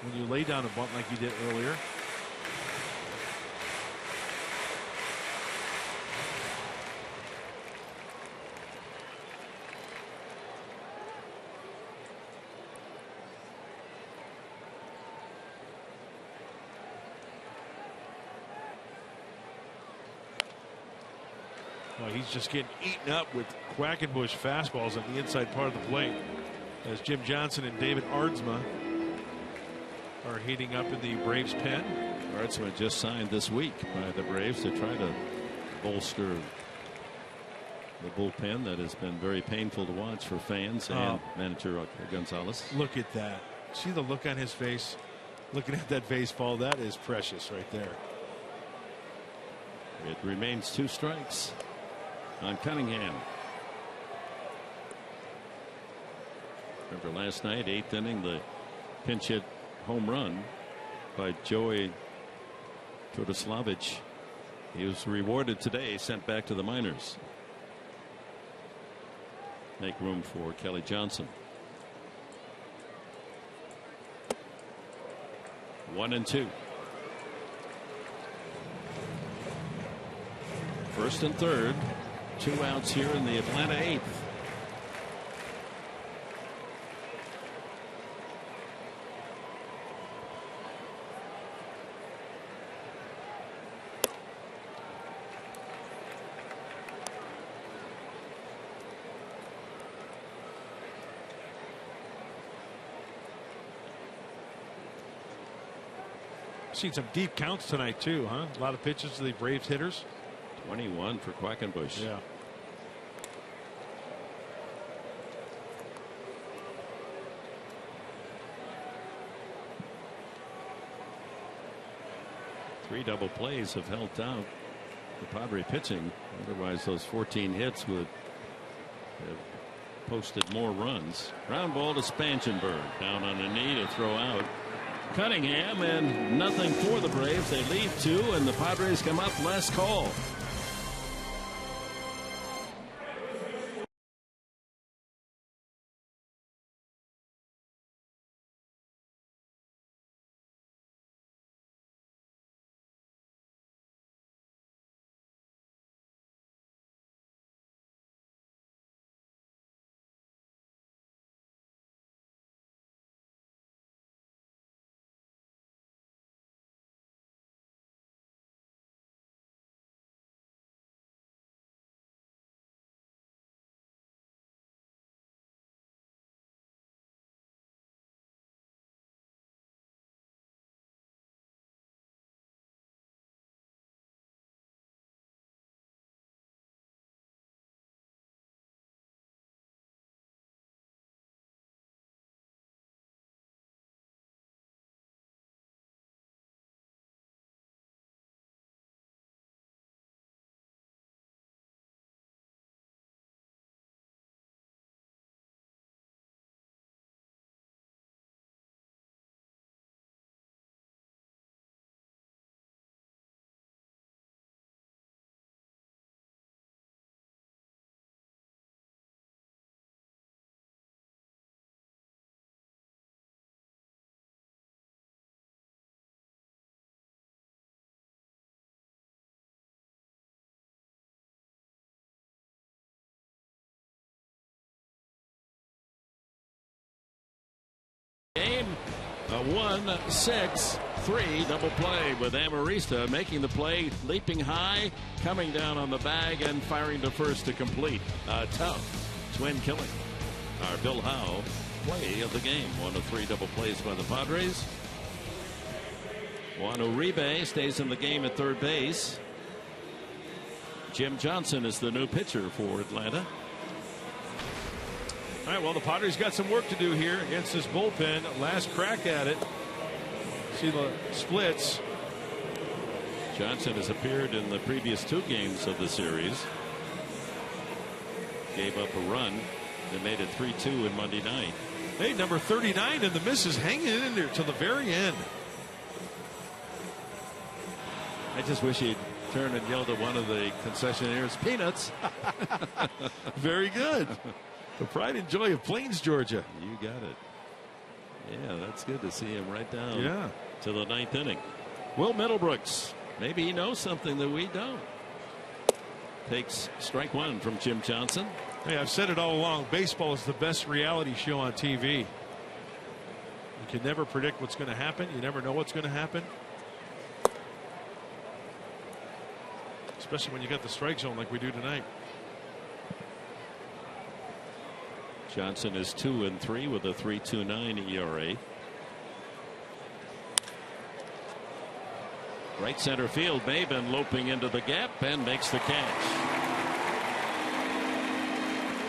Speaker 4: when you lay down a bunt like you did earlier. Well, he's just getting eaten up with Quackenbush fastballs on the inside part of the plate as Jim Johnson and David Aardsma are heating up in the Braves pen.
Speaker 3: Aardsma just signed this week by the Braves to try to bolster the bullpen that has been very painful to watch for fans and manager Gonzalez.
Speaker 4: Look at that. See the look on his face looking at that baseball. That is precious right there.
Speaker 3: It remains 2 strikes on Cunningham. Remember last night, 8th inning, the pinch hit home run by Joey Todoslavich. He was rewarded today, sent back to the minors. Make room for Kelly Johnson. 1-2. First and third. 2 outs here in the Atlanta 8th.
Speaker 4: Seen some deep counts tonight too, huh? A lot of pitches to the Braves hitters.
Speaker 3: 21 for Quackenbush.
Speaker 4: Yeah.
Speaker 3: Three double plays have held down the Padre pitching. Otherwise, those 14 hits would have posted more runs. Ground ball to Spangenberg. Down on a knee to throw out Cunningham, and nothing for the Braves. They lead 2, and the Padres come up last call. Game a 1-6-3 double play with Amarista making the play, leaping high, coming down on the bag, and firing to first to complete. Tough twin killing. Our Bill Howe play of the game. 1 of 3 double plays by the Padres. Juan Uribe stays in the game at third base. Jim Johnson is the new pitcher for Atlanta.
Speaker 4: All right, well, the Padres got some work to do here against this bullpen. Last crack at it. See the splits.
Speaker 3: Johnson has appeared in the previous 2 games of the series. Gave up a run. They made it 3-2 in Monday night.
Speaker 4: Hey, number 39 and the misses hanging in there till the very end.
Speaker 3: I just wish he'd turn and yelled at one of the concessionaires, "Peanuts."
Speaker 4: Very good. The pride and joy of Plains, Georgia.
Speaker 3: You got it. Yeah, that's good to see him right down to the 9th inning. Will Middlebrooks, maybe he knows something that we don't. Takes strike 1 from Jim Johnson.
Speaker 4: Hey, I've said it all along. Baseball is the best reality show on TV. You can never predict what's going to happen. You never know what's going to happen. Especially when you got the strike zone like we do tonight.
Speaker 3: Johnson is 2-3 with a 3.29 ERA. Right center field, Maben loping into the gap and makes the catch.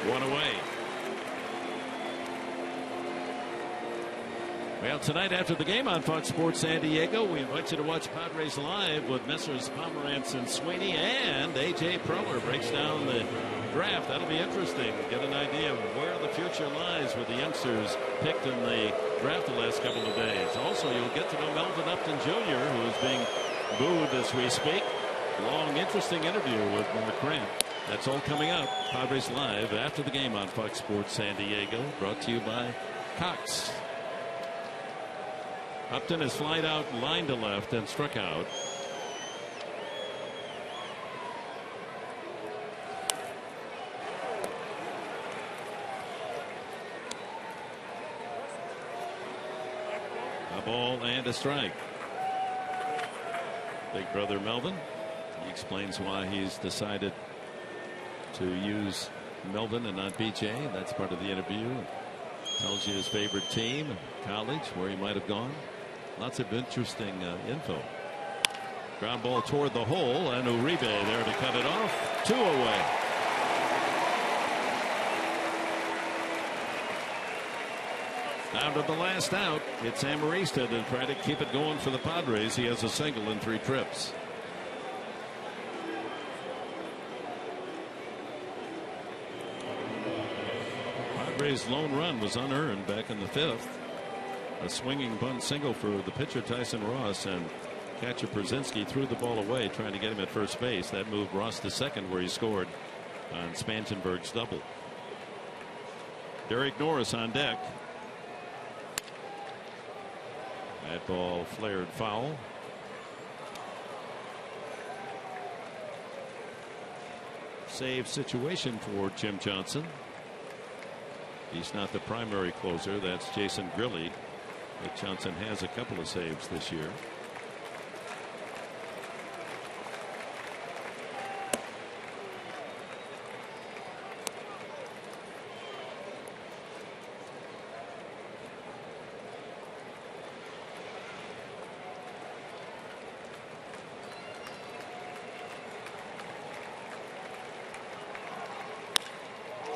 Speaker 3: 1 away. Well, tonight after the game on Fox Sports San Diego, we invite you to watch Padres Live with Messrs. Pomerantz and Sweeney, and A.J. Preller breaks down the draft. That'll be interesting. Get an idea of where the future lies with the youngsters picked in the draft the last couple of days. Also, you'll get to know Melvin Upton Jr., who is being booed as we speak. Long, interesting interview with Mark Grant. That's all coming up. Padres Live after the game on Fox Sports San Diego, brought to you by Cox. Upton has flied out line to left and struck out. A ball and a strike. Big brother Melvin. He explains why he's decided to use Melvin and not BJ. That's part of the interview. Tells you his favorite team, college, where he might have gone. Lots of interesting info. Ground ball toward the hole, and Uribe there to cut it off. 2 away. Down to the last out. It's Amarista to try to keep it going for the Padres. He has a single in 3 trips. Padres' lone run was unearned back in the 5th. A swinging bunt single for the pitcher Tyson Ross, and catcher Przinsky threw the ball away trying to get him at first base. That moved Ross to second, where he scored on Spangenberg's double. Derek Norris on deck. That ball flared foul. Save situation for Jim Johnson. He's not the primary closer. That's Jason Grilli. But Johnson has a couple of saves this year.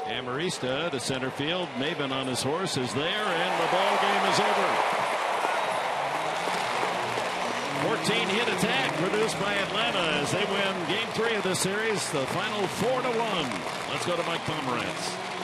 Speaker 3: Amarista to center field. Maben on his horse is there, and the ball game is over. 14-hit attack produced by Atlanta as they win Game 3 of the series. The final 4-1. Let's go to Mike Pomerantz.